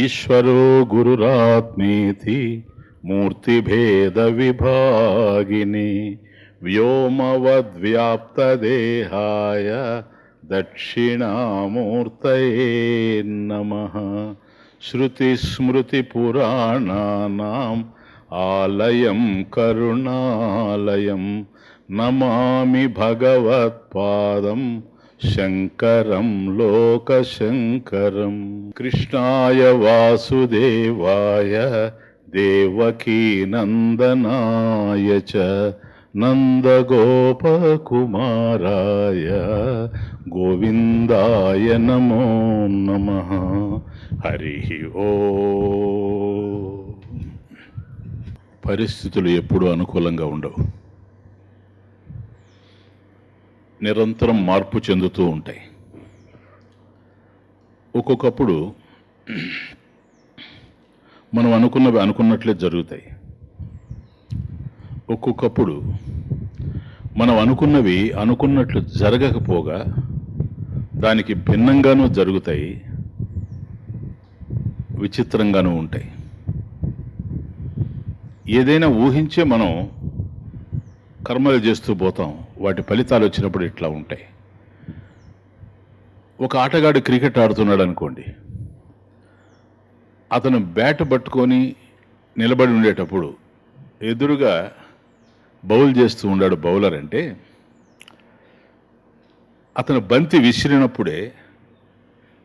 ఈశ్వరో గురురాత్మేతి మూర్తిభేద విభాగిని వ్యోమవద్వ్యాప్తదేహాయ దక్షిణామూర్తయే నమః. శృతిస్మృతిపురాణానాం ఆలయం కరుణాలయం నమామి భగవత్పాదం శంకరం లోకశంకరం. కృష్ణాయ వాసుదేవాయ దేవకీనందనాయ చ నందగోపకుమారాయ గోవిందాయ నమో నమః. హరి ఓం. పరిస్థితులు ఎప్పుడూ అనుకూలంగా ఉండవు, నిరంతరం మార్పు చెందుతూ ఉంటాయి. ఒక్కొక్కప్పుడు మనం అనుకున్నవి అనుకున్నట్లే జరుగుతాయి. ఒక్కొక్కప్పుడు మనం అనుకున్నవి అనుకున్నట్లు జరగకపోగా దానికి భిన్నంగానూ జరుగుతాయి, విచిత్రంగానూ ఉంటాయి. ఏదైనా ఊహించే మనం కర్మలు చేస్తూ పోతాం, వాటి ఫలితాలు వచ్చినప్పుడు ఇట్లా ఉంటాయి. ఒక ఆటగాడు క్రికెట్ ఆడుతున్నాడు అనుకోండి, అతను బ్యాట్ పట్టుకొని నిలబడి ఉండేటప్పుడు ఎదురుగా బౌల్ చేస్తూ ఉన్నాడు బౌలర్ అంటే, అతను బంతి విసిరినప్పుడే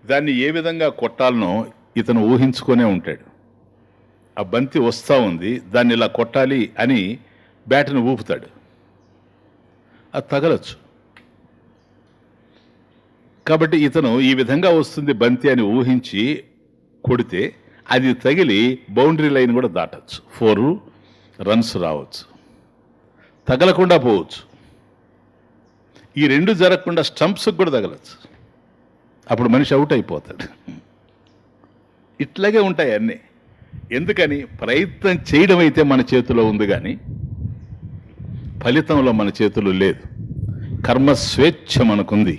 దాన్ని ఏ విధంగా కొట్టాలనో ఇతను ఊహించుకొనే ఉంటాడు. ఆ బంతి వస్తూ ఉంది, దాన్ని ఇలా కొట్టాలి అని బ్యాట్ని ఊపుతాడు, అది తగలచ్చు. కాబట్టి ఇతను ఈ విధంగా వస్తుంది బంతి అని ఊహించి కొడితే అది తగిలి బౌండరీ లైన్ కూడా దాటచ్చు, 4 రన్స్ రావచ్చు, తగలకుండా పోవచ్చు. ఈ రెండు జరగకుండా స్టంప్స్కి కూడా తగలచ్చు, అప్పుడు మనిషి అవుట్ అయిపోతాడు. ఇట్లాగే ఉంటాయి అన్నీ. ఎందుకని? ప్రయత్నం చేయడం అయితే మన చేతిలో ఉంది, కానీ ఫలితంలో మన చేతులు లేదు. కర్మ స్వేచ్ఛ మనకుంది.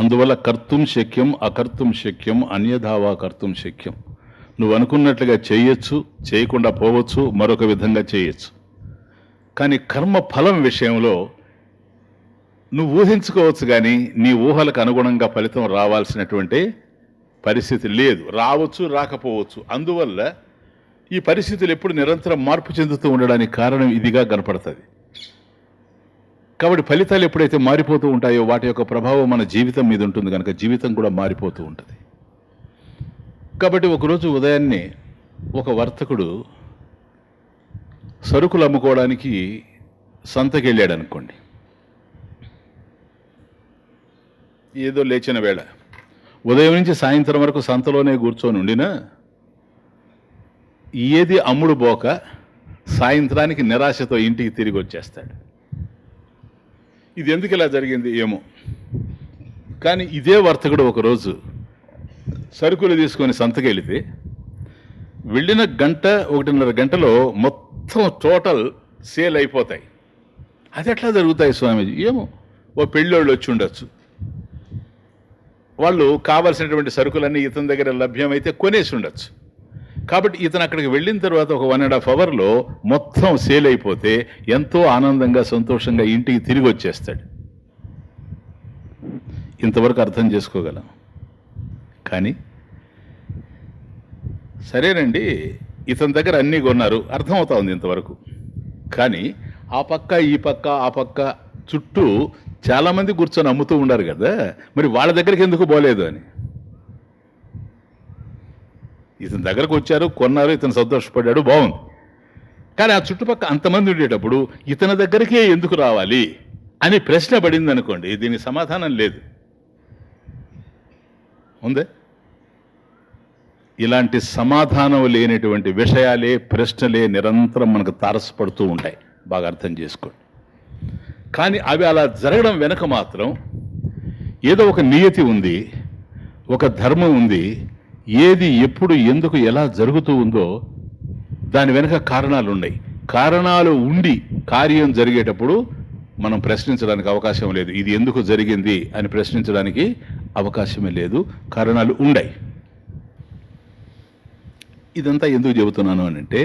అందువల్ల కర్తుం శక్యం అకర్తుం శక్యం అన్యథావా కర్తుం శక్యం. నువ్వు అనుకున్నట్లుగా చేయొచ్చు, చేయకుండా పోవచ్చు, మరొక విధంగా చేయొచ్చు. కానీ కర్మ ఫలం విషయంలో నువ్వు ఊహించుకోవచ్చు, కానీ నీ ఊహలకు అనుగుణంగా ఫలితం రావాల్సినటువంటి పరిస్థితి లేదు. రావచ్చు, రాకపోవచ్చు. అందువల్ల ఈ పరిస్థితులు ఎప్పుడు నిరంతరం మార్పు చెందుతూ ఉండడానికి కారణం ఇదిగా కనపడుతుంది. కాబట్టి ఫలితాలు ఎప్పుడైతే మారిపోతూ ఉంటాయో వాటి యొక్క ప్రభావం మన జీవితం మీద ఉంటుంది, కనుక జీవితం కూడా మారిపోతూ ఉంటుంది. కాబట్టి ఒకరోజు ఉదయాన్నే ఒక వర్తకుడు సరుకులు అమ్ముకోవడానికి సంతకి వెళ్ళాడు అనుకోండి, ఏదో లేచిన వేళ ఉదయం నుంచి సాయంత్రం వరకు సంతలోనే కూర్చొని ఉండినా ఏది అమ్ముడు పోక సాయంత్రానికి నిరాశతో ఇంటికి తిరిగి వచ్చేస్తాడు. ఇది ఎందుకు ఇలా జరిగింది ఏమో, కానీ ఇదే వర్తకుడు ఒకరోజు సరుకులు తీసుకొని సంతకి వెళితే వెళ్ళిన గంట 1.5 గంటలో మొత్తం టోటల్ సేల్ అయిపోతాయి. అది ఎట్లా జరుగుతాయి స్వామీజీ? ఏమో, ఓ పెళ్ళోళ్ళు వచ్చి ఉండొచ్చు, వాళ్ళు కావలసినటువంటి సరుకులన్నీ ఇతని దగ్గర లభ్యమైతే కొనేసి ఉండొచ్చు. కాబట్టి ఇతను అక్కడికి వెళ్ళిన తర్వాత ఒక 1.5 అవర్లో మొత్తం సేల్ అయిపోతే ఎంతో ఆనందంగా సంతోషంగా ఇంటికి తిరిగి వచ్చేస్తాడు. ఇంతవరకు అర్థం చేసుకోగలం. కానీ సరేనండి, ఇతని దగ్గర అన్నీ కొన్నారు, అర్థమవుతా ఉంది ఇంతవరకు. కానీ ఆ పక్క ఈ పక్క ఆ పక్క చుట్టూ చాలామంది కూర్చొని అమ్ముతూ ఉన్నారు కదా, మరి వాళ్ళ దగ్గరికి ఎందుకు పోలేదు అని. ఇతని దగ్గరకు వచ్చారు, కొన్నారు, ఇతను సంతోషపడ్డాడు, బాగుంది. కానీ ఆ చుట్టుపక్కల అంతమంది ఉండేటప్పుడు ఇతని దగ్గరికే ఎందుకు రావాలి అని ప్రశ్న పడింది అనుకోండి, దీనికి సమాధానం లేదు. ఉందే? ఇలాంటి సమాధానం లేనటువంటి విషయాలే, ప్రశ్నలే నిరంతరం మనకు తారసపడుతూ ఉంటాయి. బాగా అర్థం చేసుకోండి. కానీ అవి అలా జరగడం వెనక మాత్రం ఏదో ఒక నియతి ఉంది, ఒక ధర్మం ఉంది. ఏది ఎప్పుడు ఎందుకు ఎలా జరుగుతూ ఉందో దాని వెనక కారణాలు ఉన్నాయి. కారణాలు ఉండి కార్యం జరిగేటప్పుడు మనం ప్రశ్నించడానికి అవకాశం లేదు. ఇది ఎందుకు జరిగింది అని ప్రశ్నించడానికి అవకాశమే లేదు, కారణాలు ఉన్నాయి. ఇదంతా ఎందుకు చెబుతున్నాను అని అంటే,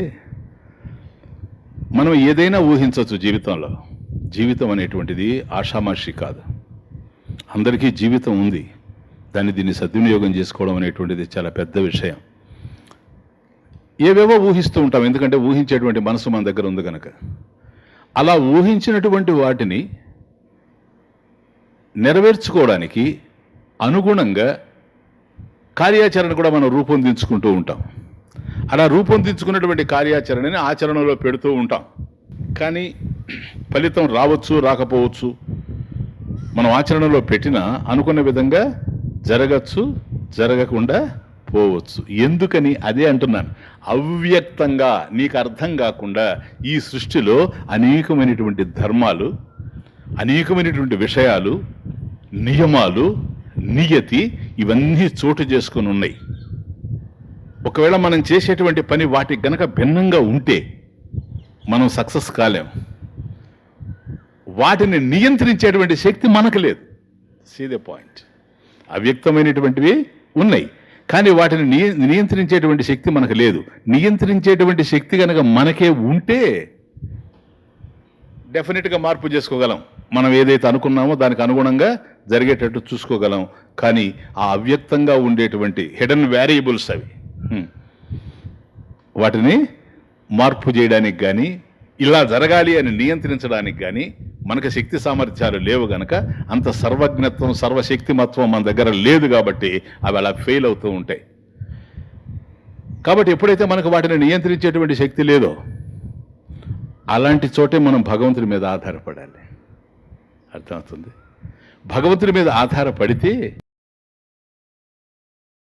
మనం ఏదైనా ఊహించవచ్చు జీవితంలో. జీవితం అనేటువంటిది ఆషామాషి కాదు. అందరికీ జీవితం ఉంది, దీన్ని సద్వినియోగం చేసుకోవడం అనేటువంటిది చాలా పెద్ద విషయం. ఏవేవో ఊహిస్తూ ఉంటాం, ఎందుకంటే ఊహించేటువంటి మనసు మన దగ్గర ఉంది కనుక. అలా ఊహించినటువంటి వాటిని నెరవేర్చుకోవడానికి అనుగుణంగా కార్యాచరణ కూడా మనం రూపొందించుకుంటూ ఉంటాం. అలా రూపొందించుకున్నటువంటి కార్యాచరణని ఆచరణలో పెడుతూ ఉంటాం. కానీ ఫలితం రావచ్చు, రాకపోవచ్చు. మనం ఆచరణలో పెట్టినా అనుకున్న విధంగా జరగచ్చు, జరగకుండా పోవచ్చు. ఎందుకని అదే అంటున్నాను. అవ్యక్తంగా నీకు అర్థం కాకుండా ఈ సృష్టిలో అనేకమైనటువంటి ధర్మాలు, అనేకమైనటువంటి విషయాలు, నియమాలు, నియతి ఇవన్నీ చోటు చేసుకుని ఉన్నాయి. ఒకవేళ మనం చేసేటువంటి పని వాటికి గనక భిన్నంగా ఉంటే మనం సక్సెస్ కాలేం. వాటిని నియంత్రించేటువంటి శక్తి మనకు లేదు. See the point. అవ్యక్తమైనటువంటివి ఉన్నాయి, కానీ వాటిని నియంత్రించేటువంటి శక్తి మనకు లేదు. నియంత్రించేటువంటి శక్తి కనుక మనకే ఉంటే డెఫినెట్గా మార్పు చేసుకోగలం. మనం ఏదైతే అనుకున్నామో దానికి అనుగుణంగా జరిగేటట్టు చూసుకోగలం. కానీ ఆ అవ్యక్తంగా ఉండేటువంటి హిడెన్ వేరియబుల్స్ అవి, వాటిని మార్పు చేయడానికి కానీ ఇలా జరగాలి అని నియంత్రించడానికి కానీ మనకు శక్తి సామర్థ్యాలు లేవు గనక, అంత సర్వజ్ఞత్వం, సర్వశక్తిమత్వం మన దగ్గర లేదు. కాబట్టి అవి అలా ఫెయిల్ అవుతూ ఉంటాయి. కాబట్టి ఎప్పుడైతే మనకు వాటిని నియంత్రించేటువంటి శక్తి లేదో అలాంటి చోటే మనం భగవంతుడి మీద ఆధారపడాలి. అర్థమవుతుంది? భగవంతుడి మీద ఆధారపడితే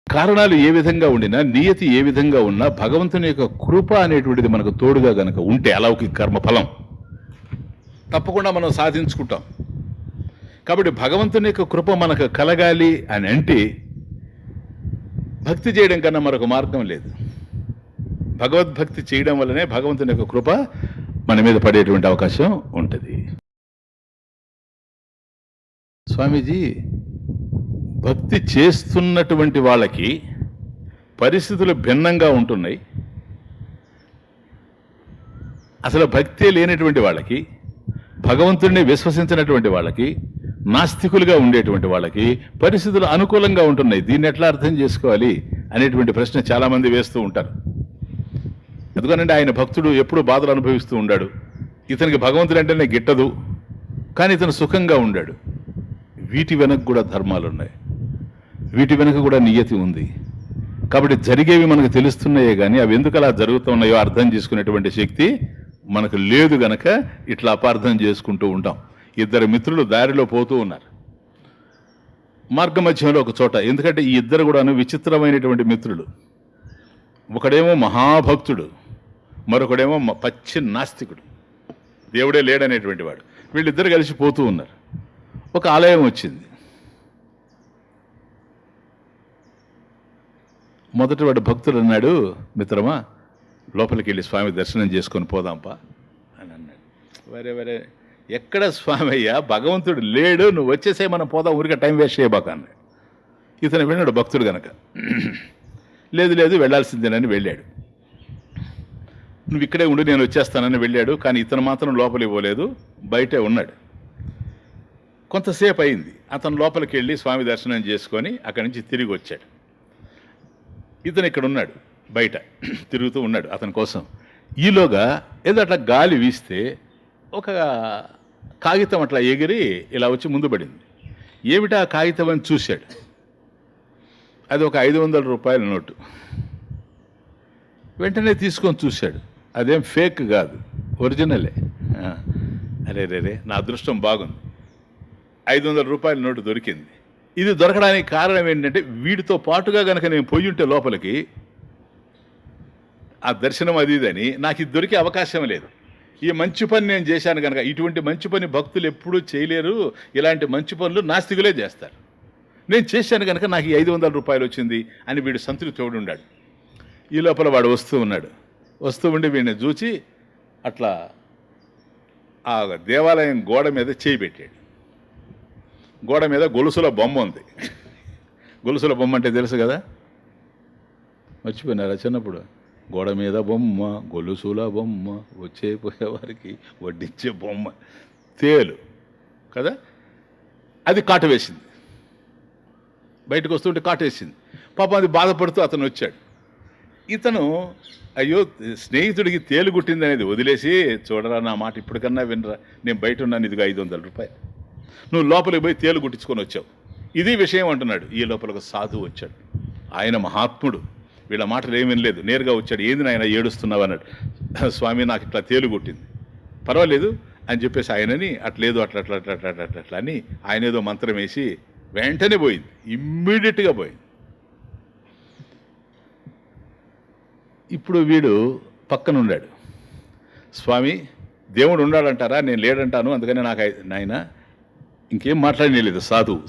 కారణాలు ఏ విధంగా ఉండినా, నియతి ఏ విధంగా ఉన్నా, భగవంతుని యొక్క కృప అనేటువంటిది మనకు తోడుగా గనక ఉంటే అలౌకిక కర్మఫలం తప్పకుండా మనం సాధించుకుంటాం. కాబట్టి భగవంతుని యొక్క కృప మనకు కలగాలి అని అంటే భక్తి చేయడం కన్నా మరొక మార్గం లేదు. భగవద్భక్తి చేయడం వల్లనే భగవంతుని యొక్క కృప మన మీద పడేటువంటి అవకాశం ఉంటుంది. స్వామీజీ, భక్తి చేస్తున్నటువంటి వాళ్ళకి పరిస్థితులు భిన్నంగా ఉంటున్నాయి. అసలు భక్తే లేనటువంటి వాళ్ళకి, భగవంతుడిని విశ్వసించినటువంటి వాళ్ళకి, నాస్తికులుగా ఉండేటువంటి వాళ్ళకి పరిస్థితులు అనుకూలంగా ఉంటున్నాయి. దీన్ని ఎట్లా అర్థం చేసుకోవాలి అనేటువంటి ప్రశ్న చాలామంది వేస్తూ ఉంటారు. ఎందుకనంటే ఆయన భక్తుడు ఎప్పుడు బాధలు అనుభవిస్తూ ఉన్నాడు. ఇతనికి భగవంతుడు అంటేనే గిట్టదు, కానీ ఇతను సుఖంగా ఉండాడు. వీటి వెనక కూడా ధర్మాలు ఉన్నాయి, వీటి వెనక కూడా నియతి ఉంది. కాబట్టి జరిగేవి మనకు తెలుస్తున్నాయే కానీ అవి ఎందుకు అలా జరుగుతున్నాయో అర్థం చేసుకునేటువంటి శక్తి మనకు లేదు గనక ఇట్లా అపార్థం చేసుకుంటూ ఉంటాం. ఇద్దరు మిత్రులు దారిలో పోతూ ఉన్నారు, మార్గ మధ్యంలో ఒక చోట. ఎందుకంటే ఈ ఇద్దరు కూడాను విచిత్రమైనటువంటి మిత్రులు. ఒకడేమో మహాభక్తుడు, మరొకడేమో పచ్చి నాస్తికుడు, దేవుడే లేడనేటువంటి వాడు. వీళ్ళిద్దరు కలిసి పోతూ ఉన్నారు. ఒక ఆలయం వచ్చింది. మొదటి వాడు భక్తుడు అన్నాడు, మిత్రమా లోపలికి వెళ్ళి స్వామి దర్శనం చేసుకొని పోదాంపా అని అన్నాడు. వరే ఎక్కడ స్వామి అయ్యా, భగవంతుడు లేడు, నువ్వు వచ్చేసే మనం పోదాం, ఊరికే టైం వేస్ట్ చేయబాక అన్నాడు. ఇతను విన్నాడు భక్తుడు గనక. లేదు వెళ్ళాల్సిందేనని వెళ్ళాడు. నువ్వు ఇక్కడే ఉండి నేను వచ్చేస్తానని వెళ్ళాడు. కానీ ఇతను మాత్రం లోపలికి పోలేదు, బయటే ఉన్నాడు. కొంతసేపు అయింది. అతను లోపలికి వెళ్ళి స్వామి దర్శనం చేసుకొని అక్కడి నుంచి తిరిగి వచ్చాడు. ఇతను ఇక్కడ ఉన్నాడు, బయట తిరుగుతూ ఉన్నాడు అతని కోసం. ఈలోగా ఏదో అట్లా గాలి వీస్తే ఒక కాగితం అట్లా ఎగిరి ఇలా వచ్చి ముందు పడింది. ఏమిటా కాగితం అని చూశాడు. అది ఒక 500 రూపాయల నోటు. వెంటనే తీసుకొని చూశాడు. అదేం ఫేక్ కాదు, ఒరిజినలే. అరే నా అదృష్టం బాగుంది, 500 రూపాయల నోటు దొరికింది. ఇది దొరకడానికి కారణం ఏంటంటే వీడితో పాటుగా కనుక నేను పోయి ఉంటే లోపలికి ఆ దర్శనం అది ఇదని నాకు ఇది దొరికే అవకాశం లేదు. ఈ మంచి పని నేను చేశాను కనుక, ఇటువంటి మంచి పని భక్తులు ఎప్పుడూ చేయలేరు, ఇలాంటి మంచి పనులు నాస్తికులే చేస్తారు. నేను చేశాను కనుక నాకు ఈ 500 రూపాయలు వచ్చింది అని వీడు సంతృప్తి ఉన్నాడు. ఈ లోపల వాడు వస్తూ ఉన్నాడు. వస్తూ ఉండి వీడిని చూచి అట్లా ఆ దేవాలయం గోడ మీద చేయి పెట్టాడు. గోడ మీద గొలుసుల బొమ్మ ఉంది. గొలుసుల బొమ్మ అంటే తెలుసు కదా, మర్చిపోయినారా చిన్నప్పుడు? గోడ మీద బొమ్మ, గొలుసుల బొమ్మ, వచ్చే పోయేవారికి వడ్డించే బొమ్మ, తేలు కదా. అది కాటు వేసింది, బయటకు వస్తుంటే కాటు వేసింది. పాపం అది బాధపడుతూ అతను వచ్చాడు. ఇతను అయ్యో స్నేహితుడికి తేలు గుట్టింది అనేది వదిలేసి, చూడరా నా మాట ఇప్పటికన్నా వినరా, నేను బయట ఉన్నాను, ఇదిగా 500 రూపాయలు, నువ్వు లోపలికి పోయి తేలు గుట్టించుకొని వచ్చావు, ఇది విషయం అంటున్నాడు. ఈ లోపల ఒక సాధువు వచ్చాడు. ఆయన మహాత్ముడు, వీళ్ళ మాటలు ఏమీ లేదు, నేరుగా వచ్చాడు. ఏంది నాయన ఏడుస్తున్నావు అన్నాడు. స్వామి నాకు ఇట్లా తేలు గుట్టింది. పర్వాలేదు అని చెప్పేసి ఆయనని అట్లేదు అట్లా అట్లా అట్లా అట్లా అట్లా అట్లా అని ఆయన ఏదో మంత్రం వేసి వెంటనే పోయింది, ఇమ్మీడియట్గా పోయింది. ఇప్పుడు వీడు పక్కన ఉన్నాడు. స్వామి దేవుడు ఉన్నాడంటారా, నేను లేడంటాను, అందుకని నాకు నాయన ఇంకేం మాట్లాడలేదు.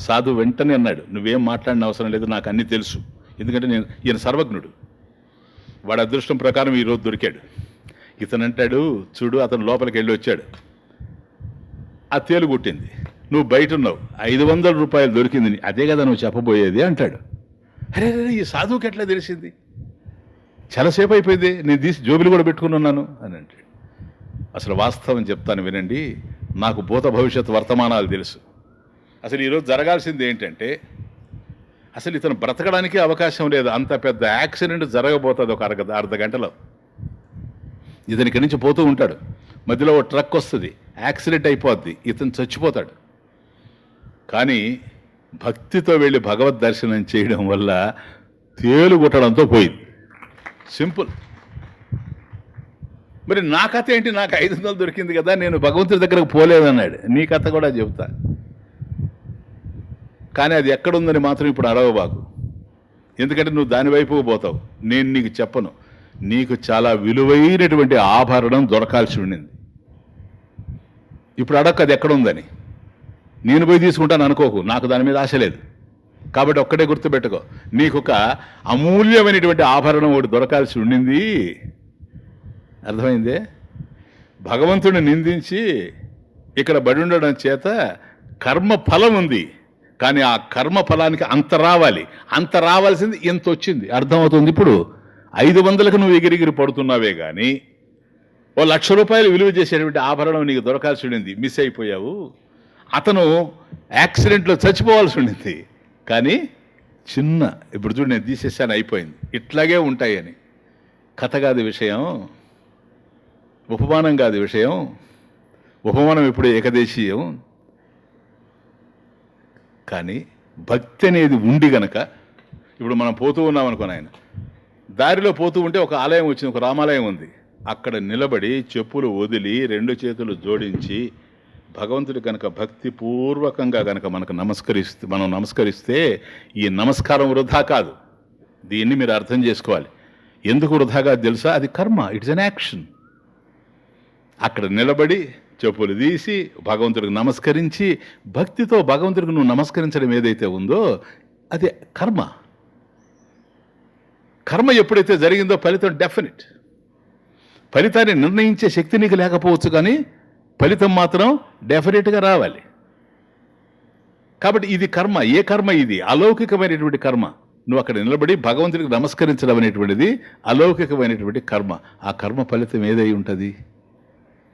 సాధువు వెంటనే అన్నాడు, నువ్వేం మాట్లాడిన అవసరం లేదు, నాకు అన్నీ తెలుసు, ఎందుకంటే ఈయన సర్వజ్ఞుడు. వాడి అదృష్టం ప్రకారం ఈరోజు దొరికాడు. ఇతను అంటాడు, చూడు అతను లోపలికి వెళ్ళి వచ్చాడు, ఆ తేలు గుట్టింది, నువ్వు బయట ఉన్నావు, 500 రూపాయలు దొరికింది, అదే కదా నువ్వు చెప్పబోయేది అంటాడు. అరే ఈ సాధువుకి ఎట్లా తెలిసింది, చాలాసేపు అయిపోయింది, నేను తీసి జోబులు కూడా పెట్టుకుని ఉన్నాను అని అంటాడు. అసలు వాస్తవం చెప్తాను వినండి, నాకు భూత భవిష్యత్ వర్తమానాలు తెలుసు. అసలు ఈరోజు జరగాల్సింది ఏంటంటే, అసలు ఇతను బ్రతకడానికి అవకాశం లేదు, అంత పెద్ద యాక్సిడెంట్ జరగబోతుంది ఒక అర్ధ గంటలో. ఇతని ఇక్కడి నుంచి పోతూ ఉంటాడు, మధ్యలో ఓ ట్రక్ వస్తుంది, యాక్సిడెంట్ అయిపోద్ది, ఇతను చచ్చిపోతాడు. కానీ భక్తితో వెళ్ళి భగవద్ దర్శనం చేయడం వల్ల తేలు గుట్టడంతో పోయింది. సింపుల్. మరి నా కథ ఏంటి, నాకు 500 దొరికింది కదా, నేను భగవంతుడి దగ్గరకు పోలేదన్నాడు. నీ కథ కూడా చెబుతా, కానీ అది ఎక్కడుందని మాత్రం ఇప్పుడు అడగబాకు, ఎందుకంటే నువ్వు దాని వైపుకు పోతావు. నేను నీకు చెప్పను, నీకు చాలా విలువైనటువంటి ఆభరణం దొరకాల్సి ఉండింది. ఇప్పుడు అడగ అది ఎక్కడుందని, నేను పోయి తీసుకుంటాను అనుకోకు, నాకు దాని మీద ఆశ లేదు. కాబట్టి ఒక్కటే గుర్తుపెట్టుకో, నీకు ఒక అమూల్యమైనటువంటి ఆభరణం ఒకటి దొరకాల్సి ఉండింది. అర్థమైందే? భగవంతుడిని నిందించి ఇక్కడ బడి ఉండడం చేత కర్మ ఫలం ఉంది, కానీ ఆ కర్మ ఫలానికి అంత రావాల్సింది ఎంత వచ్చింది అర్థమవుతుంది. ఇప్పుడు 500లకు నువ్వు ఎగిరిగిరి పడుతున్నావే కానీ ఓ 1,00,000 రూపాయలు విలువ చేసేటువంటి ఆభరణం నీకు దొరకాల్సి ఉండింది, మిస్ అయిపోయావు. అతను యాక్సిడెంట్లో చచ్చిపోవాల్సి ఉండింది, కానీ ఇప్పుడు చూడు నేను తీసేసాను, అయిపోయింది. ఇట్లాగే ఉంటాయని. కథ కాదు విషయం, ఉపమానం కాదు విషయం. ఉపమానం ఇప్పుడు ఏకదేశీయం. కానీ భక్తి అనేది ఉండి గనక, ఇప్పుడు మనం పోతూ ఉన్నాం అనుకోని, ఆయన దారిలో పోతూ ఉంటే ఒక ఆలయం వచ్చింది, ఒక రామాలయం ఉంది. అక్కడ నిలబడి చెప్పులు వదిలి 2 చేతులు జోడించి భగవంతుడి కనుక భక్తిపూర్వకంగా కనుక మనం నమస్కరిస్తే ఈ నమస్కారం వృధా కాదు. దీన్ని మీరు అర్థం చేసుకోవాలి. ఎందుకు వృధాగా తెలుసా? అది కర్మ, ఇట్స్ అన్ యాక్షన్. అక్కడ నిలబడి చెప్పులు తీసి భగవంతుడికి నమస్కరించి భక్తితో భగవంతుడికి నువ్వు నమస్కరించడం ఏదైతే ఉందో అది కర్మ. కర్మ ఎప్పుడైతే జరిగిందో ఫలితం డెఫినెట్. ఫలితాన్ని నిర్ణయించే శక్తి నీకు లేకపోవచ్చు, కానీ ఫలితం మాత్రం డెఫినెట్గా రావాలి. కాబట్టి ఇది కర్మ. ఏ కర్మ ఇది? అలౌకికమైనటువంటి కర్మ. నువ్వు అక్కడ నిలబడి భగవంతుడికి నమస్కరించడం అనేటువంటిది అలౌకికమైనటువంటి కర్మ. ఆ కర్మ ఫలితం ఏదై ఉంటుంది?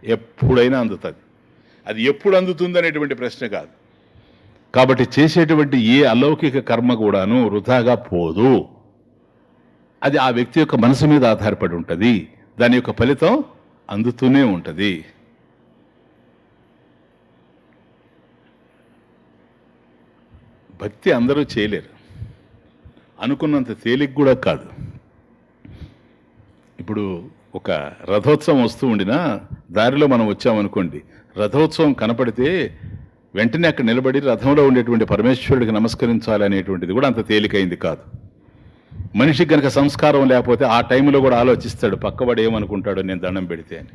ఎప్పుడైనా అందుతుంది. అది ఎప్పుడు అందుతుంది అనేటువంటి ప్రశ్న కాదు. కాబట్టి చేసేటువంటి ఏ అలౌకిక కర్మ కూడాను వృధాగా పోదు. అది ఆ వ్యక్తి యొక్క మనసు మీద ఆధారపడి ఉంటుంది. దాని యొక్క ఫలితం అందుతూనే ఉంటుంది. భక్తి అందరూ చేయలేరు, అనుకున్నంత తేలిక కూడా కాదు. ఇప్పుడు ఒక రథోత్సవం వస్తూ ఉండినా దారిలో మనం వచ్చామనుకోండి, రథోత్సవం కనపడితే వెంటనే అక్కడ నిలబడి రథంలో ఉండేటువంటి పరమేశ్వరుడికి నమస్కరించాలి అనేటువంటిది కూడా అంత తేలికైంది కాదు. మనిషికి కనుక సంస్కారం లేకపోతే ఆ టైంలో కూడా ఆలోచిస్తాడు, పక్కవాడు ఏమనుకుంటాడో నేను దండం పెడితే అని.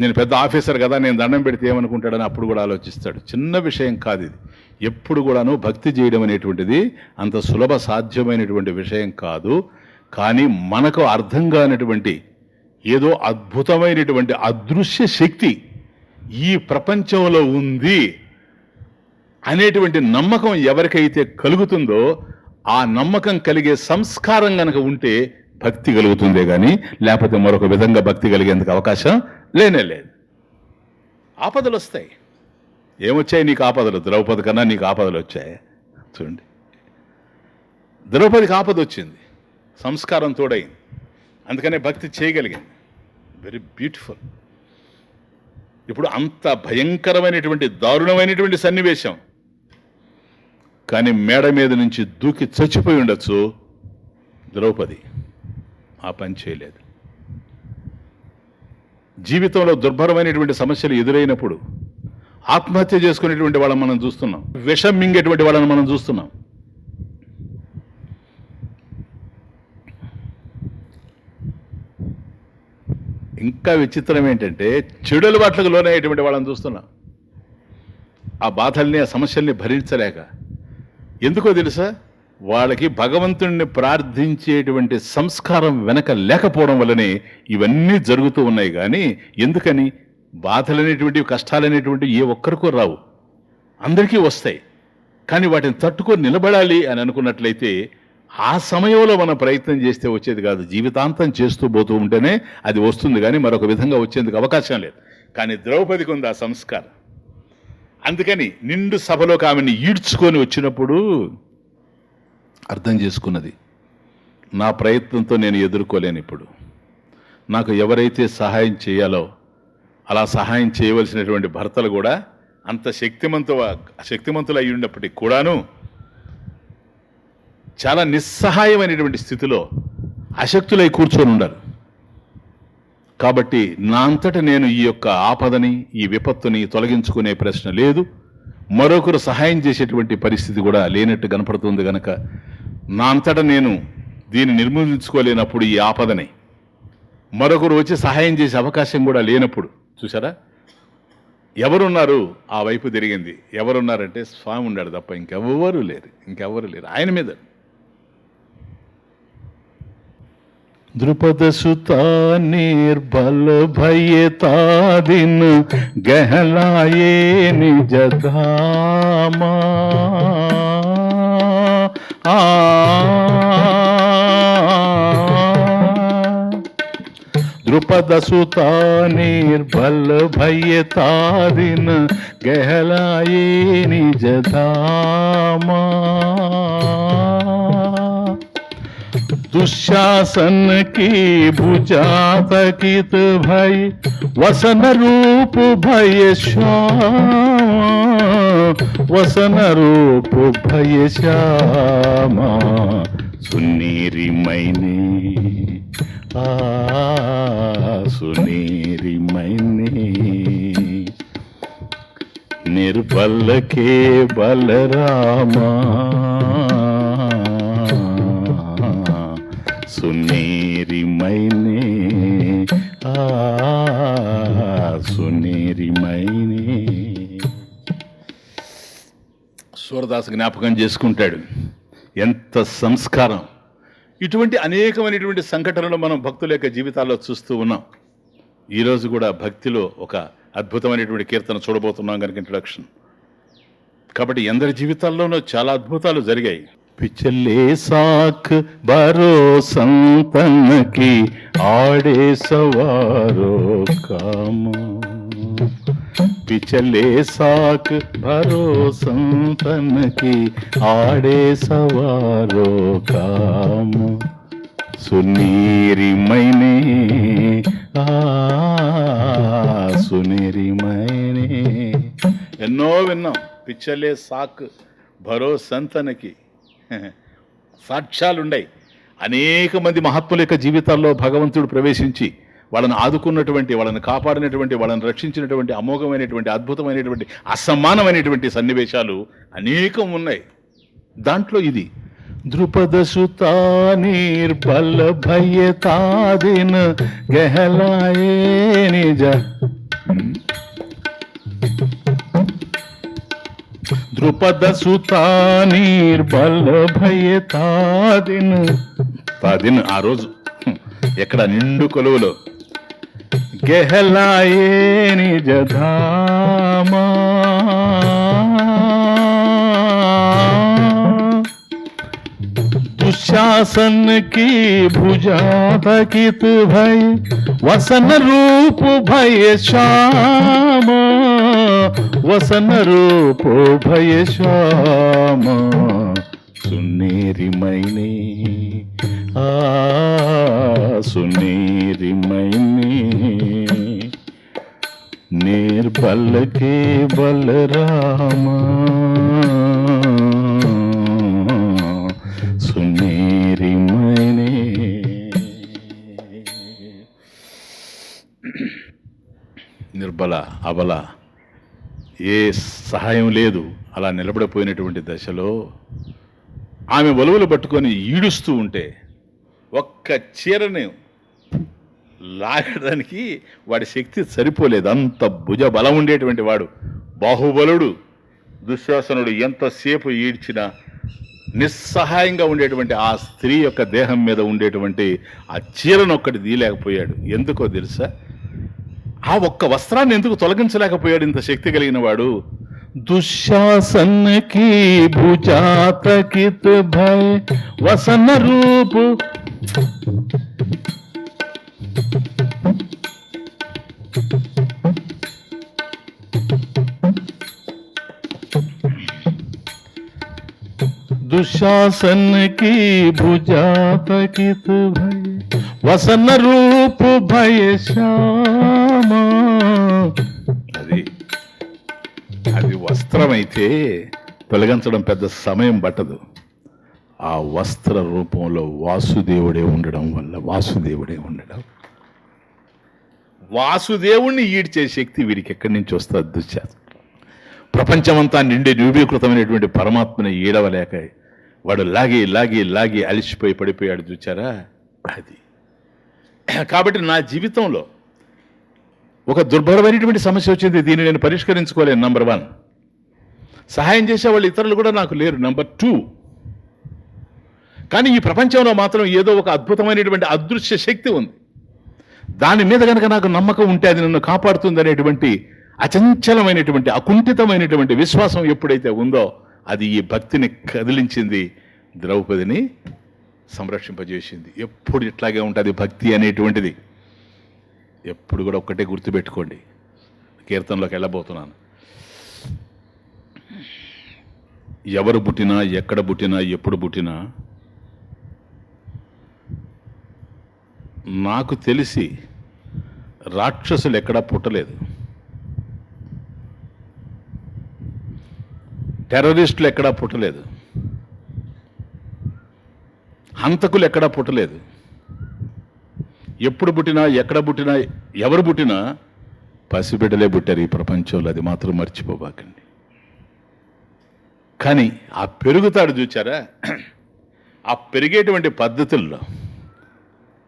నేను పెద్ద ఆఫీసర్ కదా, నేను దండం పెడితే ఏమనుకుంటాడని అప్పుడు కూడా ఆలోచిస్తాడు. చిన్న విషయం కాదు ఇది. ఎప్పుడు కూడాను భక్తి చేయడం అనేటువంటిది అంత సులభ సాధ్యమైనటువంటి విషయం కాదు. కానీ మనకు అర్థం కానటువంటి ఏదో అద్భుతమైనటువంటి అదృశ్య శక్తి ఈ ప్రపంచంలో ఉంది అనేటువంటి నమ్మకం ఎవరికైతే కలుగుతుందో ఆ నమ్మకం కలిగే సంస్కారం కనుక ఉంటే భక్తి కలుగుతుందే కానీ లేకపోతే మరొక విధంగా భక్తి కలిగేందుకు అవకాశం లేనే లేదు. ఆపదలు వస్తాయి. ఏమొచ్చాయి నీకు ఆపదలు? ద్రౌపది కన్నా నీకు ఆపదలు వచ్చాయి. చూడండి, ద్రౌపదికి ఆపద వచ్చింది, సంస్కారం తోడైంది, అందుకనే భక్తి చేయగలిగింది. Very beautiful. ఇప్పుడు అంత భయంకరమైనటువంటి దారుణమైనటువంటి సన్నివేశం, కానీ మేడ మీద నుంచి దూకి చచ్చిపోయి ఉండొచ్చు ద్రౌపది. ఆ పని చేయలేదు. జీవితంలో దుర్భరమైనటువంటి సమస్యలు ఎదురైనప్పుడు ఆత్మహత్య చేసుకునేటువంటి వాళ్ళని మనం చూస్తున్నాం, విషం మింగేటువంటి వాళ్ళని మనం చూస్తున్నాం. ఇంకా విచిత్రం ఏంటంటే చెడు అలవాట్లకు లోనయ్యేటువంటి వాళ్ళని చూస్తున్నాం. ఆ బాధల్ని, ఆ సమస్యల్ని భరించలేక. ఎందుకో తెలుసా? వాళ్ళకి భగవంతుడిని ప్రార్థించేటువంటి సంస్కారం వెనక లేకపోవడం వల్లనే ఇవన్నీ జరుగుతూ ఉన్నాయి. కానీ ఎందుకని? బాధలనేటువంటివి, కష్టాలనేటువంటివి ఏ ఒక్కరికో రావు, అందరికీ వస్తాయి. కానీ వాటిని తట్టుకొని నిలబడాలి అని అనుకున్నట్లయితే ఆ సమయంలో మనం ప్రయత్నం చేస్తే వచ్చేది కాదు. జీవితాంతం చేస్తూ పోతూ ఉంటేనే అది వస్తుంది, కానీ మరొక విధంగా వచ్చేందుకు అవకాశం లేదు. కానీ ద్రౌపదికి ఉంది ఆ సంస్కారం. అందుకని నిండు సభలోకి ఆమెను ఈడ్చుకొని వచ్చినప్పుడు అర్థం చేసుకున్నది, నా ప్రయత్నంతో నేను ఎదుర్కోలేను. ఇప్పుడు నాకు ఎవరైతే సహాయం చేయాలో అలా సహాయం చేయవలసినటువంటి భర్తలు కూడా అంత శక్తిమంతులు అయి ఉన్నప్పటికీ కూడాను చాలా నిస్సహాయమైనటువంటి స్థితిలో అశక్తులై కూర్చొని ఉండాలి. కాబట్టి నా అంతట నేను ఈ యొక్క ఆపదని, ఈ విపత్తుని తొలగించుకునే ప్రశ్న లేదు. మరొకరు సహాయం చేసేటువంటి పరిస్థితి కూడా లేనట్టు కనపడుతుంది. గనక నా అంతట నేను దీన్ని నిర్మూలించుకోలేనప్పుడు, ఈ ఆపదని మరొకరు వచ్చి సహాయం చేసే అవకాశం కూడా లేనప్పుడు, చూసారా ఎవరున్నారు? ఆ వైపు తిరిగింది. ఎవరున్నారంటే స్వామి ఉన్నాడు తప్ప ఇంకెవ్వరూ లేరు. ఆయన మీద. द्रुपद सुता निर्बल भये तादिन गहलाये निज धामा। द्रुपद सुता निर्बल भये तादिन गहलाये निज धामा। दुशासन की भुजा तकित भय वसन रूप भय श्यामा। वसन रूप भय श्यामा। सुनीरी मैंने सुनेरी मैंने निर्बल के बलरामा सुनेरी मैंने సునేరి మైనే. సూరదాస్ జ్ఞాపకం చేసుకుంటాడు. ఎంత సంస్కారం! ఇటువంటి అనేకమైనటువంటి సంఘటనలు మనం భక్తుల యొక్క జీవితాల్లో చూస్తూ ఉన్నాం. ఈరోజు కూడా భక్తిలో ఒక అద్భుతమైనటువంటి కీర్తన చూడబోతున్నాం కనుక ఇంట్రడక్షన్. కాబట్టి ఎందరి జీవితాల్లోనూ చాలా అద్భుతాలు జరిగాయి. పిచ్చలే సాక్ బరో సంతనకి ఆడే సవారో కామో, పిచలే సాక్ భరో సంతనకి ఆడే సవారో కామో, సునీరి మైనే సునీరి మైనే. ఎన్నో విన్నాం. పిచ్చలే సాక్ భరో సంతనకి సాక్ష్యాలుండయి. అనేక మంది మహాత్ముల యొక్క జీవితాల్లో భగవంతుడు ప్రవేశించి వాళ్ళని ఆదుకున్నటువంటి, వాళ్ళని కాపాడినటువంటి, వాళ్ళని రక్షించినటువంటి అమోఘమైనటువంటి, అద్భుతమైనటువంటి, అసమానమైనటువంటి సన్నివేశాలు అనేకం ఉన్నాయి. దాంట్లో ఇది ద్రుపద సుతా నిర్బల భయతాదిన గహలాయే నిజ, ద్రుపద సుతా నిర్బల భయతాదిన, తాదిన ఆ రోజు ఎక్కడ నిండు కొలువులో గెహలాయే నిజ ధామా, दुशासन की भुजा थकित भय वसन रूप भय श्याम, वसन रूप भय श्याम, सुनेरी मैने सुनेरी मैने निर्बल के बलरामा సునేరి మైనే. నిర్బల, అబల, ఏ సహాయం లేదు, అలా నిలబడిపోయినటువంటి దశలో ఆమె ఒలువలు పట్టుకొని ఈడుస్తూ ఉంటే ఒక్క చీరని లాగడానికి వాడి శక్తి సరిపోలేదు. అంత భుజ బలం ఉండేటువంటి వాడు, బాహుబలుడు దుశ్శాసనుడు ఎంతసేపు ఈడ్చినా నిస్సహాయంగా ఉండేటువంటి ఆ స్త్రీ యొక్క దేహం మీద ఉండేటువంటి ఆ చీరను ఒక్కటి తీయలేకపోయాడు. ఎందుకో తెలుసా? ఆ ఒక్క వస్త్రాన్ని ఎందుకు తొలగించలేకపోయాడు ఇంత శక్తి కలిగిన వాడు? దుశ్శాసనకి భుజాతకిత్ భయ వసన రూపు, दुशासन की भुजा तकित भय वसन रूप भय श्यामा. అది వస్త్రమైతే తొలగించడం పెద్ద సమయం పట్టదు. ఆ వస్త్ర రూపంలో వాసుదేవుడే ఉండడం వల్ల, వాసుదేవుణ్ణి ఈడ్చే శక్తి వీడికి ఎక్కడి నుంచి వస్తుంది? దుశ్శాసన ప్రపంచమంతా నిండి రూపీకృతమైనటువంటి పరమాత్మని ఈడవలేక వాడు లాగి లాగి లాగి అలిసిపోయి పడిపోయాడు. చూచారా? అది. కాబట్టి నా జీవితంలో ఒక దుర్భరమైనటువంటి సమస్య వచ్చింది. దీన్ని నేను పరిష్కరించుకోలేను. నంబర్ 1, సహాయం చేసేవాళ్ళు ఇతరులు కూడా నాకు లేరు. నంబర్ 2, కానీ ఈ ప్రపంచంలో మాత్రం ఏదో ఒక అద్భుతమైనటువంటి అదృశ్య శక్తి ఉంది. దాని మీద కనుక నాకు నమ్మకం ఉంటే అది నన్ను కాపాడుతుంది అనేటువంటి అచంచలమైనటువంటి, అకుంఠితమైనటువంటి విశ్వాసం ఎప్పుడైతే ఉందో అది ఈ భక్తిని కదిలించింది, ద్రౌపదిని సంరక్షింపజేసింది. ఎప్పుడు ఇట్లాగే ఉంటుంది భక్తి అనేటువంటిది. ఎప్పుడు కూడా ఒక్కటే గుర్తుపెట్టుకోండి. కీర్తనలోకి వెళ్ళబోతున్నాను. ఎవరు పుట్టినా, ఎక్కడ పుట్టినా, ఎప్పుడు పుట్టినా నాకు తెలిసి రాక్షసులు ఎక్కడా పుట్టలేదు, టెర్రరిస్టులు ఎక్కడా పుట్టలేదు, హంతకులు ఎక్కడా పుట్టలేదు. ఎప్పుడు పుట్టినా, ఎక్కడ పుట్టినా, ఎవరు పుట్టినా పసిబిడ్డలే పుట్టారు ఈ ప్రపంచంలో, అది మాత్రం మర్చిపోబాకండి. కానీ ఆ పెరుగుతాడు చూచారా, ఆ పెరిగేటువంటి పద్ధతుల్లో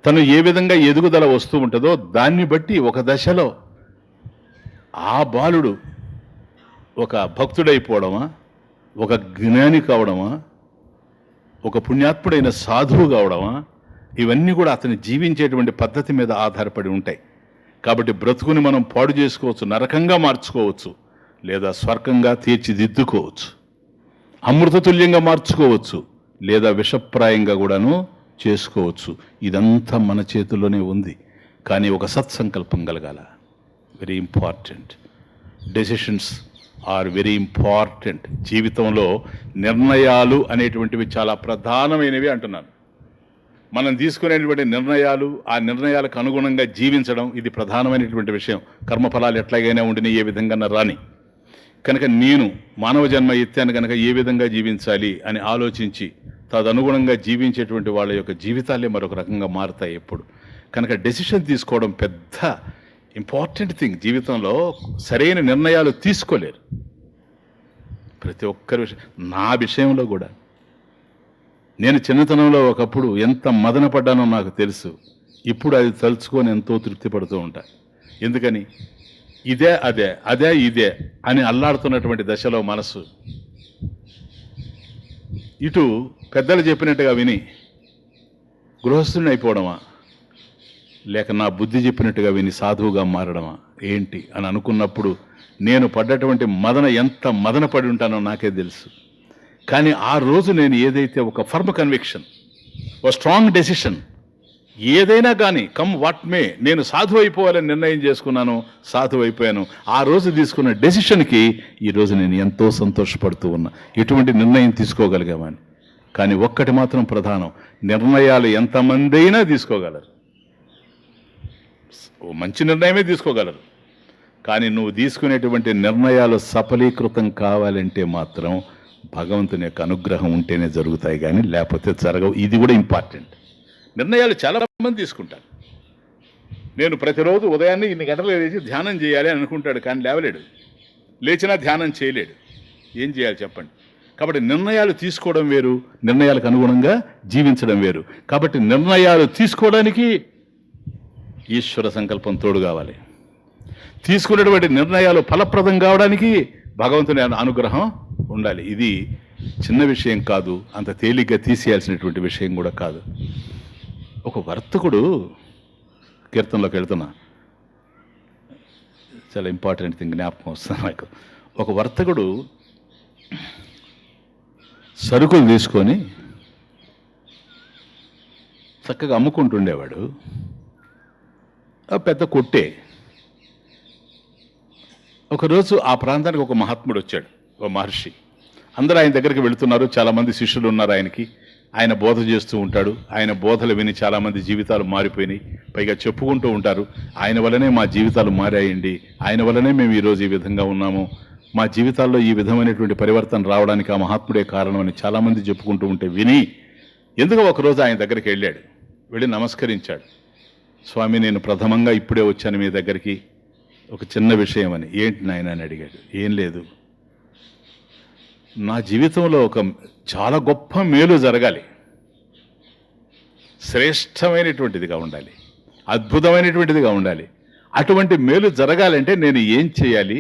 తను ఏ విధంగా ఎదుగుదల వస్తూ ఉంటుందో దాన్ని బట్టి ఒక దశలో ఆ బాలుడు ఒక భక్తుడైపోవడమా, ఒక జ్ఞాని కావడమా, ఒక పుణ్యాత్ముడైన సాధువు కావడమా, ఇవన్నీ కూడా అతని జీవించేటువంటి పద్ధతి మీద ఆధారపడి ఉంటాయి. కాబట్టి బ్రతుకుని మనం పాడు చేసుకోవచ్చు, నరకంగా మార్చుకోవచ్చు, లేదా స్వర్గంగా తీర్చిదిద్దుకోవచ్చు, అమృతతుల్యంగా మార్చుకోవచ్చు, లేదా విషప్రాయంగా కూడాను చేసుకోవచ్చు. ఇదంతా మన చేతుల్లోనే ఉంది. కానీ ఒక సత్సంకల్పం కలగాల. Very important. Decisions are very important. జీవితంలో నిర్ణయాలు అనేటువంటివి చాలా ప్రధానమైనవి అంటున్నాను. మనం తీసుకునేటువంటి నిర్ణయాలు, ఆ నిర్ణయాలకు అనుగుణంగా జీవించడం, ఇది ప్రధానమైనటువంటి విషయం. కర్మఫలాలు ఎట్లాగైనా ఉండిన ఏ విధంగా రాని కనుక నేను మానవ జన్మ ఎత్తాను కనుక ఏ విధంగా జీవించాలి అని ఆలోచించి తదనుగుణంగా జీవించేటువంటి వాళ్ళ యొక్క జీవితాలే మరొక రకంగా మారుతాయి ఎప్పుడు. కనుక డెసిషన్ తీసుకోవడం పెద్ద ఇంపార్టెంట్ థింగ్. జీవితంలో సరైన నిర్ణయాలు తీసుకోలేరు ప్రతి ఒక్కరి విషయం. నా విషయంలో కూడా నేను చిన్నతనంలో ఒకప్పుడు ఎంత మదన పడ్డానో నాకు తెలుసు. ఇప్పుడు అది తలుచుకొని ఎంతో తృప్తి పడుతూ ఉంటా. ఎందుకని? ఇదే అదే, అదే ఇదే అని అల్లాడుతున్నటువంటి దశలో మనసు ఇటు పెద్దలు చెప్పినట్టుగా విని గృహస్థుని అయిపోవడమా, లేక నా బుద్ధి చెప్పినట్టుగా విని సాధువుగా మారడమా ఏంటి అని అనుకున్నప్పుడు నేను పడ్డటువంటి మదన, ఎంత మదన పడి ఉంటానో నాకే తెలుసు. కానీ ఆ రోజు నేను ఏదైతే ఒక ఫర్మ్ కన్విక్షన్, ఒక స్ట్రాంగ్ డెసిషన్, ఏదైనా కానీ కమ్ వాట్ మే, నేను సాధువు అయిపోవాలని నిర్ణయం చేసుకున్నాను, సాధువు అయిపోయాను. ఆ రోజు తీసుకున్న డెసిషన్కి ఈరోజు నేను ఎంతో సంతోషపడుతూ ఉన్నా. ఎటువంటి నిర్ణయం తీసుకోగలిగామని. కానీ ఒక్కటి మాత్రం ప్రధానం, నిర్ణయాలు ఎంతమంది అయినా తీసుకోగలరు, మంచి నిర్ణయమే తీసుకోగలరు. కానీ నువ్వు తీసుకునేటువంటి నిర్ణయాలు సఫలీకృతం కావాలంటే మాత్రం భగవంతుని యొక్క అనుగ్రహం ఉంటేనే జరుగుతాయి, కానీ లేకపోతే జరగవు. ఇది కూడా ఇంపార్టెంట్. నిర్ణయాలు చాలా మంది తీసుకుంటారు. నేను ప్రతిరోజు ఉదయాన్నే ఇన్ని గంటలు లేచి ధ్యానం చేయాలి అని అనుకుంటాడు, కానీ లేవలేడు, లేచినా ధ్యానం చేయలేడు. ఏం చేయాలి చెప్పండి? కాబట్టి నిర్ణయాలు తీసుకోవడం వేరు, నిర్ణయాలకు అనుగుణంగా జీవించడం వేరు. కాబట్టి నిర్ణయాలు తీసుకోవడానికి ఈశ్వర సంకల్పం తోడు కావాలి. తీసుకున్నటువంటి నిర్ణయాలు ఫలప్రదం కావడానికి భగవంతుని అనుగ్రహం ఉండాలి. ఇది చిన్న విషయం కాదు, అంత తేలిగ్గా తీసేయాల్సినటువంటి విషయం కూడా కాదు. ఒక వర్తకుడు, కీర్తనలోకి వెళ్తున్నా, చాలా ఇంపార్టెంట్ థింగ్ జ్ఞాపకం వస్తుంది నాకు. ఒక వర్తకుడు సరుకులు తీసుకొని చక్కగా అమ్ముకుంటుండేవాడు. పెద్ద కొట్టే. ఒకరోజు ఆ ప్రాంతానికి ఒక మహాత్ముడు వచ్చాడు, ఒక మహర్షి. అందరూ ఆయన దగ్గరికి వెళుతున్నారు, చాలామంది శిష్యులు ఉన్నారు ఆయనకి. ఆయన బోధ చేస్తూ ఉంటాడు. ఆయన బోధలు విని చాలామంది జీవితాలు మారిపోయినాయి. పైగా చెప్పుకుంటూ ఉంటారు, ఆయన వల్లనే మా జీవితాలు మారాయండి, ఆయన వల్లనే మేము ఈరోజు ఈ విధంగా ఉన్నాము, మా జీవితాల్లో ఈ విధమైనటువంటి పరివర్తన రావడానికి ఆ మహాత్ముడే కారణమని చాలామంది చెప్పుకుంటూ ఉంటే విని ఎందుకో ఒకరోజు ఆయన దగ్గరికి వెళ్ళాడు. వెళ్ళి నమస్కరించాడు. స్వామి, నేను ప్రథమంగా ఇప్పుడే వచ్చాను మీ దగ్గరికి, ఒక చిన్న విషయం అని. ఏంటి నాయన అని అడిగాడు. ఏం లేదు, నా జీవితంలో ఒక చాలా గొప్ప మేలు జరగాలి, శ్రేష్టమైనటువంటిదిగా ఉండాలి, అద్భుతమైనటువంటిదిగా ఉండాలి. అటువంటి మేలు జరగాలంటే నేను ఏం చేయాలి?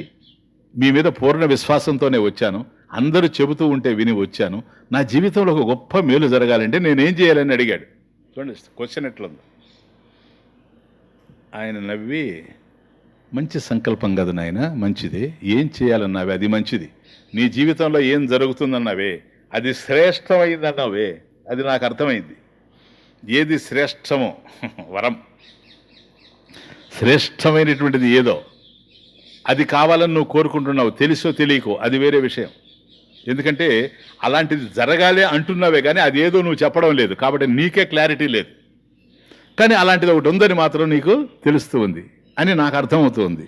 మీ మీద పూర్ణ విశ్వాసంతోనే వచ్చాను, అందరూ చెబుతూ ఉంటే విని వచ్చాను. నా జీవితంలో ఒక గొప్ప మేలు జరగాలంటే నేనేం చేయాలని అడిగాడు. చూడండి క్వశ్చన్ ఎట్లుందో. ఆయన నవ్వి, మంచి సంకల్పం కదా నాయన, మంచిది. ఏం చేయాలన్నావే అది మంచిది. నీ జీవితంలో ఏం జరుగుతుందన్నావే అది శ్రేష్టమైందన్నావే, అది నాకు అర్థమైంది. ఏది శ్రేష్టమో వరం, శ్రేష్టమైనటువంటిది ఏదో అది కావాలని నువ్వు కోరుకుంటున్నావు, తెలుసో తెలియకో, అది వేరే విషయం. ఎందుకంటే అలాంటిది జరగాలి అంటున్నావే కానీ అది ఏదో నువ్వు చెప్పడం లేదు, కాబట్టి నీకే క్లారిటీ లేదు. కానీ అలాంటిది ఒకటి ఉందని మాత్రం నీకు తెలుస్తూ ఉంది అని నాకు అర్థమవుతుంది.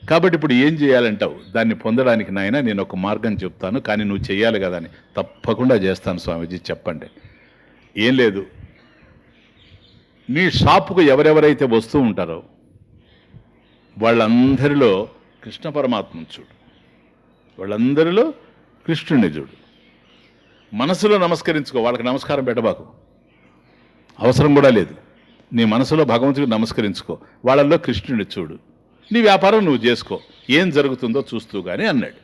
కాబట్టి ఇప్పుడు ఏం చేయాలంటావు? దాన్ని పొందడానికి నాయన నేను ఒక మార్గం చెప్తాను, కానీ నువ్వు చేయాలి కదా అని. తప్పకుండా చేస్తాను స్వామీజీ, చెప్పండి. ఏం లేదు, నీ షాపుకు ఎవరెవరైతే వస్తూ ఉంటారో వాళ్ళందరిలో కృష్ణ పరమాత్మను చూడు, వాళ్ళందరిలో కృష్ణుడిని చూడు. మనసులో నమస్కరించుకో, వాళ్ళకి నమస్కారం పెట్టబాకు, అవసరం కూడా లేదు. నీ మనసులో భగవంతుడికి నమస్కరించుకో, వాళ్ళల్లో కృష్ణుడిని చూడు, నీ వ్యాపారం నువ్వు చేసుకో, ఏం జరుగుతుందో చూస్తూ కానీ అన్నాడు.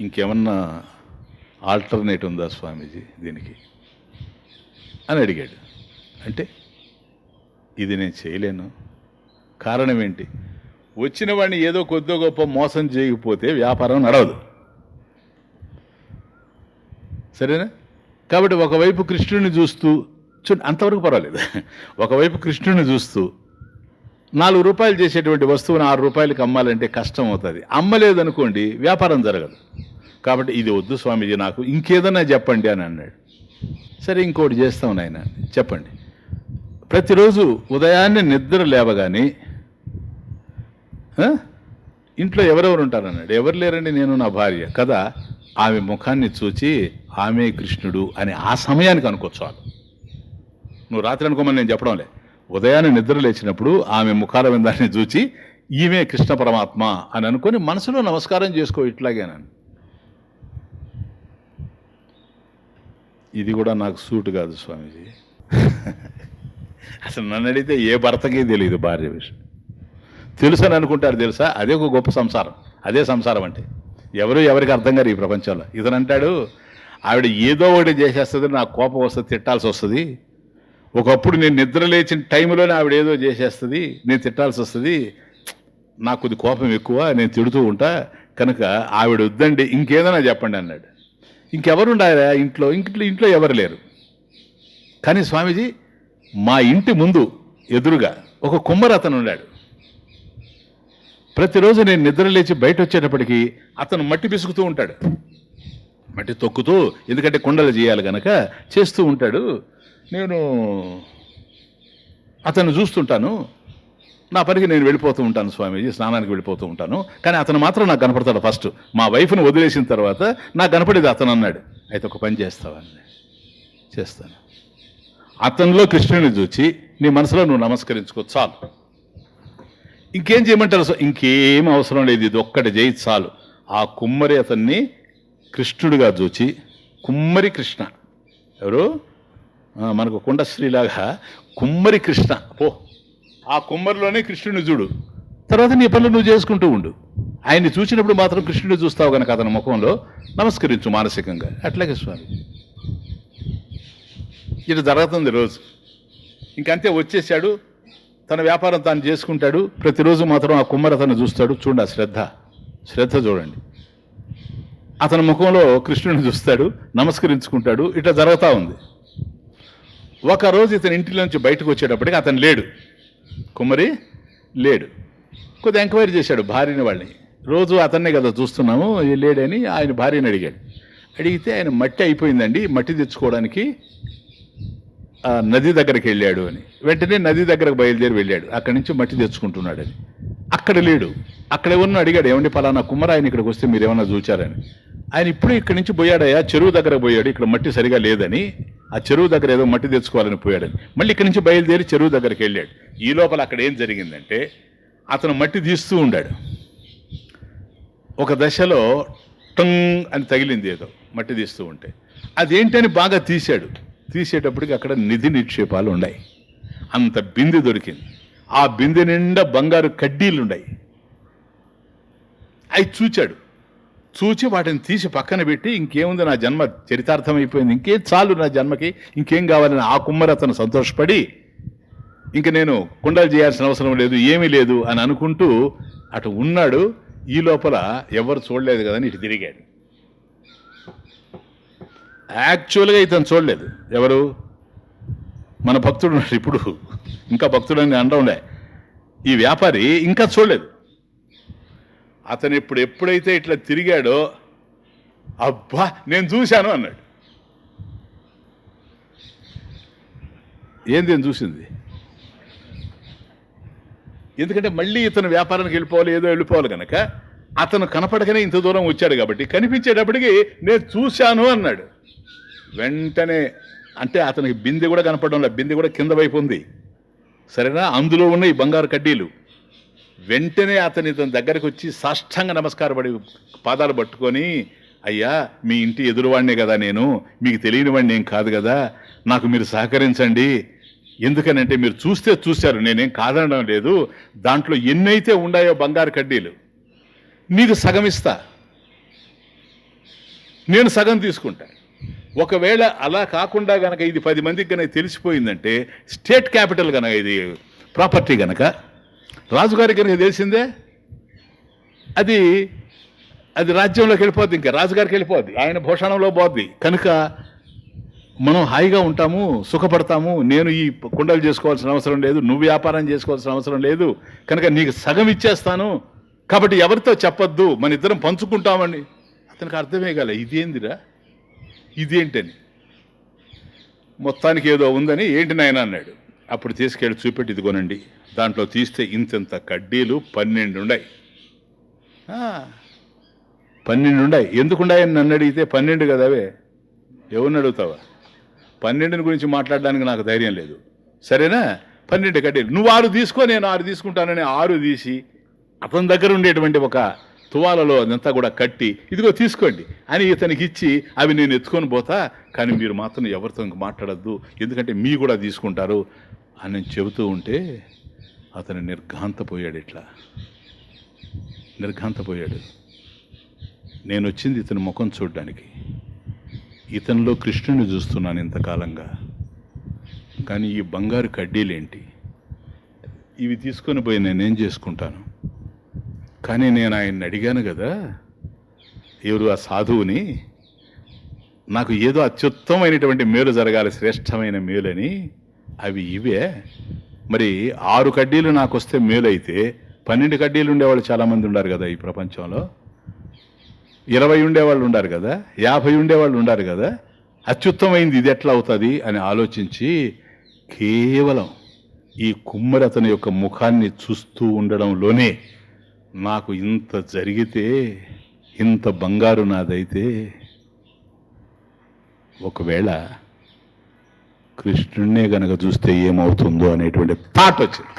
ఇంకేమన్నా ఆల్టర్నేట్ ఉందా స్వామీజీ దీనికి అని అడిగాడు. అంటే ఇది నేను చేయలేను. కారణం ఏంటి? వచ్చిన వాడిని ఏదో కొద్దో గొప్ప మోసం చేయకపోతే వ్యాపారం నడవదు, సరేనా? కాబట్టి ఒకవైపు కృష్ణుడిని చూస్తూ చూడండి, అంతవరకు పర్వాలేదు. ఒకవైపు కృష్ణుడిని చూస్తూ 4 రూపాయలు చేసేటువంటి వస్తువును 6 రూపాయలకి అమ్మాలంటే కష్టం అవుతుంది. అమ్మలేదనుకోండి వ్యాపారం జరగదు. కాబట్టి ఇది వద్దు స్వామీజీ, నాకు ఇంకేదన్నా చెప్పండి అని అన్నాడు. సరే ఇంకోటి చేస్తాం నాయన, చెప్పండి. ప్రతిరోజు ఉదయాన్నే నిద్ర లేవగానే ఇంట్లో ఎవరెవరు ఉంటారన్నాడు. ఎవరు లేరండి, నేను నా భార్య కదా. ఆమె ముఖాన్ని చూచి ఆమె కృష్ణుడు అని ఆ సమయానికి అనుకోవచ్చు. నువ్వు రాత్రి అనుకోమని నేను చెప్పడంలే. ఉదయాన్నే నిద్ర లేచినప్పుడు ఆమె ముఖాల విందాన్ని చూచి ఈమె కృష్ణ పరమాత్మ అని అనుకొని మనసులో నమస్కారం చేసుకో, ఇట్లాగేనని. ఇది కూడా నాకు సూటు కాదు స్వామీజీ. అసలు నన్ను అడిగితే ఏ భర్తకి తెలియదు భార్య విషయం. తెలుసని అనుకుంటారు, తెలుసా? అదే ఒక గొప్ప సంసారం. అదే సంసారం అంటే ఎవరు ఎవరికి అర్థం కాదు ఈ ప్రపంచంలో. ఇతను అంటాడు ఆవిడ ఏదో ఒకటి చేసేస్తుంది, నాకు కోపం వస్తుంది, తిట్టాల్సి వస్తుంది. ఒకప్పుడు నేను నిద్ర లేచిన టైంలోనే ఆవిడ ఏదో చేసేస్తుంది, నేను తిట్టాల్సి వస్తుంది, నాకు కొద్ది కోపం ఎక్కువ, నేను తిడుతూ ఉంటా, కనుక ఆవిడ వద్దండి ఇంకేదైనా చెప్పండి అన్నాడు. ఇంకెవరు ఉండారా ఇంట్లో? ఇంట్లో ఎవరు లేరు. కానీ స్వామీజీ మా ఇంటి ముందు ఎదురుగా ఒక కుమ్మరి అతను ఉన్నాడు. ప్రతిరోజు నేను నిద్ర లేచి బయట వచ్చేటప్పటికి అతను మట్టి పిసుకుతూ ఉంటాడు, మట్టి తొక్కుతూ, ఎందుకంటే కుండలు చేయాలి కనుక చేస్తూ ఉంటాడు. నేను అతను చూస్తుంటాను, నా పనికి నేను వెళ్ళిపోతూ ఉంటాను స్వామీజీ, స్నానానికి వెళ్ళిపోతూ ఉంటాను. కానీ అతను మాత్రం నాకు కనపడతాడు. ఫస్ట్ మా వైఫ్ను వదిలేసిన తర్వాత నాకు కనపడేది అతను అన్నాడు. అయితే ఒక పని చేస్తావని. చేస్తాను. అతనిలో కృష్ణుని చూచి నీ మనసులో నువ్వు నమస్కరించుకో, చాలు. ఇంకేం చేయమంటారు? ఇంకేం అవసరం లేదు, ఇది ఒక్కటి చేయి చాలు. ఆ కుమ్మరి అతన్ని కృష్ణుడిగా చూచి, కుమ్మరి కృష్ణ ఎవరు? మనకు కుండశ్రీలాగా కుమ్మరి కృష్ణ. పో, ఆ కుమ్మరిలోనే కృష్ణుడిని చూడు, తర్వాత నీ పనులు నువ్వు చేసుకుంటూ ఉండు. ఆయన్ని చూసినప్పుడు మాత్రం కృష్ణుడిని చూస్తావు కనుక అతని ముఖంలో నమస్కరించు మానసికంగా. అట్లాగే స్వామి ఇది జరుగుతుంది రోజు. ఇంకంతే, వచ్చేసాడు, తన వ్యాపారం తాను చేసుకుంటాడు. ప్రతిరోజు మాత్రం ఆ కుమ్మరి అతను చూస్తాడు. చూడండి ఆ శ్రద్ధ చూడండి. అతని ముఖంలో కృష్ణుడిని చూస్తాడు, నమస్కరించుకుంటాడు. ఇట్లా జరుగుతూ ఉంది. ఒకరోజు ఇతని ఇంటిలోంచి బయటకు వచ్చేటప్పటికి అతను లేడు, కుమ్మరి లేడు. కొద్దిగా ఎంక్వైరీ చేశాడు భార్యని, వాళ్ళని. రోజు అతన్నే కదా చూస్తున్నాము, లేడని ఆయన భార్యని అడిగాడు. అడిగితే ఆయన మట్టి అయిపోయిందండి, మట్టి తెచ్చుకోవడానికి నది దగ్గరికి వెళ్ళాడు అని. వెంటనే నది దగ్గరకు బయలుదేరి వెళ్ళాడు. అక్కడి నుంచి మట్టి తెచ్చుకుంటున్నాడని. అక్కడ లేడు. అక్కడ ఎవరినో అడిగాడు, ఏమండి పలానా కుమ్మర ఆయన ఇక్కడికి వస్తే మీరు ఏమన్నా చూచారని. ఆయన ఇప్పుడు ఇక్కడి నుంచి పోయాడయా, చెరువు దగ్గర పోయాడు, ఇక్కడ మట్టి సరిగా లేదని, ఆ చెరువు దగ్గర ఏదో మట్టి తెచ్చుకోవాలని పోయాడని. మళ్ళీ ఇక్కడి నుంచి బయలుదేరి చెరువు దగ్గరికి వెళ్ళాడు. ఈ లోపల అక్కడ ఏం జరిగిందంటే అతను మట్టి తీస్తూ ఉండాడు. ఒక దశలో టంగ్ అని తగిలింది, ఏదో మట్టి తీస్తూ ఉంటే. అదేంటని బాగా తీశాడు. తీసేటప్పటికి అక్కడ నిధి నిక్షేపాలు ఉన్నాయి. అంత బిందె దొరికింది. ఆ బిందె నిండా బంగారు కడ్డీలు ఉన్నాయి. అవి చూచాడు. చూచి వాటిని తీసి పక్కన పెట్టి, ఇంకేముంది నా జన్మ చరితార్థం అయిపోయింది, ఇంకేం చాలు నా జన్మకి, ఇంకేం కావాలని ఆ కుమ్మరి అతను సంతోషపడి, ఇంక నేను కుండలు చేయాల్సిన అవసరం లేదు, ఏమీ లేదు అని అనుకుంటూ అటు ఉన్నాడు. ఈ లోపల ఎవరు చూడలేదు కదని ఇటు తిరిగాడు. యాక్చువల్గా ఇతను చూడలేదు. ఎవరు? మన భక్తుడు ఉన్నాడు, ఇప్పుడు ఇంకా భక్తుడు అని అనడంలే, ఈ వ్యాపారి ఇంకా చూడలేదు. అతను ఎప్పుడైతే ఇట్లా తిరిగాడో, అబ్బా నేను చూశాను అన్నాడు. ఏంది చూసింది? ఎందుకంటే మళ్ళీ ఇతను వ్యాపారానికి వెళ్ళిపోవాలి, ఏదో వెళ్ళిపోవాలి కనుక అతను కనపడకనే ఇంత దూరం వచ్చాడు. కాబట్టి కనిపించేటప్పటికి నేను చూశాను అన్నాడు. వెంటనే అంటే అతనికి బిందె కూడా కనపడడం లేదు, బిందె కూడా కింద వైపు ఉంది, సరేనా? అందులో ఉన్న ఈ బంగారు కడ్డీలు. వెంటనే అతని దగ్గరికి వచ్చి సాష్టాంగ నమస్కారపడి పాదాలు పట్టుకొని, అయ్యా మీ ఇంటి ఎదురువాడినే కదా నేను, మీకు తెలియని వాడిని ఏం కాదు కదా, నాకు మీరు సహకరించండి. ఎందుకనంటే మీరు చూశారు, నేనేం కాదనడం లేదు, దాంట్లో ఎన్నైతే ఉన్నాయో బంగారు కడ్డీలు మీకు సగం ఇస్తా, నేను సగం తీసుకుంటా. ఒకవేళ అలా కాకుండా గనక ఇది 10 మందికి కనుక తెలిసిపోయిందంటే, స్టేట్ క్యాపిటల్ కనుక ఇది ప్రాపర్టీ కనుక రాజుగారికి కనుక తెలిసిందే, అది రాజ్యంలోకి వెళ్ళిపోద్ది, ఇంకా రాజుగారికి వెళ్ళిపోద్ది, ఆయన భూషణంలో పోద్ది. కనుక మనం హాయిగా ఉంటాము, సుఖపడతాము. నేను ఈ కుండలు చేసుకోవాల్సిన అవసరం లేదు, నువ్వు వ్యాపారం చేసుకోవాల్సిన అవసరం లేదు, కనుక నీకు సగం ఇచ్చేస్తాను, కాబట్టి ఎవరితో చెప్పొద్దు, మన ఇద్దరం పంచుకుంటామని. అతనికి అర్థమే కాలే, ఇదేందిరా ఇదేంటని. మొత్తానికి ఏదో ఉందని, ఏంటి నాయన అన్నాడు. అప్పుడు తీసుకెళ్ళి చూపెట్టి, ఇదిగోనండి, దాంట్లో తీస్తే ఇంత కడ్డీలు 12 ఉన్నాయి. 12 ఉన్నాయి. ఎందుకున్నాయని నన్ను అడిగితే 12 కదా అవే, ఎవరిని అడుగుతావా? 12 గురించి మాట్లాడడానికి నాకు ధైర్యం లేదు, సరేనా? 12 కడ్డీలు, నువ్వు 6 తీసుకో, నేను 6 తీసుకుంటానని 6 తీసి అతని దగ్గర ఉండేటువంటి ఒక తువాలలో అదంతా కూడా కట్టి, ఇదిగో తీసుకోండి అని ఇతనికి ఇచ్చి, అవి నేను ఎత్తుకొని పోతా, కానీ మీరు మాత్రం ఎవరితో ఇంక మాట్లాడద్దు, ఎందుకంటే మీ కూడా తీసుకుంటారు అని చెబుతూ ఉంటే అతను నిర్ఘాంతపోయాడు. ఇట్లా నిర్ఘాంతపోయాడు. నేను వచ్చింది ఇతని ముఖం చూడడానికి, ఇతనిలో కృష్ణుని చూస్తున్నాను ఇంతకాలంగా, కానీ ఈ బంగారు కడ్డీలేంటి, ఇవి తీసుకొని పోయి నేనేం చేసుకుంటాను? కానీ నేను ఆయన్ని అడిగాను కదా, ఎవరు ఆ సాధువుని, నాకు ఏదో అత్యుత్తమైనటువంటి మేలు జరగాలి, శ్రేష్టమైన మేలని, అవి ఇవే. మరి 6 కడ్డీలు నాకు వస్తే మేలు అయితే 12 కడ్డీలు ఉండేవాళ్ళు చాలామంది ఉన్నారు కదా ఈ ప్రపంచంలో, 20 ఉండేవాళ్ళు ఉన్నారు కదా, 50 ఉండేవాళ్ళు ఉన్నారు కదా, అత్యుత్తమైంది ఇది ఎట్లా అవుతుంది అని ఆలోచించి, కేవలం ఈ కుమ్మరి అతని యొక్క ముఖాన్ని చూస్తూ ఉండడంలోనే నాకు ఇంత జరిగితే, ఇంత బంగారు నాదైతే, ఒకవేళ కృష్ణుడినే గనక చూస్తే ఏమవుతుందో అనేటువంటి థాట్ వచ్చింది.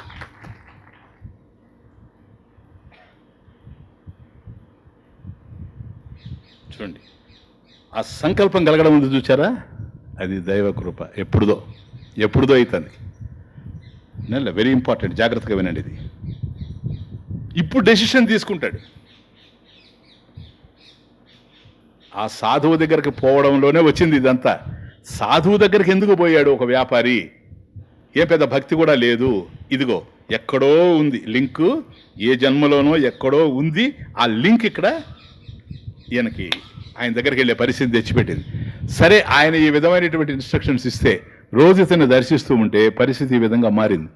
చూడండి, ఆ సంకల్పం కలగడం ఉంది చూచారా, అది దైవ కృప. ఎప్పుడుదో అవుతుంది. వెరీ ఇంపార్టెంట్, జాగ్రత్తగా వినండి. ఇది ఇప్పుడు డెసిషన్ తీసుకుంటాడు. ఆ సాధువు దగ్గరికి పోవడంలోనే వచ్చింది ఇదంతా. సాధువు దగ్గరికి ఎందుకు పోయాడు ఒక వ్యాపారి? ఏ పెద్ద భక్తి కూడా లేదు. ఇదిగో ఎక్కడో ఉంది లింకు, ఏ జన్మలోనో ఎక్కడో ఉంది ఆ లింక్. ఇక్కడ ఈయనకి ఆయన దగ్గరికి వెళ్ళే పరిస్థితి తెచ్చిపెట్టింది. సరే, ఆయన ఈ విధమైనటువంటి ఇన్స్ట్రక్షన్స్ ఇస్తే రోజు ఇతన్ని దర్శిస్తూ ఉంటే పరిస్థితి ఈ విధంగా మారింది.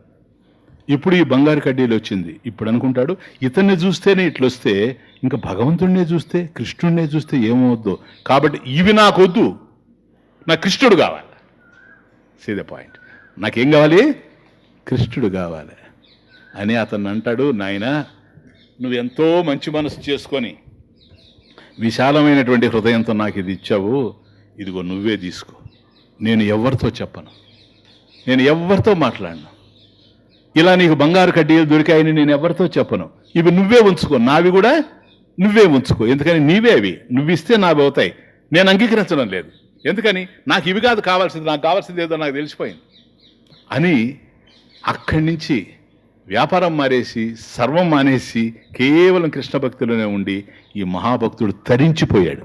ఇప్పుడు ఈ బంగారు కడ్డీలు వచ్చింది. ఇప్పుడు అనుకుంటాడు, ఇతన్ని చూస్తేనే ఇట్లొస్తే ఇంకా భగవంతుడినే చూస్తే, కృష్ణుడినే చూస్తే ఏమవుద్దో, కాబట్టి ఇవి నాకొద్దు, నాకు కృష్ణుడు కావాలి. See the point. నాకేం కావాలి? కృష్ణుడు కావాలి అని అతను అంటాడు. నాయనా, నువ్వెంతో మంచి మనసు చేసుకొని విశాలమైనటువంటి హృదయంతో నాకు ఇది ఇచ్చావు, ఇదిగో నువ్వే తీసుకో. నేను ఎవరితో చెప్పను, నేను ఎవరితో మాట్లాడను, ఇలా నీకు బంగారు కడ్డీలు దొరికాయని నేను ఎవరితో చెప్పను, ఇవి నువ్వే ఉంచుకో, నావి కూడా నువ్వే ఉంచుకో, ఎందుకని నీవే అవి, నువ్వు ఇస్తే నావి అవుతాయి, నేను అంగీకరించడం లేదు, ఎందుకని నాకు ఇవి కాదు కావాల్సింది, నాకు కావాల్సింది ఏదో నాకు తెలిసిపోయింది అని అక్కడి నుంచి వ్యాపారం మానేసి సర్వం మానేసి కేవలం కృష్ణ భక్తిలోనే ఉండి ఈ మహాభక్తుడు తరించిపోయాడు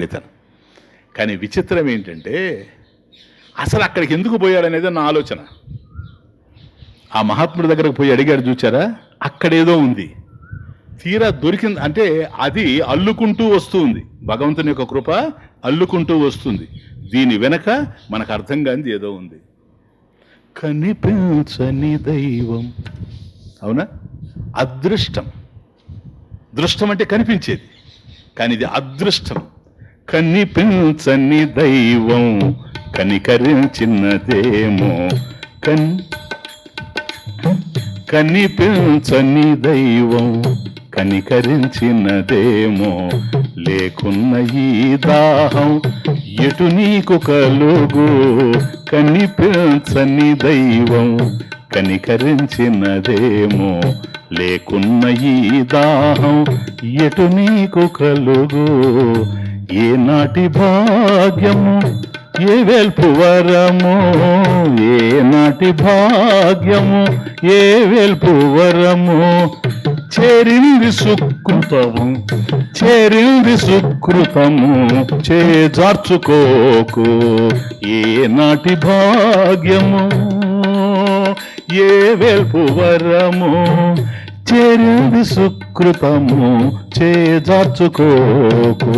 ఇతను. కానీ విచిత్రం ఏంటంటే, అసలు అక్కడికి ఎందుకు పోయాడనేది నా ఆలోచన. ఆ మహాత్ముడి దగ్గరకు పోయి అడిగాడు చూచారా, అక్కడేదో ఉంది, తీరా దొరికింది అంటే అది అల్లుకుంటూ వస్తుంది, భగవంతుని యొక్క కృప అల్లుకుంటూ వస్తుంది. దీని వెనక మనకు అర్థం కానిది ఏదో ఉంది. కనిపించని దైవం, అవునా? అదృష్టం. దృష్టం అంటే కనిపించేది, కానీ ఇది అదృష్టం. కనిపించని దైవం కనికరించినదేమో, కనిపించని దైవం కనికరించినదేమో, లేకున్న ఈ దాహం ఎటు నీకు కలుగు కనిపించని దైవం కనికరించినదేమో లేకున్న ఈ దాహం ఎటు నీకు కలుగు ఏనాటి భాగ్యము ఏ వెల్పు వరము ఏనాటి భాగ్యము ఏ వెల్పు వరము చేరింది సుకృతము చేరింది సుకృతము చేజార్చుకోకు ఏనాటి భాగ్యము ఏ వెల్పు వరము చేరింది సుకృతము చేజార్చుకోకు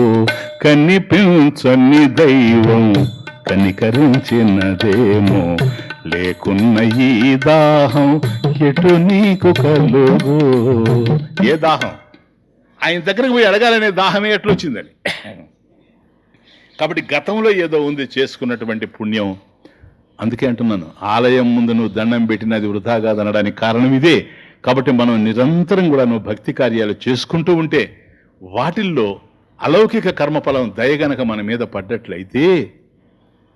కనిపించని దైవం కనికరించినదేమో లేకున్న ఈ దాహం ఎటు నీకు కలుగు. ఏ దాహం? ఆయన దగ్గరకు పోయి అడగాలనే దాహమే ఎట్లొచ్చిందని. కాబట్టి గతంలో ఏదో ఉంది చేసుకున్నటువంటి పుణ్యం. అందుకే అంటున్నాను, ఆలయం ముందు నువ్వు దండం పెట్టినది వృధా కాదనడానికి కారణం ఇదే. కాబట్టి మనం నిరంతరం కూడా నువ్వు భక్తి కార్యాలు చేసుకుంటూ ఉంటే వాటిల్లో అలౌకిక కర్మఫలం దయగనక మన మీద పడ్డట్లయితే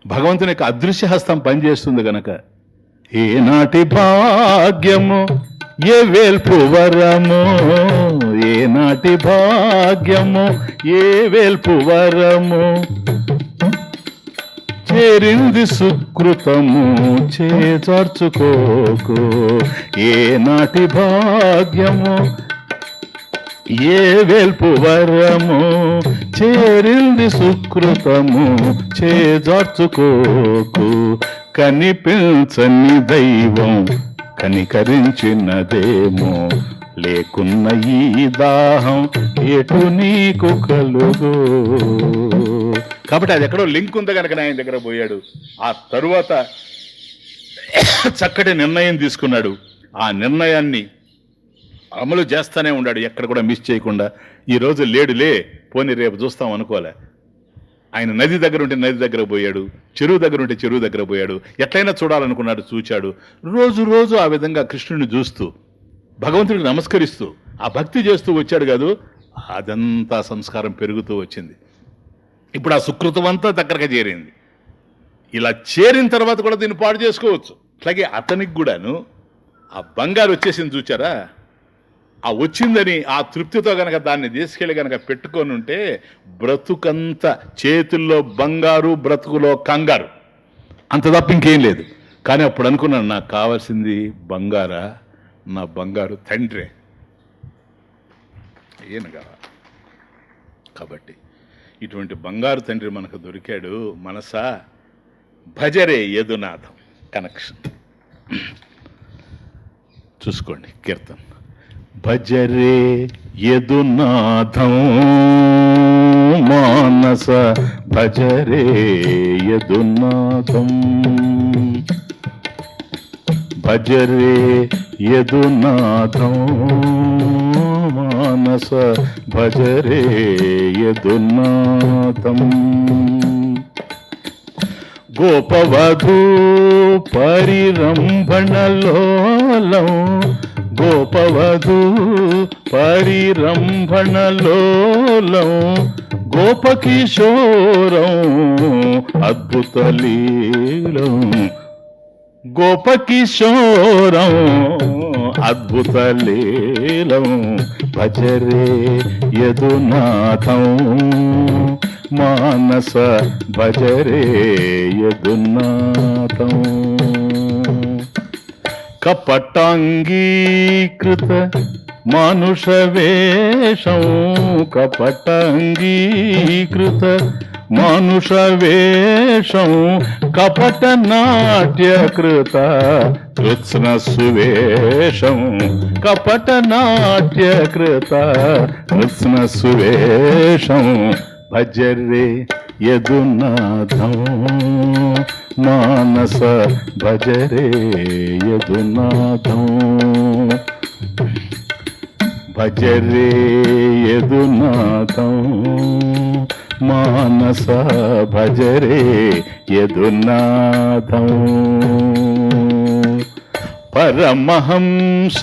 భగవంతుని యొక్క అదృశ్య హస్తం పనిచేస్తుంది గనక ఏనాటి భాగ్యము ఏ వేల్పు వరము ఏనాటి భాగ్యము ఏ వేల్పు వరము చేరింది సుకృతము చేజార్చుకోకు ఏనాటి భాగ్యము ఏ వెల్పు వరము చేరింది సుకృతము చేజార్చుకోకు కనిపించని దైవం కనికరించినదేమో లేకున్న ఈ దాహం ఎటు నీకు కలుగు. కాబట్టి అది ఎక్కడో లింక్ ఉంది కనుక ఆయన దగ్గర పోయాడు. ఆ తరువాత చక్కటి నిర్ణయం తీసుకున్నాడు. ఆ నిర్ణయాన్ని అమలు చేస్తానే ఉన్నాడు, ఎక్కడ కూడా మిస్ చేయకుండా. ఈరోజు లేడులే, పోనీ రేపు చూస్తాం అనుకోలే. ఆయన నది దగ్గర ఉంటే నది దగ్గర పోయాడు, చెరువు దగ్గర ఉంటే చెరువు దగ్గర పోయాడు, ఎట్లయినా చూడాలనుకున్నాడు, చూచాడు. రోజు రోజు ఆ విధంగా కృష్ణుడిని చూస్తూ భగవంతుడికి నమస్కరిస్తూ ఆ భక్తి చేస్తూ వచ్చాడు కాదు. అదంతా సంస్కారం పెరుగుతూ వచ్చింది. ఇప్పుడు ఆ సుకృతం అంతా దగ్గరగా చేరింది. ఇలా చేరిన తర్వాత కూడా దీన్ని పాడు చేసుకోవచ్చు. అట్లాగే అతనికి కూడాను ఆ బంగారు వచ్చేసింది చూచారా, ఆ వచ్చిందని ఆ తృప్తితో గనక దాన్ని తీసుకెళ్ళి గనక పెట్టుకొని ఉంటే బ్రతుకంతా చేతుల్లో బంగారు బ్రతుకులో కంగారు, అంత తప్ప ఇంకేం లేదు. కానీ అప్పుడు అనుకున్నాను, నాకు కావాల్సింది బంగారా, నా బంగారు తండ్రి ఈయన కావాలి. కాబట్టి ఇటువంటి బంగారు తండ్రి మనకు దొరికాడు. మనసా భజరే యదునాథం కనెక్షన్ చూసుకోండి. కీర్తన భజరే యదునాథం మానస భజరే యదునాథం భజరే యదునాథం మానస భజరే యదునాథం గోపవధూ పరిరంభణలోలం గోపవధూ పరిరంభణలోలం గోపకిశోరం అద్భుతలీలం గోపకిశోరం అద్భుతలీలం భజరే యదునాథం మానస భజరే యదునాథం కపటాంగీకృత మానుషవేషం కపటాంగీకృత మానుషవేషం కపట నాట్యకృత కృత్స్న సువేషం కపట నాట్యకృత కృత్స్న సువేషం భజరే యదునాథం మానస భజరే యదునాథం భజరే యదునాథం మానస భజరే యదునాథం పరమహంస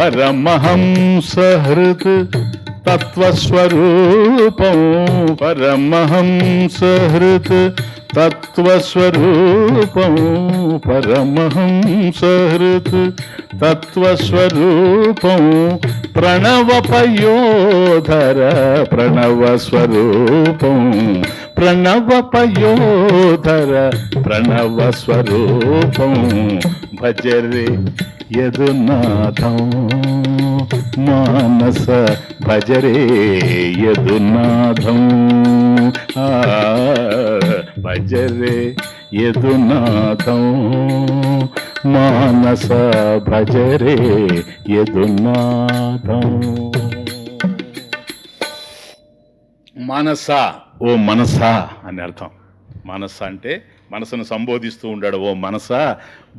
పరమహంసహృత్ తత్వస్వరూపం పరమహంసహృత్ తత్వస్వరూపం పరమహంసహృత్ తత్వస్వరూపం ప్రణవపయోధర ప్రణవస్వరూపం ప్రణవపయోధర ప్రణవస్వరూపం భజరే యదునాథం మానస భజరే యదునాథం భజరే యదునాథం మానస భజరే యదునాథం. మానస ఓ మనసా అని అర్థం. మనస అంటే మనసును సంబోధిస్తూ ఉండాడు. ఓ మనస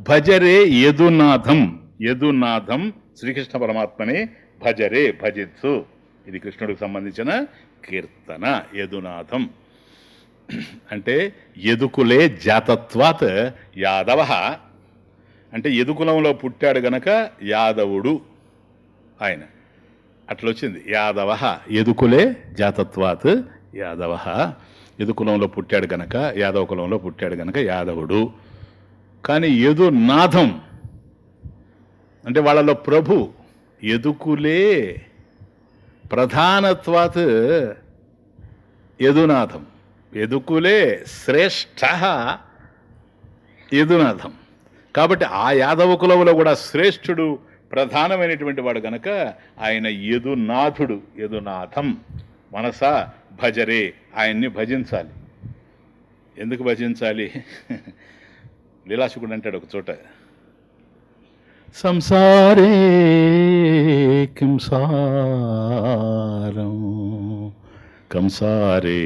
భజరే యదునాథం. యదునాథం శ్రీకృష్ణ పరమాత్మని భజరే భజించు. ఇది కృష్ణుడికి సంబంధించిన కీర్తన. యదునాథం అంటే యదుకులే జాతత్వాత్ యాదవ అంటే యదుకులంలో పుట్టాడు గనక యాదవుడు ఆయన. అట్లొచ్చింది యాదవ. యదుకులే జాతత్వాత్ యాదవ. యదుకులంలో పుట్టాడు గనక యాదవ కులంలో పుట్టాడు గనక యాదవుడు. కానీ యదునాథం అంటే వాళ్ళలో ప్రభు. యదుకులే ప్రధానత్వాత్ యదునాథం. యదుకులే శ్రేష్ఠ యదునాథం. కాబట్టి ఆ యాదవ కులంలో కూడా శ్రేష్ఠుడు ప్రధానమైనటువంటి వాడు గనక ఆయన యదునాథుడు. యదునాథం మనస భజరే. ఆయన్ని భజించాలి. ఎందుకు భజించాలి? లీలాశుకుడు అంటాడు ఒక చోట, సంసారే కిం సారం కంసారే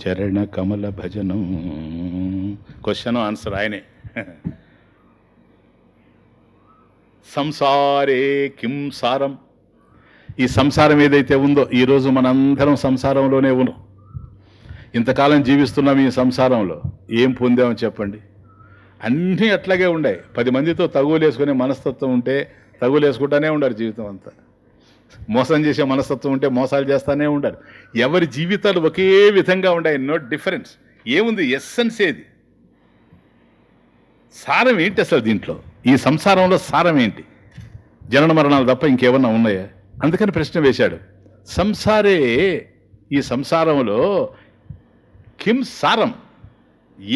చరణ కమల భజనం. క్వశ్చన్ ఆన్సర్ ఆయనే. సంసారే కిం సారం. ఈ సంసారం ఏదైతే ఉందో ఈరోజు మనందరం సంసారంలోనే ఉన్నాం. ఇంతకాలం జీవిస్తున్నాం ఈ సంసారంలో. ఏం పొందామని చెప్పండి? అన్నీ అట్లాగే ఉన్నాయి. 10 మందితో తగులేసుకునే మనస్తత్వం ఉంటే తగులేసుకుంటానే ఉండారు జీవితం అంతా. మోసం చేసే మనస్తత్వం ఉంటే మోసాలు చేస్తానే ఉండారు. ఎవరి జీవితాలు ఒకే విధంగా ఉన్నాయి. No difference. ఏముంది? ఎస్సెన్స్ ఏది? సారం ఏంటి అసలు దీంట్లో? ఈ సంసారంలో సారం ఏంటి? జనన మరణాలు తప్ప ఇంకేమన్నా ఉన్నాయా? అందుకని ప్రశ్న వేశాడు. సంసారే, ఈ సంసారంలో కిం సారం,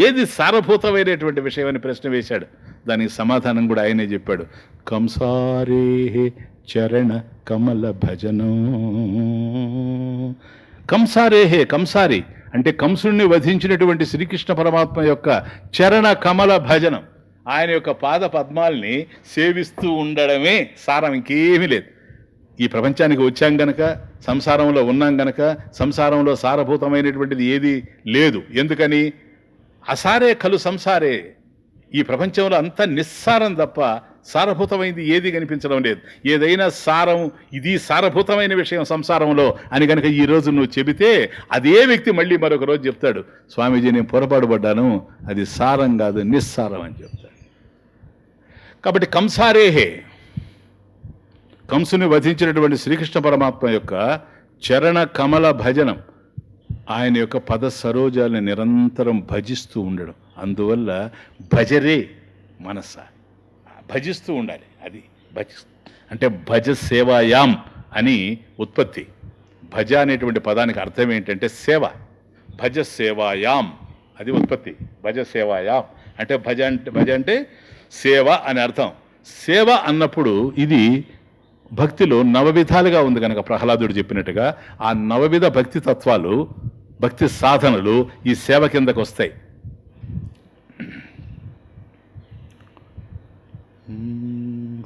ఏది సారభూతమైనటువంటి విషయం అని ప్రశ్న వేశాడు. దానికి సమాధానం కూడా ఆయనే చెప్పాడు. కంసారే చరణ కమల భజనం. కంసారేహే, కంసారి అంటే కంసుడిని వధించినటువంటి శ్రీకృష్ణ పరమాత్మ యొక్క చరణ కమల భజనం. ఆయన యొక్క పాద పద్మాల్ని సేవిస్తూ ఉండడమే సారం, ఇంకేమీ లేదు. ఈ ప్రపంచానికి వచ్చాం గనక, సంసారంలో ఉన్నాం గనక, సంసారంలో సారభూతమైనటువంటిది ఏది లేదు. ఎందుకని? అసారే ఖలు సంసారే. ఈ ప్రపంచంలో అంతా నిస్సారం తప్ప సారభూతమైనది ఏది కనిపించడం లేదు. ఏదైనా సారం, ఇది సారభూతమైన విషయం సంసారంలో అని కనుక ఈరోజు నువ్వు చెబితే అదే వ్యక్తి మళ్ళీ మరొక రోజు చెప్తాడు, స్వామీజీ నేను పొరపాటు పడ్డాను, అది సారం కాదు నిస్సారం అని చెప్తాడు. కాబట్టి కంసారేహే, కంసుని వధించినటువంటి శ్రీకృష్ణ పరమాత్మ యొక్క చరణ కమల భజనం, ఆయన యొక్క పద సరోజాలను నిరంతరం భజిస్తూ ఉండడం. అందువల్ల భజరే మనస, భజిస్తూ ఉండాలి. అది అంటే భజ సేవాయాం అని ఉత్పత్తి. భజ అనేటువంటి పదానికి అర్థం ఏంటంటే సేవ. భజ సేవాయాం అది ఉత్పత్తి. భజ సేవాయాం అంటే భజ అంటే సేవ అని అర్థం. సేవ అన్నప్పుడు ఇది భక్తిలో నవవిధాలుగా ఉంది కనుక ప్రహ్లాదుడు చెప్పినట్టుగా ఆ నవవిధ భక్తి తత్వాలు, భక్తి సాధనలు ఈ సేవ కిందకు వస్తాయి.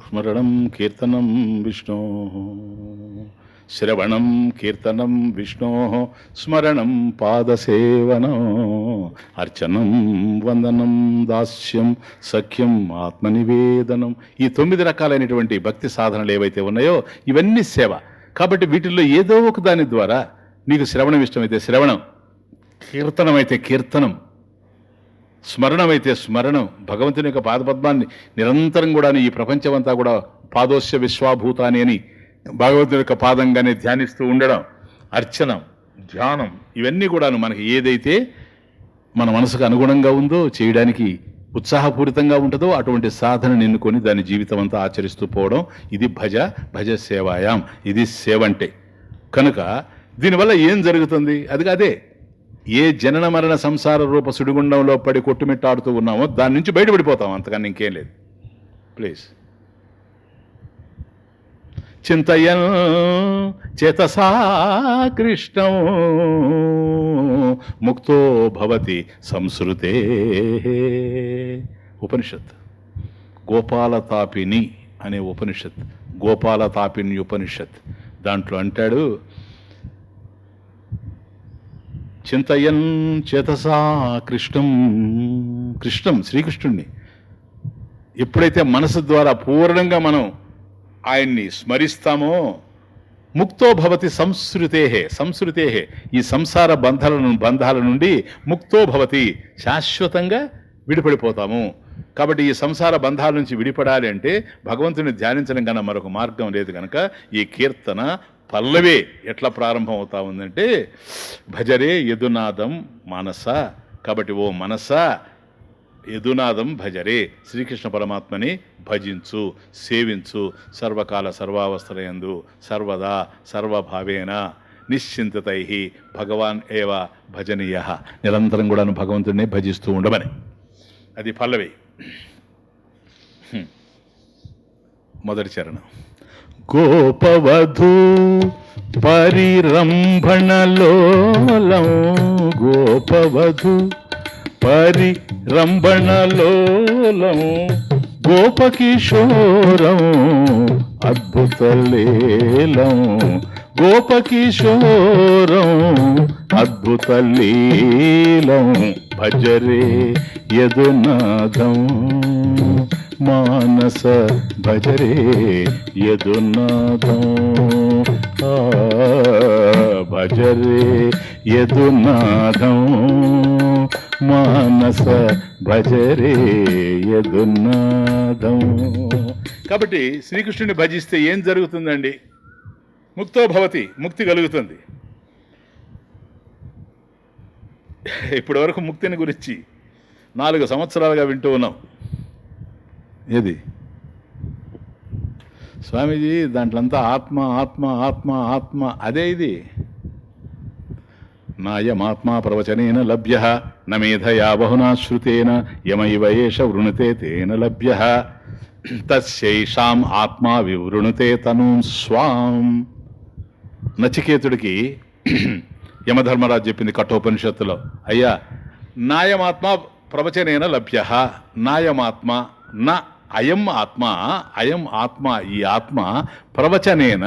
స్మరణం కీర్తనం విష్ణో, శ్రవణం కీర్తనం విష్ణో, స్మరణం పాదసేవనం, అర్చనం వందనం దాస్యం సఖ్యం ఆత్మనివేదనం. ఈ 9 రకాలైనటువంటి భక్తి సాధనలు ఏవైతే ఉన్నాయో ఇవన్నీ సేవ. కాబట్టి వీటిల్లో ఏదో ఒక దాని ద్వారా నీకు శ్రవణం ఇష్టమైతే శ్రవణం, కీర్తనం అయితే కీర్తనం, స్మరణమైతే స్మరణం, భగవంతుని యొక్క పాదపద్మాన్ని నిరంతరం కూడా ఈ ప్రపంచమంతా కూడా పాదోస్య విశ్వాభూతాని అని భగవంతుని యొక్క పాదంగానే ధ్యానిస్తూ ఉండడం, అర్చనం, ధ్యానం, ఇవన్నీ కూడాను మనకి ఏదైతే మన మనసుకు అనుగుణంగా ఉందో, చేయడానికి ఉత్సాహపూరితంగా ఉంటుందో అటువంటి సాధన ఎన్నుకొని దాని జీవితం అంతా ఆచరిస్తూ పోవడం, ఇది భజ సేవాయాం, ఇది సేవ అంటే. కనుక దీనివల్ల ఏం జరుగుతుంది? అదే ఏ జనన మరణ సంసార రూప సుడిగుండంలో పడి కొట్టుమిట్టాడుతూ ఉన్నామో దాని నుంచి బయటపడిపోతాం, అంతకన్నా ఇంకేం లేదు. ప్లీజ్ చింతయన్ చేతసా కృష్ణం ముక్తో భవతి సంస్కృతే. ఉపనిషత్ గోపాలతాపిని అనే ఉపనిషత్, గోపాలతాపిని ఉపనిషత్. దాంట్లో అంటాడు, చింతయన్ చేతసా కృష్ణం శ్రీకృష్ణుణ్ణి ఎప్పుడైతే మనసు ద్వారా పూర్ణంగా మనం ఆయన్ని స్మరిస్తామో, ముక్తో భవతి సంస్కృతే, ఈ సంసార బంధాల నుండి ముక్తో భవతి, శాశ్వతంగా విడిపడిపోతాము. కాబట్టి ఈ సంసార బంధాల నుంచి విడిపడాలి అంటే భగవంతుని ధ్యానించడం కన్నా మరొక మార్గం లేదు. కనుక ఈ కీర్తన పల్లవే ఎట్లా ప్రారంభం అవుతా ఉందంటే, భజరే యదునాదం మానస. కాబట్టి ఓ మనస, యదునాదం భజరే, శ్రీకృష్ణ పరమాత్మని భజించు, సేవించు, సర్వకాల సర్వావస్థలయందు సర్వదా సర్వభావేన నిశ్చింతతై భగవాన్ ఏవ భజనీయ. నిరంతరం కూడా భగవంతుడిని భజిస్తూ ఉండమని. అది పల్లవి. మొదటి చరణం. గోపవధూ పరిరంభణలోలం, గోపవధూ పరిరంభణలోలం, గోపకిశోరం అద్భుతలీలం, గోపకిశోరం అద్భుతలీలం, భజరే యదునాదం మానస, భజరే యదునాదం, భజరే యదునాదం మానస, భజరే యదునాదం. కాబట్టి శ్రీకృష్ణుని భజిస్తే ఏం జరుగుతుందండి? ముక్తో భవతి, ముక్తి కలుగుతుంది. ఇప్పటి వరకు ముక్తిని గురించి 4 సంవత్సరాలుగా వింటూ ఉన్నాం. ఏది స్వామీజీ, దాంట్లో అంతా ఆత్మ ఆత్మ ఆత్మ ఆత్మ, అదే ఇది. నాయమాత్మా ప్రవచనేన లభ్య నమేధయా బహునా శ్రుతేన యమైవ ఏష వృణుతే తేన లభ్య తస్యైషాం ఆత్మా వివృణుతే తనూం స్వాం. నచికేతుడికి యమధర్మరాజు చెప్పింది కఠోపనిషత్తులో, అయ్యా నాయమాత్మ ప్రవచనేన లభ్య, నాయమాత్మ న అయం ఆత్మ, అయం ఆత్మ, ఈ ఆత్మ ప్రవచనేన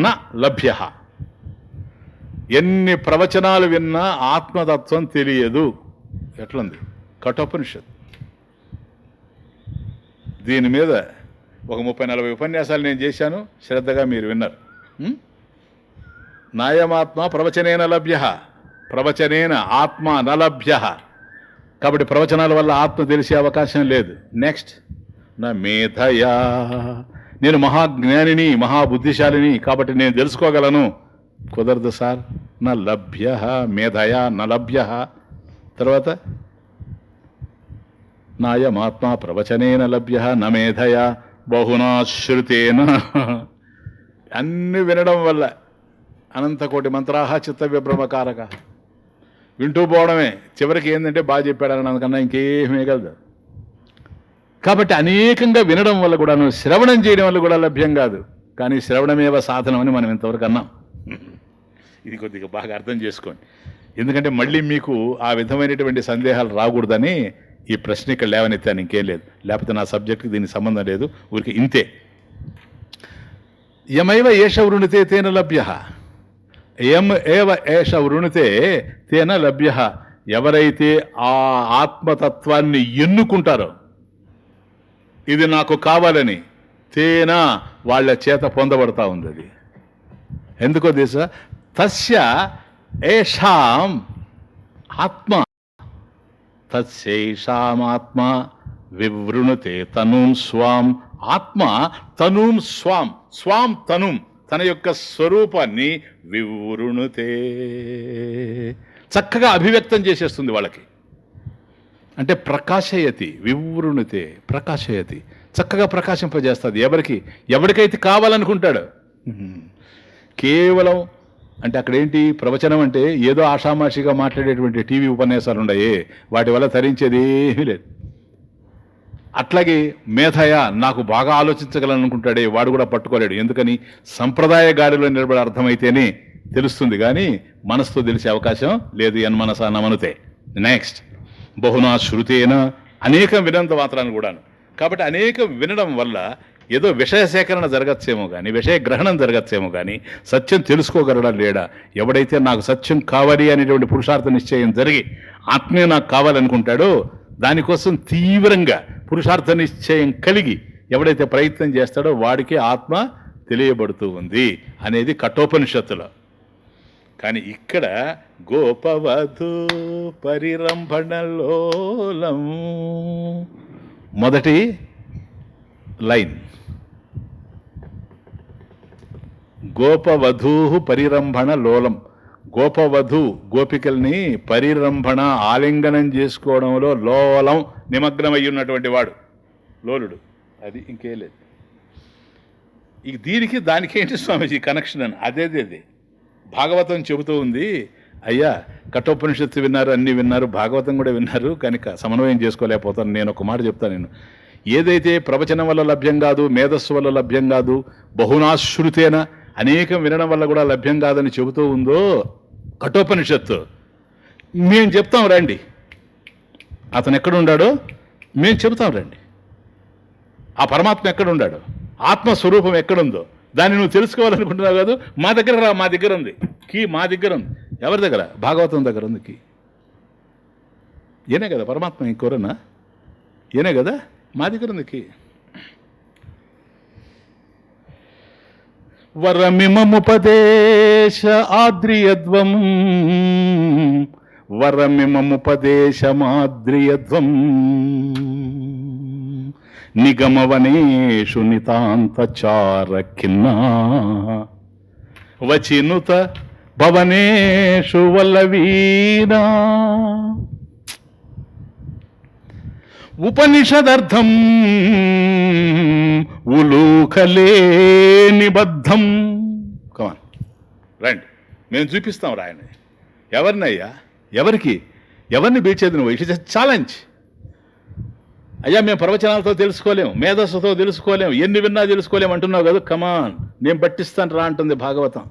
న లభ్య. ఎన్ని ప్రవచనాలు విన్నా ఆత్మతత్వం తెలియదు. ఎట్లుంది కఠోపనిషత్. దీని మీద ఒక 30-40 ఉపన్యాసాలు నేను చేశాను, శ్రద్ధగా మీరు విన్నారు. నాయమాత్మ ప్రవచనేన లభ్య, ప్రవచనేన ఆత్మ నలభ్య. కాబట్టి ప్రవచనాల వల్ల ఆత్మ తెలిసే అవకాశం లేదు. నెక్స్ట్, నా మేధయా, నేను మహాజ్ఞానిని మహాబుద్ధిశాలిని కాబట్టి నేను తెలుసుకోగలను. కుదరదు సార్. నా లభ్య, మేధయా నలభ్య. తర్వాత నాయమాత్మ ప్రవచనేన లభ్య న మేధయా బహునా శ్రుతేన. అన్ని వినడం వల్ల అనంతకోటి మంత్రాహ చిత్త విభ్రమకారక, వింటూ పోవడమే. చివరికి ఏంటంటే బాగా చెప్పాడని అందుకన్నా ఇంకేమీ మిగలదు. కాబట్టి అనేకంగా వినడం వల్ల కూడాను, శ్రవణం చేయడం వల్ల కూడా లభ్యం కాదు. కానీ శ్రవణమేవ సాధనం అని మనం ఇంతవరకు అన్నాం. ఇది కొద్దిగా బాగా అర్థం చేసుకోండి. ఎందుకంటే మళ్ళీ మీకు ఆ విధమైనటువంటి సందేహాలు రాకూడదని ఈ ప్రశ్న ఇక్కడ లేవనెత్తాను, ఇంకేం లేదు. లేకపోతే నా సబ్జెక్ట్కి దీనికి సంబంధం లేదు, ఊరికి ఇంతే. యమైవ ఏష వృణుతే తేన లభ్య, యం ఏవ ఏష వృణుతే తేన లభ్య. ఎవరైతే ఆ ఆత్మతత్వాన్ని ఎన్నుకుంటారో, ఇది నాకు కావాలని, తేన వాళ్ళ చేత పొందబడతా ఉంది. అది ఎందుకో తెలుసా? తస్య ఏషాం ఆత్మ తస్యైషామాత్మ వివృణుతే తనూం స్వాం. ఆత్మ తనూం స్వాం, స్వాం తనుం, తన యొక్క స్వరూపాన్ని వివృణుతే, చక్కగా అభివ్యక్తం చేసేస్తుంది వాళ్ళకి. అంటే ప్రకాశయతి, వివృణుతే ప్రకాశయతి, చక్కగా ప్రకాశింపజేస్తుంది. ఎవరికైతే కావాలనుకుంటాడు. కేవలం అంటే అక్కడ ఏంటి ప్రవచనం అంటే ఏదో ఆషామాషిగా మాట్లాడేటువంటి టీవీ ఉపన్యాసాలు ఉన్నాయి, వాటి వల్ల తరించేది ఏమీ లేదు. అట్లాగే మేధయ నాకు బాగా ఆలోచించగలను అనుకుంటాడే వాడు కూడా పట్టుకోలేడు. ఎందుకని సంప్రదాయ గాడిలో నిలబడి అర్థమైతేనే తెలుస్తుంది, కానీ మనసుతో తెలిసే అవకాశం లేదు. యన్మనస నమనుతే. నెక్స్ట్ బహునా శృతేన, అనేకం వినంత మాత్రాన్ని కూడాను. కాబట్టి అనేకం వినడం వల్ల ఏదో విషయ సేకరణ జరగచ్చేమో కానీ, విషయ గ్రహణం జరగచ్చేమో కానీ సత్యం తెలుసుకోగలడా లేడా? ఎవడైతే నాకు సత్యం కావాలి అనేటువంటి పురుషార్థ నిశ్చయం జరిగి ఆత్మే నాకు కావాలనుకుంటాడో, దానికోసం తీవ్రంగా పురుషార్థ నిశ్చయం కలిగి ఎవడైతే ప్రయత్నం చేస్తాడో వాడికి ఆత్మ తెలియబడుతూ ఉంది అనేది కఠోపనిషత్తులో. కానీ ఇక్కడ గోపవధూ పరిరంభణలోలం, మొదటి లైన్ గోపవధూ పరిరంభణ లోలం. గోపవధు గోపికల్ని పరిరంభణ ఆలింగనం చేసుకోవడంలో లోలం నిమగ్నమై ఉన్నటువంటి వాడు లోలుడు. అది ఇంకే లేదు. ఇక దీనికి దానికి ఏంటి స్వామీజీ కనెక్షన్ అని అదే భాగవతం చెబుతూ ఉంది. అయ్యా కఠోపనిషత్తు విన్నారు, అన్నీ విన్నారు, భాగవతం కూడా విన్నారు, కనుక సమన్వయం చేసుకోలేకపోతాను. నేను ఒక మాట చెప్తాను. నేను ఏదైతే ప్రవచనం వల్ల లభ్యం కాదు, మేధస్సు వల్ల లభ్యం కాదు, బహునాశ్రుతేన అనేకం వినడం వల్ల కూడా లభ్యం కాదని చెబుతూ ఉందో కఠోపనిషత్తు, మేము చెప్తాం రండి. అతను ఎక్కడున్నాడో మేము చెబుతాం రండి. ఆ పరమాత్మ ఎక్కడున్నాడో, ఆత్మస్వరూపం ఎక్కడుందో దాన్ని నువ్వు తెలుసుకోవాలనుకుంటున్నావు కాదు, మా దగ్గర రా, మా దగ్గర ఉంది కీ, మా దగ్గర ఉంది. ఎవరి దగ్గర? భాగవతం దగ్గర ఉంది కీ. ఏనే కదా పరమాత్మ, ఇంకోరన్నా ఏనే కదా, మా దగ్గర ఉంది కీ. వరమిమముపదేశ ఆద్రియద్వం, వరమిమముపదేశమాద్రియద్వం, నిగమవనేషు నితాంతచార ఖిన్నా, వచినుత భవనేషు వల్లవీనా, ఉపనిషదర్థం ఉలూఖలే నిబద్ధం. కమాన్ రండి, మేము చూపిస్తాం రాయని. ఎవరినయ్యా? ఎవరికి? ఎవరిని బీచేది నువ్వు? It is a challenge. అయ్యా మేము ప్రవచనాలతో తెలుసుకోలేము, మేధస్సుతో తెలుసుకోలేము, ఎన్ని విన్నా తెలుసుకోలేము అంటున్నావు కదా. కమాన్, నేను పట్టిస్తాను రా అంటుంది భాగవతం.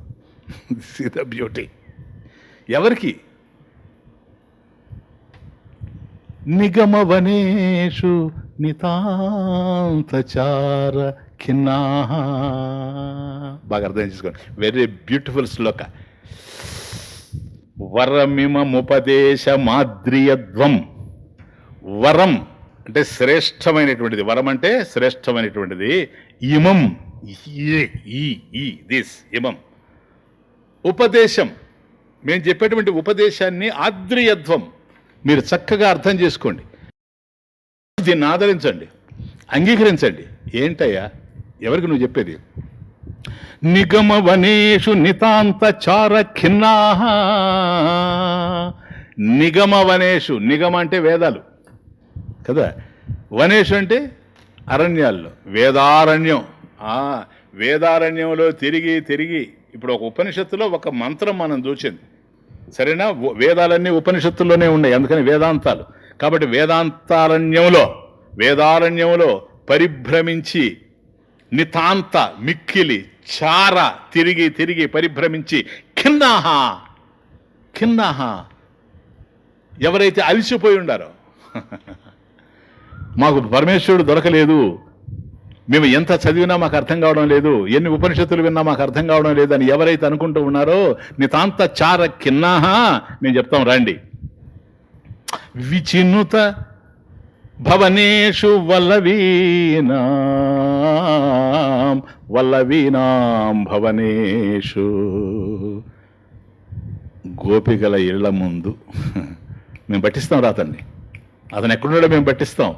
This the beauty. ఎవరికి? నిగమవనేషు నితాంతచార ఖిన్నా. బాగా అర్థం చేసుకోండి. వెరీ బ్యూటిఫుల్ శ్లోక. వరమిమముపదేశమాద్రియద్వం. వరం అంటే శ్రేష్టమైనటువంటిది, వరం అంటే శ్రేష్టమైనటువంటిది. ఇమం, దిస్ ఇమం ఉపదేశం, మేము చెప్పేటువంటి ఉపదేశాన్ని ఆద్రియత్వం మీరు చక్కగా అర్థం చేసుకోండి, దీన్ని ఆదరించండి, అంగీకరించండి. ఏంటయ్యా? ఎవరికి నువ్వు చెప్పేది? నిగమవనేషు నితాంతచార ఖిన్నా. నిగమవనేషు, నిగమ అంటే వేదాలు కదా, వనేషు అంటే అరణ్యాల్లో, వేదారణ్యం. వేదారణ్యంలో తిరిగి తిరిగి ఇప్పుడు ఒక ఉపనిషత్తులో ఒక మంత్రం మనం చూసింది, సరేనా? వేదాలన్నీ ఉపనిషత్తుల్లోనే ఉన్నాయి, అందుకని వేదాంతాలు. కాబట్టి వేదారణ్యంలో పరిభ్రమించి నితాంత మిక్కిలి చార తిరిగి తిరిగి పరిభ్రమించి ఖిన్నాహ ఎవరైతే అలసిపోయి ఉండారో, మాకు పరమేశ్వరుడు దొరకలేదు, మేము ఎంత చదివినా మాకు అర్థం కావడం లేదు, ఎన్ని ఉపనిషత్తులు విన్నా మాకు అర్థం కావడం లేదు అని ఎవరైతే అనుకుంటూ ఉన్నారో నితాంత చార ఖిన్నాహ, మేము చెప్తాం రండి. విచినుత భవనేషు వల్లవీనాం భవనేషు. గోపికల ఇళ్ల ముందు మేము పట్టిస్తాం రాతన్ని. అతను ఎక్కడున్నాడో మేము పట్టిస్తాం.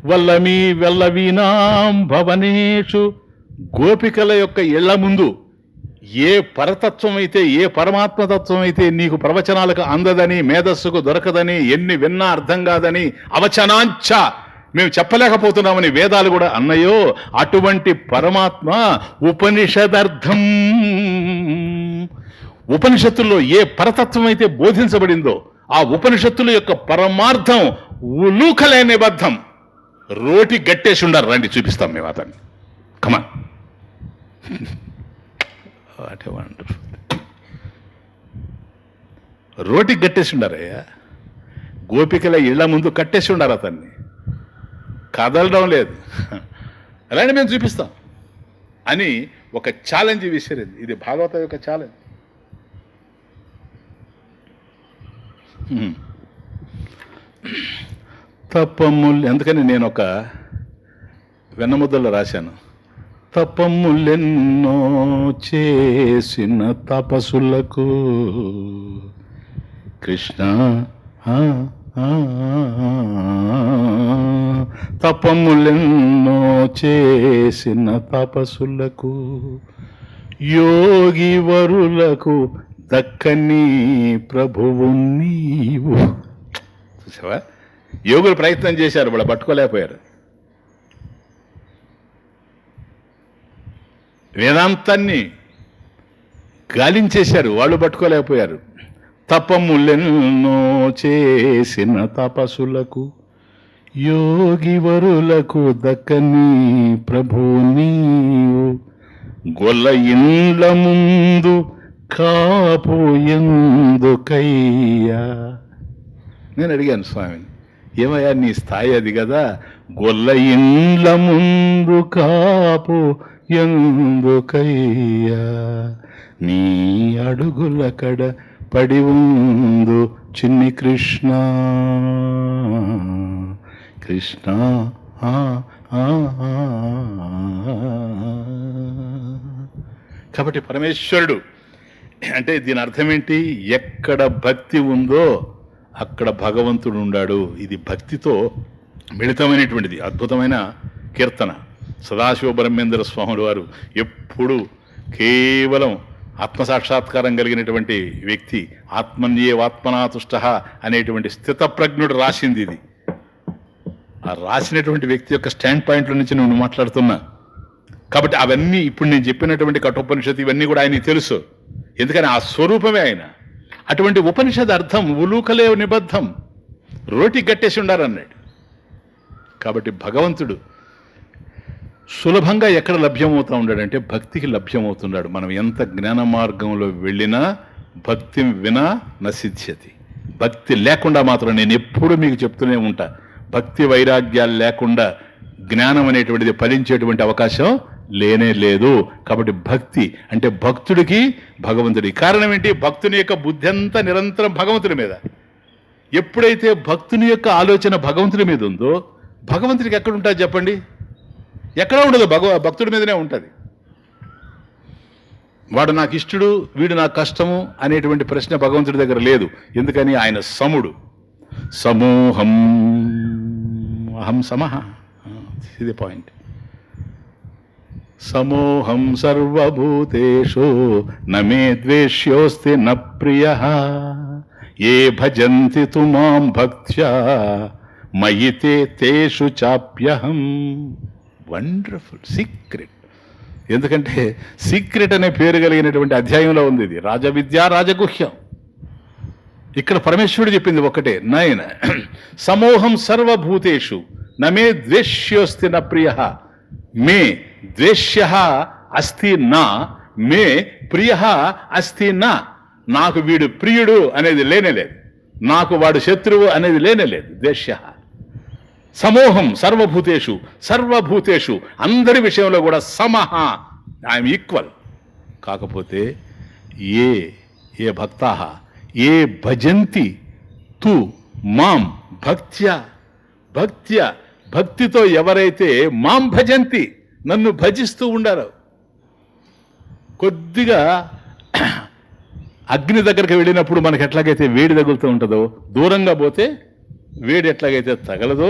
వల్లమీ వెల్లవీనాం భవనేషు, గోపికల యొక్క ఇళ్ల ముందు ఏ పరతత్వం అయితే, ఏ పరమాత్మతత్వం అయితే నీకు ప్రవచనాలకు అందదని, మేధస్సుకు దొరకదని, ఎన్ని విన్నా అర్థం కాదని, అవచనాంచ మేము చెప్పలేకపోతున్నామని వేదాలు కూడా అన్నయో, అటువంటి పరమాత్మ ఉపనిషదర్థం, ఉపనిషత్తుల్లో ఏ పరతత్వం అయితే బోధించబడిందో ఆ ఉపనిషత్తుల యొక్క పరమార్థం ఉలూకలే నిబద్ధం. రోటి గట్టేసి ఉండారు. రండి చూపిస్తాం మేము అతన్ని. కమాన్. What a wonderful. రోటికి కట్టేసి ఉండారయ్యా. గోపికల ఇళ్ల ముందు కట్టేసి ఉండారు అతన్ని. కదలడం లేదు. అలానే మేము చూపిస్తాం అని ఒక ఛాలెంజ్ విసిరింది. ఇది భాగవతం యొక్క ఛాలెంజ్. తపములు, ఎందుకని నేను ఒక వెన్నముద్దలో రాశాను, తపములెన్నో చేసిన తపసులకు కృష్ణ, తపములెన్నో చేసిన తపసులకు, యోగి వరులకు దక్కని ప్రభువు నీవు. చూసావా, యోగులు ప్రయత్నం చేశారు, వాళ్ళు పట్టుకోలేకపోయారు. వేదాంతాన్ని గాలించేశారు, వాళ్ళు పట్టుకోలేకపోయారు. తపములెన్నో చేసిన తపసులకు, యోగి వరులకు దక్కని ప్రభువు నీవు, గొల్ల ఇండ్ల ముందు కాపు ఎందుకయ్యా. నేను అడిగాను స్వామిని, ఏమయ్యా నీ స్థాయి అది కదా, గొల్ల ఇండ్ల ముందు కాపు ఎందుకయ్యా, నీ అడుగుల కడ పడి ఉందు చిన్ని కృష్ణ కృష్ణ. కాబట్టి పరమేశ్వరుడు అంటే దీని అర్థం ఏంటి? ఎక్కడ భక్తి ఉందో అక్కడ భగవంతుడు ఉండాడు. ఇది భక్తితో మిళితమైనటువంటిది అద్భుతమైన కీర్తన. సదాశివ బ్రహ్మేంద్ర స్వాములు వారు ఎప్పుడు కేవలం ఆత్మసాక్షాత్కారం కలిగినటువంటి వ్యక్తి, ఆత్మన్యేవాత్మనాతుష్ట అనేటువంటి స్థితప్రజ్ఞుడు రాసింది ఇది. ఆ రాసినటువంటి వ్యక్తి యొక్క స్టాండ్ పాయింట్ల నుంచి నేను మాట్లాడుతున్నా. కాబట్టి అవన్నీ ఇప్పుడు నేను చెప్పినటువంటి కఠోపనిషత్తు ఇవన్నీ కూడా ఆయనకి తెలుసు. ఎందుకని ఆ స్వరూపమే ఆయన. అటువంటి ఉపనిషద్ అర్థం ఉలూకలే నిబద్ధం, రోటి గట్టేసి ఉండారన్నాడు. కాబట్టి భగవంతుడు సులభంగా ఎక్కడ లభ్యమవుతూ ఉన్నాడంటే భక్తికి లభ్యమవుతున్నాడు. మనం ఎంత జ్ఞాన మార్గంలో వెళ్ళినా భక్తి వినా నసిద్ధ్యతి. భక్తి లేకుండా మాత్రం నేను ఎప్పుడు మీకు చెప్తూనే ఉంటా, భక్తి వైరాగ్యాలు లేకుండా జ్ఞానం అనేటువంటిది ఫలించేటువంటి అవకాశం లేనే లేదు. కాబట్టి భక్తి అంటే భక్తుడికి భగవంతుడికి కారణం ఏంటి? భక్తుని యొక్క బుద్ధి అంతా నిరంతరం భగవంతుడి మీద. ఎప్పుడైతే భక్తుని యొక్క ఆలోచన భగవంతుడి మీద ఉందో భగవంతుడికి ఎక్కడ ఉంటుంది చెప్పండి? ఎక్కడ ఉండదు, భక్తుడి మీదనే ఉంటుంది. వాడు నాకు ఇష్టడు, వీడు నాకు కష్టము అనేటువంటి ప్రశ్న భగవంతుడి దగ్గర లేదు. ఎందుకని? ఆయన సముడు. సమూహం అహం సమః. ఇది పాయింట్. సమూహం సర్వభూతేషు నమే ద్వేష్యోస్తి న ప్రియః ఏ భజంతి తు మాం భక్త్యా మయి తేషు చాప్యహం. Wonderful secret. ఎందుకంటే సీక్రెట్ అనే పేరు కలిగినటువంటి అధ్యాయంలో ఉంది ఇది. రాజవిద్య రాజగుహ్యం. ఇక్కడ పరమేశ్వరుడు చెప్పింది ఒకటే, నయన సమూహం సర్వభూతేషు నమే ద్వేష్యోస్తి న ప్రియః మే ద్వేష్యః అస్తి నా మే ప్రియః అస్తి నా. నాకు వీడు ప్రియుడు అనేది లేనేలేదు, నాకు వాడు శత్రువు అనేది లేనేలేదు. ద్వేష్యః. సమూహం సర్వభూతేషు, సర్వభూతేషు అందరి విషయంలో కూడా సమః, ఐఎమ్ ఈక్వల్. కాకపోతే ఏ భక్తాః ఏ భజంతి తు మాం భక్త్యా, భక్తితో ఎవరైతే మాం భజంతి నన్ను భజిస్తూ ఉండారో. కొద్దిగా అగ్ని దగ్గరికి వెళ్ళినప్పుడు మనకి ఎట్లాగైతే వేడి తగులుతూ ఉంటుందో దూరంగా పోతే వేడి ఎట్లాగైతే తగలదో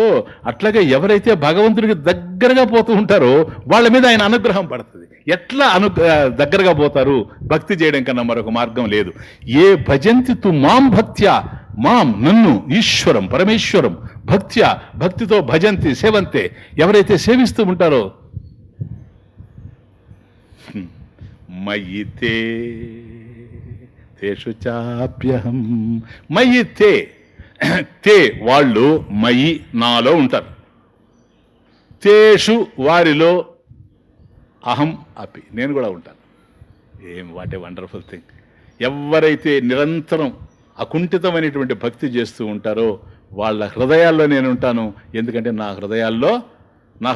అట్లాగే ఎవరైతే భగవంతుడికి దగ్గరగా పోతూ ఉంటారో వాళ్ళ మీద ఆయన అనుగ్రహం పడుతుంది. ఎట్లా దగ్గరగా పోతారు? భక్తి చేయడం కన్నా మరొక మార్గం లేదు. ఏ భజంతి తు మాం భక్త్యా, మాం నన్ను, ఈశ్వరం పరమేశ్వరం, భక్త్యా భక్తితో భజంతి సేవంతే, ఎవరైతే సేవిస్తూ ఉంటారో మయితే తేషు చాప్యహం, మయితే తే వాళ్ళు, మయి నాలో ఉంటారు, తేషు వారిలో, అహం అపి నేను కూడా ఉంటాను. What a wonderful thing. ఎవరైతే నిరంతరం అకుంఠితమైనటువంటి భక్తి చేస్తూ ఉంటారో వాళ్ళ హృదయాల్లో నేను ఉంటాను. ఎందుకంటే నా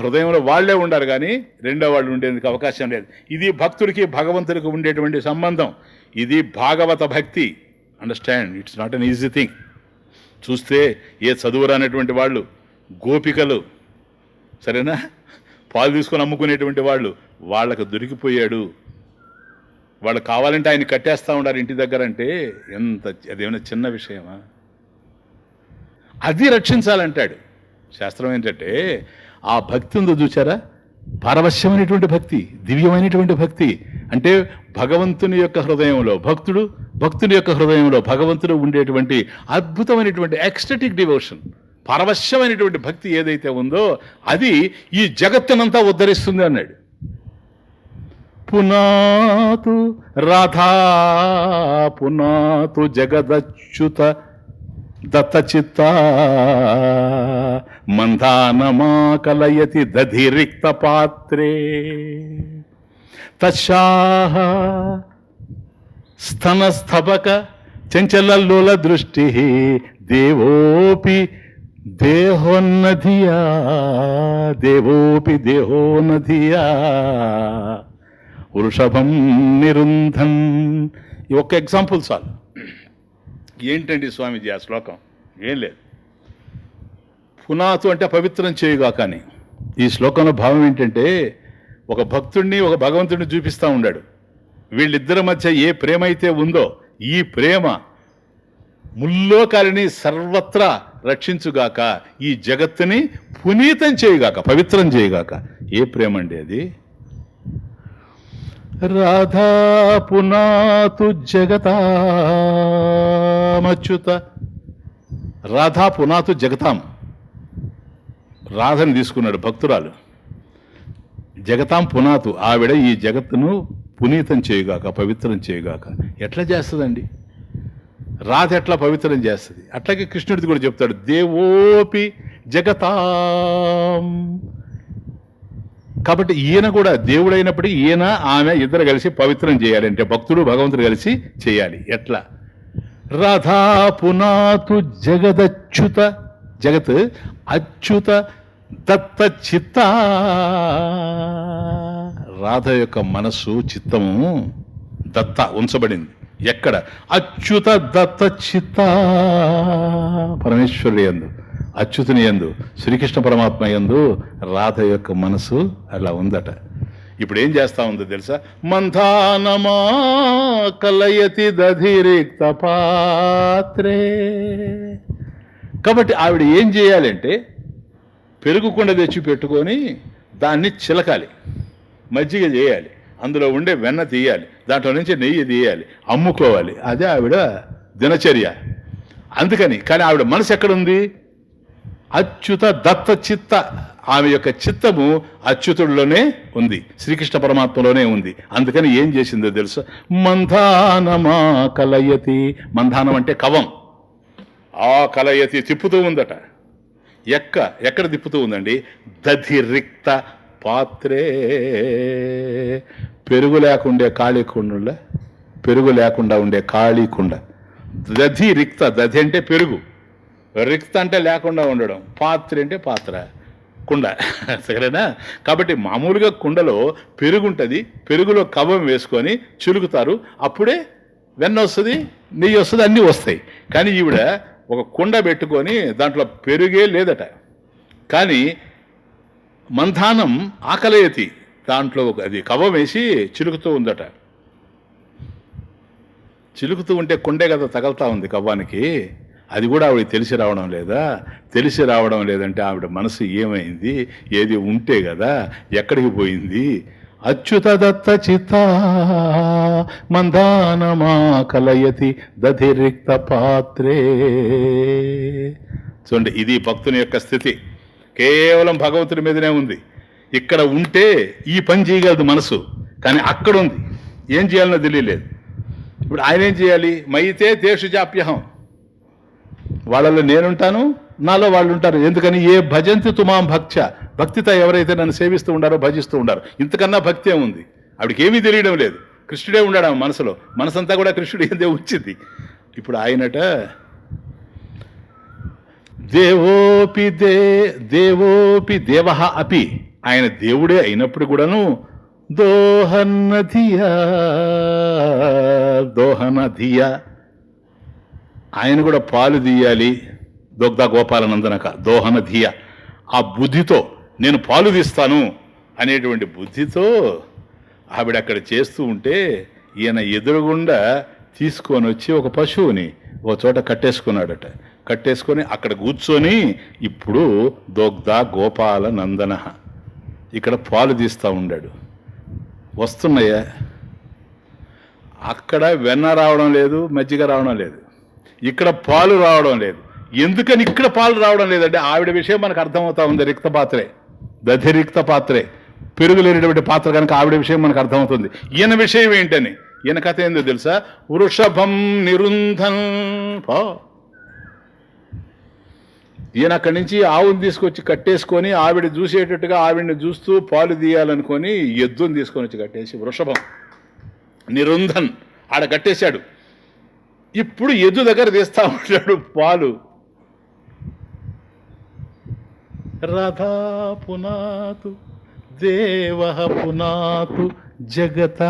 హృదయంలో వాళ్ళే ఉండారు, కానీ రెండో వాళ్ళు ఉండేందుకు అవకాశం లేదు. ఇది భక్తుడికి భగవంతుడికి ఉండేటువంటి సంబంధం. ఇది భాగవత భక్తి. Understand, it's not an easy thing. చూస్తే ఏ చదువు రానటువంటి వాళ్ళు, గోపికలు, సరేనా, పాలు తీసుకొని అమ్ముకునేటువంటి వాళ్ళు, వాళ్ళకు దొరికిపోయాడు. వాళ్ళు కావాలంటే ఆయన కట్టేస్తూ ఉండారు ఇంటి దగ్గర. అంటే అదేమైనా చిన్న విషయమా? అది రక్షించాలంటాడు శాస్త్రం. ఏంటంటే ఆ భక్తి ఉందో చూచారా, పారవశ్యమైనటువంటి భక్తి, దివ్యమైనటువంటి భక్తి. అంటే భగవంతుని యొక్క హృదయంలో భక్తుని యొక్క హృదయంలో భగవంతుడు ఉండేటువంటి అద్భుతమైనటువంటి ఎక్స్టటిక్ డివోషన్, పారవశ్యమైనటువంటి భక్తి ఏదైతే ఉందో అది ఈ జగత్తునంతా ఉద్ధరిస్తుంది అన్నాడు. పునాతు రాధా పునాతు జగదచ్యుత దత్తచిత్త మందానమా కలయతి దధిరిక్త పాత్రే తశాహ స్తనస్థపక చంచలలోల దృష్టి దేవోపి దేహోన్నధియా వృషభం నిరుంధన్. ఈ ఒక్క ఎగ్జాంపుల్ చాలు. ఏంటండి స్వామీజీ ఆ శ్లోకం? ఏం లేదు. పునాతు అంటే పవిత్రం చేయుగా. కానీ ఈ శ్లోకంలో భావం ఏంటంటే ఒక భక్తుడిని ఒక భగవంతుడిని చూపిస్తూ ఉన్నాడు. వీళ్ళిద్దరి మధ్య ఏ ప్రేమ అయితే ఉందో ఈ ప్రేమ ముల్లోకాలని సర్వత్రా రక్షించుగాక, ఈ జగత్తుని పునీతం చేయుగాక, పవిత్రం చేయుగాక. ఏ ప్రేమ అండి అది? రాధా పునాతు జగతామచ్యుత. రాధా పునాతు జగతాం, రాధని తీసుకున్నాడు భక్తురాలు. జగతాం పునాతు, ఆవిడ ఈ జగత్తును పునీతం చేయుగాక, పవిత్రం చేయుగాక. ఎట్లా చేస్తుందండి? రాధ ఎట్లా పవిత్రం చేస్తుంది? అట్లాగే కృష్ణుడిది కూడా చెప్తాడు, దేవోపి జగతాం. కాబట్టి ఈయన కూడా దేవుడైనప్పటికీ ఈయన ఆమె ఇద్దరు కలిసి పవిత్రం చేయాలి. అంటే భక్తుడు భగవంతుడు కలిసి చేయాలి. ఎట్లా? రాధా పునాతు జగదచ్యుత, జగత్ అచ్యుత దత్త చిత్త. రాధ యొక్క మనస్సు, చిత్తము దత్త ఉంచబడింది. ఎక్కడ? అచ్యుత దత్త చిత్త, పరమేశ్వరుడు యందు, అచ్యుతుని యందు, శ్రీకృష్ణ పరమాత్మ యందు రాధ యొక్క మనసు అలా ఉందట. ఇప్పుడు ఏం చేస్తా ఉందో తెలుసా? మంథానమా కలయతి దధిరిక్త పాత్రే. కాబట్టి ఆవిడ ఏం చేయాలంటే పెరుగు కుండ తెచ్చి పెట్టుకొని దాన్ని చిలకాలి, మజ్జిగ చేయాలి, అందులో ఉండే వెన్న తీయాలి, దాంట్లో నుంచి నెయ్యి తీయాలి, అమ్ముకోవాలి. అదే ఆవిడ దినచర్య. అందుకని కానీ ఆవిడ మనసు ఎక్కడుంది? అచ్యుత దత్త చిత్త. ఆమె యొక్క చిత్తము అచ్యుతుడిలోనే ఉంది, శ్రీకృష్ణ పరమాత్మలోనే ఉంది. అందుకని ఏం చేసిందో తెలుసు? మంధానమా కలయతి. మంధానం అంటే కవం. ఆ కలయతి తిప్పుతూ ఉందట. ఎక్కడ తిప్పుతూ ఉందండి? దధిరిక్త పాత్రే. పెరుగు లేకుండే ఖాళీ కుండ, పెరుగు లేకుండా ఉండే ఖాళీ కుండ. దధి రిక్త. దధి అంటే పెరుగు, రిక్త అంటే లేకుండా ఉండడం, పాత్ర అంటే పాత్ర, కుండ. సరేనా? కాబట్టి మామూలుగా కుండలో పెరుగు ఉంటుంది, పెరుగులో కవం వేసుకొని చిలుకుతారు, అప్పుడే వెన్న వస్తుంది, నెయ్యి వస్తుంది, అన్నీ వస్తాయి. కానీ ఈవిడ ఒక కుండ పెట్టుకొని దాంట్లో పెరుగే లేదట. కానీ మంథానం ఆకలయతి, దాంట్లో అది కవం వేసి చిలుకుతూ ఉందట. చిలుకుతూ ఉంటే కుండే కదా తగలుతూ ఉంది కవ్వానికి. అది కూడా ఆవిడకి తెలిసి రావడం లేదా? తెలిసి రావడం లేదంటే ఆవిడ మనసు ఏమైంది? ఏది ఉంటే కదా, ఎక్కడికి పోయింది? అచ్యుత దత్త చిత్త మందానమా కలయతి దధిరిక్త పాత్రే. చూడండి, ఇది భక్తుని యొక్క స్థితి. కేవలం భగవంతుడి మీదనే ఉంది. ఇక్కడ ఉంటే ఈ పని చేయగలదు మనసు, కానీ అక్కడ ఉంది, ఏం చేయాలనో తెలియలేదు. ఇప్పుడు ఆయన ఏం చేయాలి? మైతే తేషు జాప్యహం, వాళ్ళలో నేనుంటాను, నాలో వాళ్ళు ఉంటారు. ఎందుకని? ఏ భజంతి తుమాం భక్త్య, భక్తితో ఎవరైతే నన్ను సేవిస్తూ ఉండారో, భజిస్తూ ఉండారో. ఇంతకన్నా భక్తి ఏముంది? ఆవిడకి ఏమీ తెలియడం లేదు. కృష్ణుడే ఉన్నాడు ఆమె మనసులో, మనసంతా కూడా కృష్ణుడు ఏందే వచ్చింది. ఇప్పుడు ఆయనట దేవోపి దేవ అపి, ఆయన దేవుడే అయినప్పుడు కూడాను దోహనధియా ఆయన కూడా పాలు తీయాలి. దొగ్ధ గోపాలనందనక దోహనధియ, ఆ బుద్ధితో నేను పాలు తీస్తాను అనేటువంటి బుద్ధితో ఆవిడ అక్కడ చేస్తూ ఉంటే ఈయన ఎదురుగుండా తీసుకొని వచ్చి ఒక పశువుని ఒక చోట కట్టేసుకున్నాడట. కట్టేసుకొని అక్కడ కూర్చొని ఇప్పుడు దొగ్ధ గోపాల నందన ఇక్కడ పాలు తీస్తూ ఉండాడు. వస్తున్నాయా? అక్కడ వెన్న రావడం లేదు, మజ్జిగ రావడం లేదు, ఇక్కడ పాలు రావడం లేదు. ఎందుకని ఇక్కడ పాలు రావడం లేదంటే ఆవిడ విషయం మనకు అర్థమవుతా ఉంది. రిక్త పాత్రే, దధిరిక్త పాత్రే, పెరుగు లేనిటువంటి పాత్ర కనుక ఆవిడ విషయం మనకు అర్థమవుతుంది. ఈయన విషయం ఏంటని, ఈయన కథ ఏందో తెలుసా? వృషభం నిరుంధన్ పో. ఈయన అక్కడి నుంచి ఆవుని తీసుకొచ్చి కట్టేసుకొని ఆవిడ చూసేటట్టుగా ఆవిడని చూస్తూ పాలు తీయాలనుకొని ఎద్దుని తీసుకొని వచ్చి కట్టేసి వృషభం నిరుంధన్ ఆడ కట్టేశాడు. ఇప్పుడు ఎద్దు దగ్గర తీస్తా ఉంటాడు పాలు. రాధా పునాతు దేవ పునాతు జగత.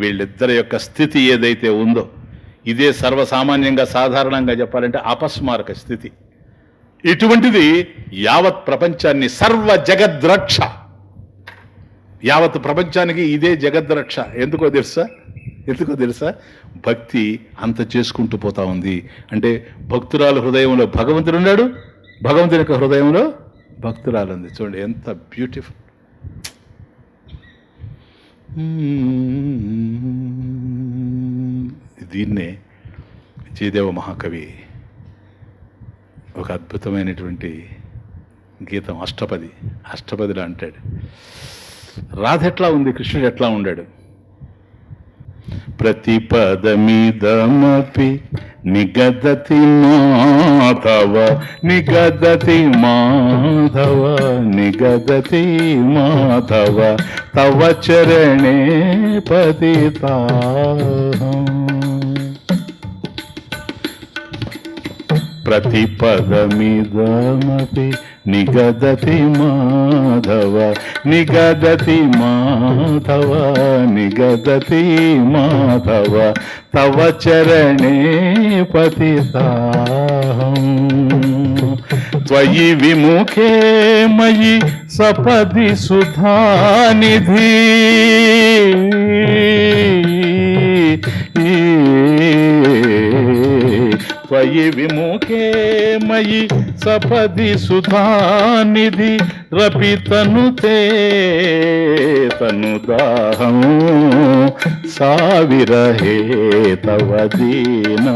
వీళ్ళిద్దరి యొక్క స్థితి ఏదైతే ఉందో ఇదే సర్వసామాన్యంగా సాధారణంగా చెప్పాలంటే అపస్మారక స్థితి. ఇటువంటిది యావత్ ప్రపంచాన్ని సర్వ జగద్రక్ష, యావత్ ప్రపంచానికి ఇదే జగద్రక్ష. ఎందుకో తెలుసా? భక్తి అంత చేసుకుంటూ పోతా ఉంది. అంటే భక్తురాలు హృదయంలో భగవంతుడు ఉన్నాడు, భగవంతుని యొక్క హృదయంలో భక్తురాలు ఉంది. చూడండి ఎంత బ్యూటిఫుల్. దీన్నే జయదేవ మహాకవి ఒక అద్భుతమైనటువంటి గీతం అష్టపదిలో అంటాడు. రాధ ఎట్లా ఉంది, కృష్ణుడు ఎట్లా ఉండాడు? ప్రతిపదమిదమపి నిగదతి మాధవ నిగదతి మాధవ నిగదతి మాధవ తవ చరణే పతితాహం. ప్రతిపదమిదమపి నిగదతి మాధవ నిగదతి మాధవ నిగదతి మాధవ తవ చరణే పతితాహం. త్వయి విముఖే మయి సపది సుధానిధి త్వయి విముఖే మయి సపది సుధానిధి రపితను తే తనుదాహం. సావిరహే తవ దీనా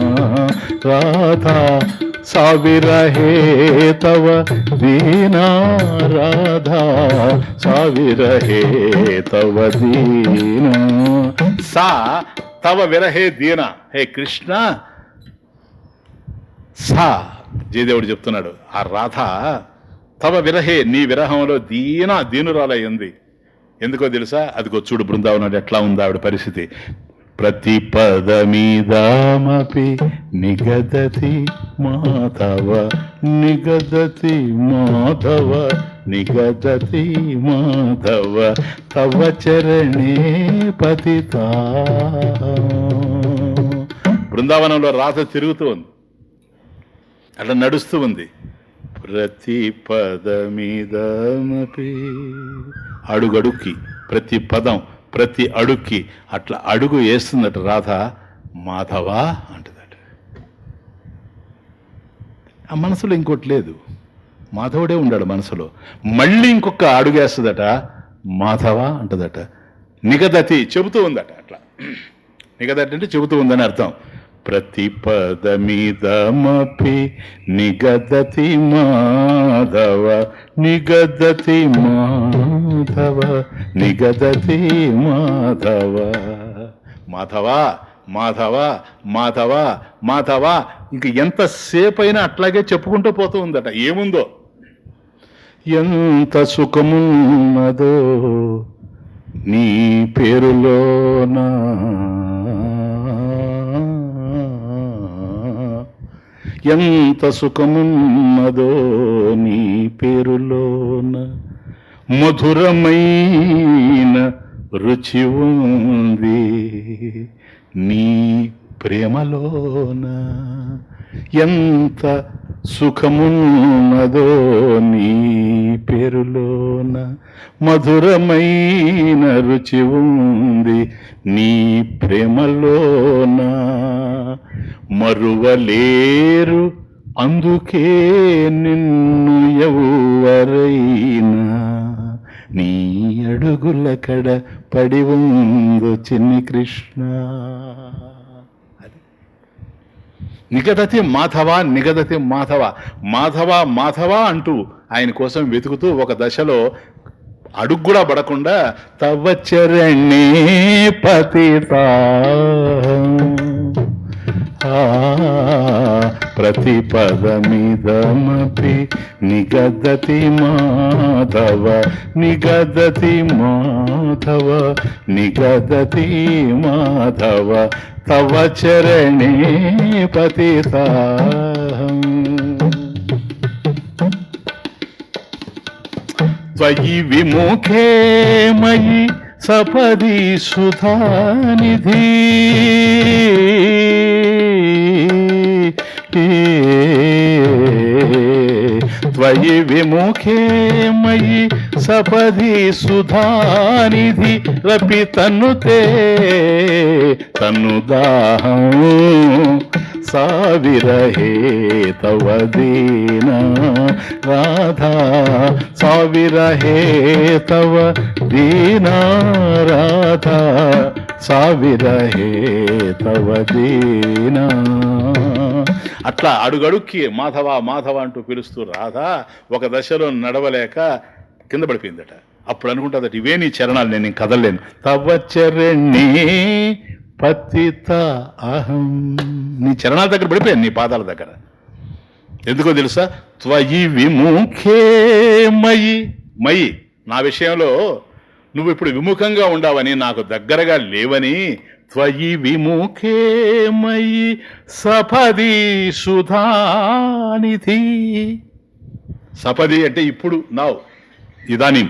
రాధా సావిరహే తవ దీనా రాధా సావిరహే తవ దీనా. సా తవ విరహే దీనా, హే కృష్ణ. సా జయదేవుడు చెప్తున్నాడు, ఆ రాధ తవ విరహే నీ విరహంలో దీనురాలై ఉంది. ఎందుకో తెలుసా? అదిగో చూడు బృందావనం ఎట్లా ఉంది ఆవిడ పరిస్థితి. ప్రతిపదమిదామపి నిగదతి మాధవ నిగదతి మాధవ నిగదతి మాధవ తవ చరణే పతితాహం. బృందావనంలో రాధ తిరుగుతూ ఉంది, అట్లా నడుస్తూ ఉంది. ప్రతిపదమిదమపి అడుగడుక్కి, ప్రతి పదం ప్రతి అడుక్కి అట్లా అడుగు వేస్తుందట రాధ. మాధవ అంటుందట. ఆ మనసులో ఇంకోటి లేదు, మాధవుడే ఉన్నాడు మనసులో. మళ్ళీ ఇంకొక అడుగేస్తుందట, మాధవ అంటదట. నిగదతి చెబుతూ ఉందట. అట్లా నిగదతి అంటే చెబుతూ ఉందని అర్థం. ప్రతిపదమిదమపి నిగదతి మాధవ, నిగదతి మాధవ, నిగదతి మాధవ. మాధవ మాధవ మాధవ మాధవ, ఇంక ఎంతసేపు అయినా అట్లాగే చెప్పుకుంటూ పోతూ ఉందట. ఏముందో, ఎంత సుఖమున్నదో నీ పేరులోనా, ఎంత సుఖమున్నదో నీ పేరులోన, మధురమైన రుచి ఉంది నీ ప్రేమలోన, ఎంత సుఖమున్నదో నీ పేరులోన, మధురమైన రుచి ఉంది నీ ప్రేమలోన, మరువలేరు అందుకే నిన్ను ఎవరైనా, నీ అడుగుల కడ పడి ఉందో చిన్ని కృష్ణ. నిగదతి మాధవ, నిగదతి మాధవ, మాధవ మాధవ అంటూ ఆయన కోసం వెతుకుతూ ఒక దశలో అడుగు కూడా పడకుండా తవ చరణే పతితా ప్రతిపదమిదమపి నిగదతి మాధవ, నిగదతి మాధవ, నిగదతి మాధవ, తవ చరణే పతితాహం. త్వయి విముఖే మయి సపది సుధానిధి, త్వయి విముఖే మయి సపది సుధానిధి, రపి తన్నుతే తన్నుదాహం, సావిరహే తవ దీనా రాధా, సావిరహే తవ దీనా రాధా, సావిరహే తవ దీనా. అట్లా అడుగడుక్కి మాధవ మాధవ అంటూ పిలుస్తూ రాధా ఒక దశలో నడవలేక కింద పడిపోయిందట. అప్పుడు అనుకుంటుందట, ఇవే నీ చరణాలు, నేను కదలలేను. తవ చరణే పతిత అహం, నీ చరణాల దగ్గర పడిపోయాను, నీ పాదాల దగ్గర. ఎందుకో తెలుసా, త్వయి విముఖే మయి, మయి నా విషయంలో నువ్వు ఇప్పుడు విముఖంగా ఉండవని, నాకు దగ్గరగా లేవని, త్వయి విముఖే మయి సపది సుధానిధి. సపది అంటే ఇప్పుడు, నౌ, ఇదానీ.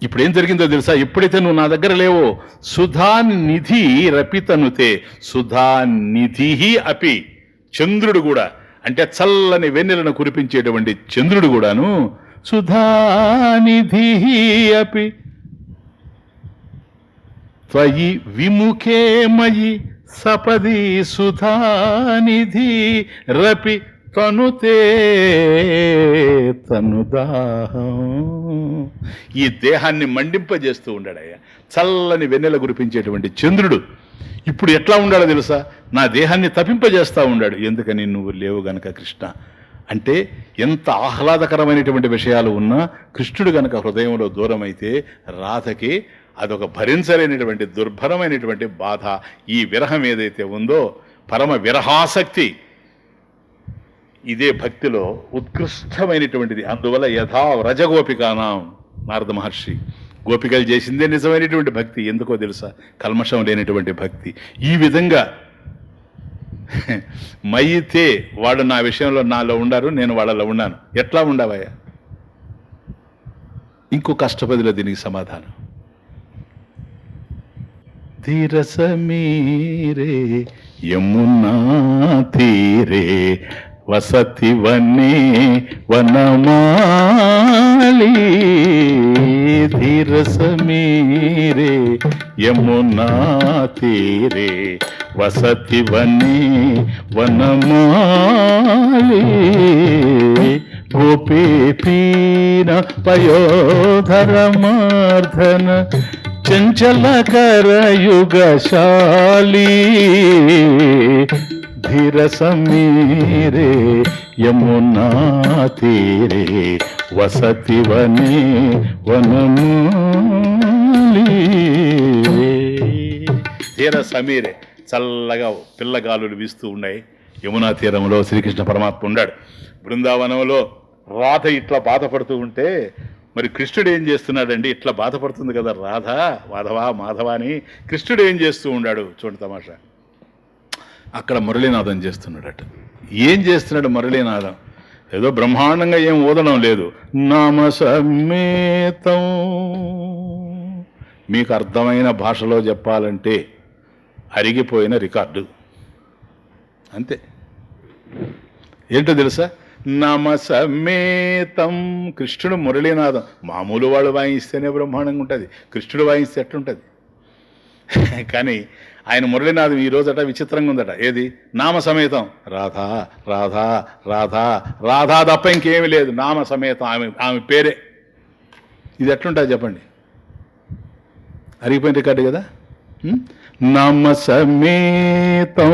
ఇప్పుడు ఏం జరిగిందో తెలుసా, ఎప్పుడైతే నువ్వు నా దగ్గర లేవో, సుధానిధి రపితనుతే, సుధానిధి అపి, చంద్రుడు కూడా, అంటే చల్లని వెన్నెలను కురిపించేటువంటి చంద్రుడు కూడాను, సుధానిధి అపి త్వయి విముఖే మయి సపది సుధానిధి రపి తనుతే తనుదాహం. ఈ దేహాన్ని మండింపజేస్తూ ఉండాడయ్యా చల్లని వెన్నెల కురిపించేటువంటి చంద్రుడు. ఇప్పుడు ఎట్లా ఉండాడో తెలుసా, నా దేహాన్ని తప్పింపజేస్తూ ఉన్నాడు. ఎందుకని, నువ్వు లేవు గనక కృష్ణ. అంటే ఎంత ఆహ్లాదకరమైనటువంటి విషయాలు ఉన్నా కృష్ణుడు గనక హృదయంలో దూరం అయితే రాధకి అదొక భరించలేనటువంటి దుర్భరమైనటువంటి బాధ. ఈ విరహం ఏదైతే ఉందో, పరమ విరహాసక్తి, ఇదే భక్తిలో ఉత్కృష్టమైనటువంటిది. అందువల్ల యథా వ్రజగోపికానాం, నారద మహర్షి గోపికలు చేసిందే నిజమైనటువంటి భక్తి. ఎందుకో తెలుసా, కల్మషం లేనటువంటి భక్తి. ఈ విధంగా మయితే వాడు నా విషయంలో నాలో ఉండారు, నేను వాళ్ళలో ఉన్నాను. ఎట్లా ఉండవయ్యా? ఇంకో కష్టపదిలో దీనికి సమాధానం. తీరసమీరే యమునా తీరే వసతి వనే వనమాలి, ధీరసమీరే యమునా తీరే వసతి వనే వనమాలి గోపీ పీన పయోధర మార్ధన చంచలకరయుగశాలి ధీర సమీరే యమునా తీరే వసతి వనే వనమాలి. తీర సమీరే చల్లగా పిల్లగాలులు వీస్తూ ఉన్నాయి. యమునా తీరంలో శ్రీకృష్ణ పరమాత్మ ఉన్నాడు. బృందావనంలో రాధ ఇట్లా బాధపడుతూ ఉంటే మరి కృష్ణుడు ఏం చేస్తున్నాడండి? ఇట్లా బాధపడుతుంది కదా రాధ, మాధవా మాధవా అని. కృష్ణుడు ఏం చేస్తూ ఉన్నాడు చూడండి తమాషా. అక్కడ మురళీనాదం చేస్తున్నాడట. ఏం చేస్తున్నాడు మురళీనాదం? ఏదో బ్రహ్మాండంగా ఏం ఊదడం లేదు. నామ సమేతం. మీకు అర్థమైన భాషలో చెప్పాలంటే అరిగిపోయిన రికార్డు అంతే. ఏంటో తెలుసా? నామ సమేతం. కృష్ణుడు మురళీనాదం. మామూలు వాళ్ళు వాయిస్తేనే బ్రహ్మాండంగా ఉంటుంది, కృష్ణుడు వాయిస్తే ఎట్లుంటుంది? కానీ ఆయన మురళీనాదం ఈ రోజట విచిత్రంగా ఉందట. ఏది? నామ సమేతం. రాధా రాధా రాధా రాధా తప్ప ఇంకేమీ లేదు. నామ సమేతం, ఆమె పేరే. ఇది ఎట్లుంటుంది చెప్పండి? అరిగిపోయిన రికార్డు కదా. నామ సమేతం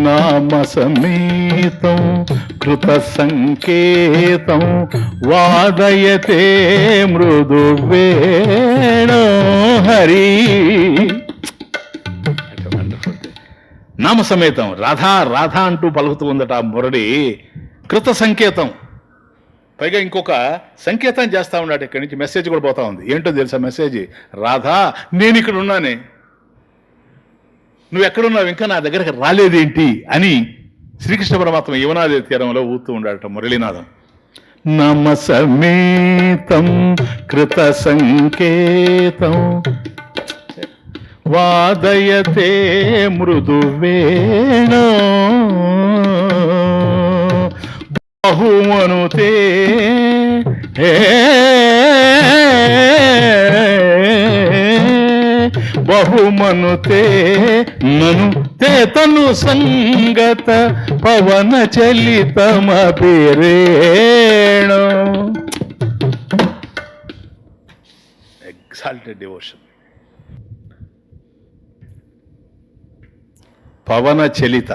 నామ సమేతం కృత సంకేతం వాదయతే మృదు వేణో హరి. నామ సమేతం రాధా రాధా అంటూ పలుకుతూ ఉందట ఆ మురళి. కృత సంకేతం, పైగా ఇంకొక సంకేతం చేస్తా ఉన్నాడు. ఇక్కడి నుంచి మెసేజ్ కూడా పోతా ఉంది. ఏంటో తెలుసా మెసేజ్? రాధా నేను ఇక్కడ ఉన్నానే, నువ్వు ఎక్కడున్నావు, ఇంకా నా దగ్గరకు రాలేదేంటి అని శ్రీకృష్ణ పరమాత్మ యమునాది తీరంలో ఊతూ ఉన్నాడట మురళీనాథం. నమ సమేతం కృత సంకేతం వాదయతే మృదు వేణో బహుమనుతే బహుమనుతే నను తే తను సంగత పవన చలితమ పేరేణో. Exalted devotion. పవన చలిత.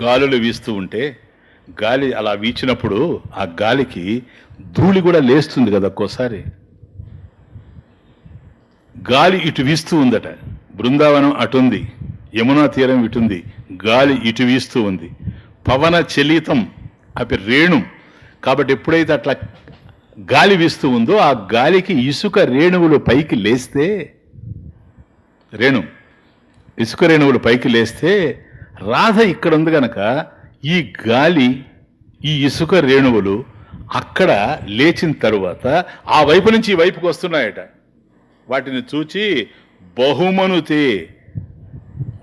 గాలులు వీస్తూ ఉంటే గాలి అలా వీచినప్పుడు ఆ గాలికి ధూళి కూడా లేస్తుంది కదా ఒక్కోసారి. గాలి ఇటు వీస్తూ ఉందట. బృందావనం అటుంది, యమునా తీరం ఇటుంది, గాలి ఇటు వీస్తూ ఉంది. పవన చలితం అవి రేణు. కాబట్టి ఎప్పుడైతే అట్లా గాలి వీస్తూ ఉందో ఆ గాలికి ఇసుక రేణువులు పైకి లేస్తే, ఇసుక రేణువులు పైకి లేస్తే రాధ ఇక్కడ ఉంది గనక ఈ గాలి ఈ ఇసుక రేణువులు అక్కడ లేచిన తరువాత ఆ వైపు నుంచి ఈ వైపుకి వస్తున్నాయట. వాటిని చూచి బహుమనుతే,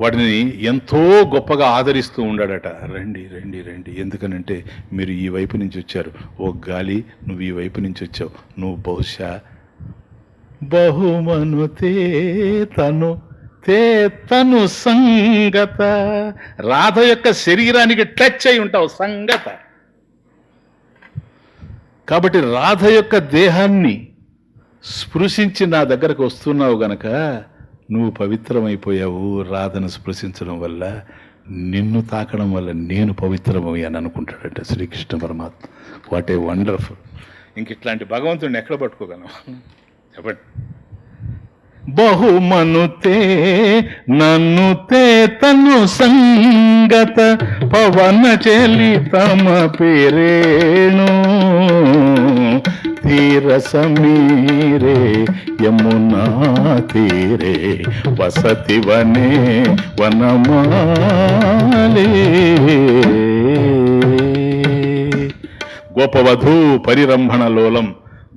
వాటిని ఎంతో గొప్పగా ఆదరిస్తూ ఉండాడట. రండి రండి రండి, ఎందుకనంటే మీరు ఈ వైపు నుంచి వచ్చారు. ఓ గాలి, నువ్వు ఈ వైపు నుంచి వచ్చావు, నువ్వు బహుశా బహుమనుతే తను సంగత. రాధ యొక్క శరీరానికి టచ్ అయి ఉంటావు, సంగత. కాబట్టి రాధ యొక్క దేహాన్ని స్పృశించి నా దగ్గరకు వస్తున్నావు గనక నువ్వు పవిత్రమైపోయావు. రాధను స్పృశించడం వల్ల, నిన్ను తాకడం వల్ల నేను పవిత్రమయ్యాను అనుకుంటాడట శ్రీకృష్ణ పరమాత్మ. What a wonderful. ఇంక ఇట్లాంటి భగవంతుడిని ఎక్కడ పట్టుకోగలం చెప్పండి? బహుమనుతే నన్నుతే తను సంగత పవన చలితమ పేరేణు తీర సమీరే యమునా తీరే వసతి వనే వనమాలి. గోపవధూ పరిరంభణ లోలం.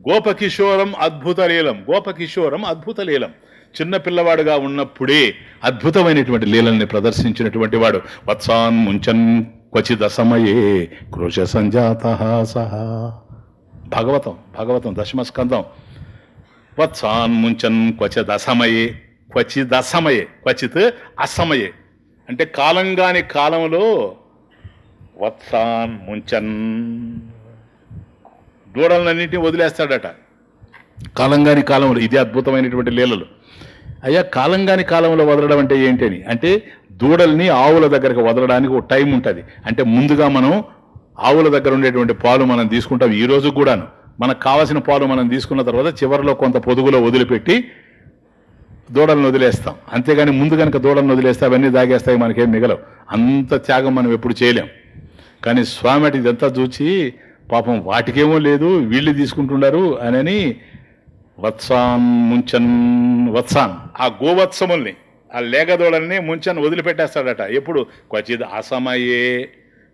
గోపకిషోరం అద్భుత లీలం. గోపకిషోరం అద్భుత లీలం. చిన్న పిల్లవాడుగా ఉన్నప్పుడే అద్భుతమైనటువంటి లీలల్ని ప్రదర్శించినటువంటి వాడు. వత్సాన్ ముంచన్ క్వచిత సమయే కృష సంజాత సహా. భాగవతం దశమస్కందం. వత్సాన్ ముంచన్ క్వచిత్ అసమయే, క్వచిత్ అసమయే అంటే కాలంగాని కాలంలో వత్సాన్ ముంచన్ దూడలన్నింటినీ వదిలేస్తాడట కాలంగాని కాలంలో. ఇది అద్భుతమైనటువంటి లీలలు. అయ్యా, కాలంగాని కాలంలో వదలడం అంటే ఏంటని అంటే దూడల్ని ఆవుల దగ్గరకు వదలడానికి ఒక టైం ఉంటుంది. అంటే ముందుగా మనం ఆవుల దగ్గర ఉండేటువంటి పాలు మనం తీసుకుంటాం. ఈ రోజు కూడాను మనకు కావాల్సిన పాలు మనం తీసుకున్న తర్వాత చివరిలో కొంత పొదుగులో వదిలిపెట్టి దూడలను వదిలేస్తాం. అంతేగాని ముందు కనుక దూడలను వదిలేస్తే అవన్నీ దాగేస్తాయి, మనకేం మిగలవు. అంత త్యాగం మనం ఎప్పుడు చేయలేం. కానీ స్వామి అటు ఇదంతా చూచి పాపం వాటికేమో లేదు వీళ్ళు తీసుకుంటున్నారు అని వత్సాన్ ముంచన్ ఆ గోవత్సముల్ని ఆ లేగదోడల్ని ముంచన్ వదిలిపెట్టేస్తాడట. ఎప్పుడు క్వచిత్ అసమయే,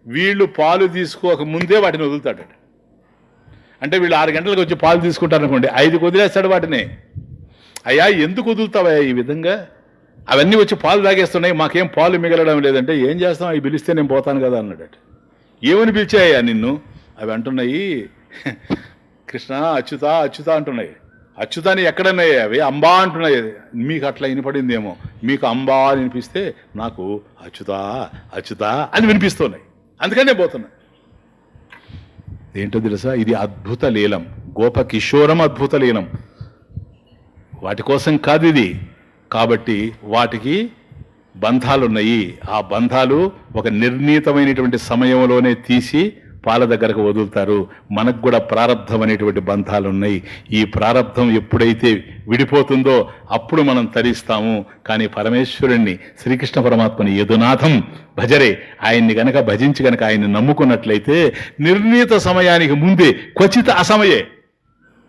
వీళ్ళు పాలు తీసుకోక ముందే వాటిని వదులుతాడట. అంటే వీళ్ళు 6 గంటలకు వచ్చి పాలు తీసుకుంటారు అనుకోండి, 5కి వదిలేస్తాడు వాటిని. అయ్యా, ఎందుకు వదులుతావయ్యా ఈ విధంగా? అవన్నీ వచ్చి పాలు తాగేస్తున్నాయి, మాకేం పాలు మిగలడం లేదంటే ఏం చేస్తాం, అవి పిలిస్తే నేను పోతాను కదా అన్నాడట. ఏమని పిలిచాయ్యా నిన్ను? అవి అంటున్నాయి కృష్ణ అచ్యుత అంటున్నాయి. అచ్యుతాని ఎక్కడన్నాయి అవి? అంబా అంటున్నాయి. మీకు అట్లా వినపడిందేమో, మీకు అంబా అని వినిపిస్తే నాకు అచ్యుత అని వినిపిస్తున్నాయి, అందుకనే పోతున్నా. ఏంటో తెలుసా, ఇది అద్భుత లీలం. గోపకిషోరం అద్భుత లీలం. వాటి కోసం కాదు ఇది. కాబట్టి వాటికి బంధాలున్నాయి. ఆ బంధాలు ఒక నిర్ణీతమైనటువంటి సమయంలోనే తీసి పాల దగ్గరకు వదులుతారు. మనకు కూడా ప్రారంధం అనేటువంటి బంధాలు ఉన్నాయి. ఈ ప్రారంధం ఎప్పుడైతే విడిపోతుందో అప్పుడు మనం తరిస్తాము. కానీ పరమేశ్వరుణ్ణి, శ్రీకృష్ణ పరమాత్మని యదునాథం భజరే, ఆయన్ని గనక భజించి గనక ఆయన్ని నమ్ముకున్నట్లయితే నిర్ణీత సమయానికి ముందే క్వచిత అసమయే.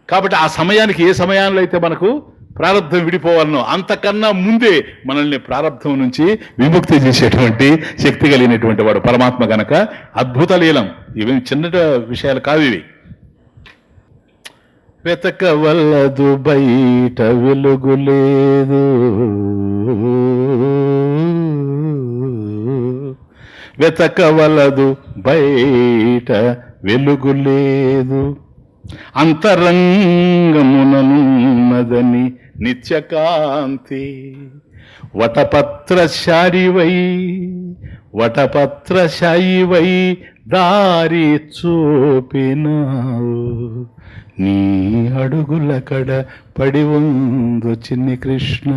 కాబట్టి ఆ సమయానికి ఏ సమయంలో అయితే మనకు ప్రారంధం విడిపోవాలనో అంతకన్నా ముందే మనల్ని ప్రారంధం నుంచి విముక్తి చేసేటువంటి శక్తి కలిగినటువంటి వాడు పరమాత్మ గనక అద్భుత లీలం. ఇవి చిన్న విషయాలు కావు ఇవి. వెతకవల్లదు బయట వెలుగులేదు, వెతకవలదు బయట వెలుగులేదు, అంతరంగముననున్నదని నిత్యకాంతి. వటపత్రశాయివై దారి చూపినావు, నీ అడుగుల కడ పడి ఉందో చిన్ని కృష్ణ.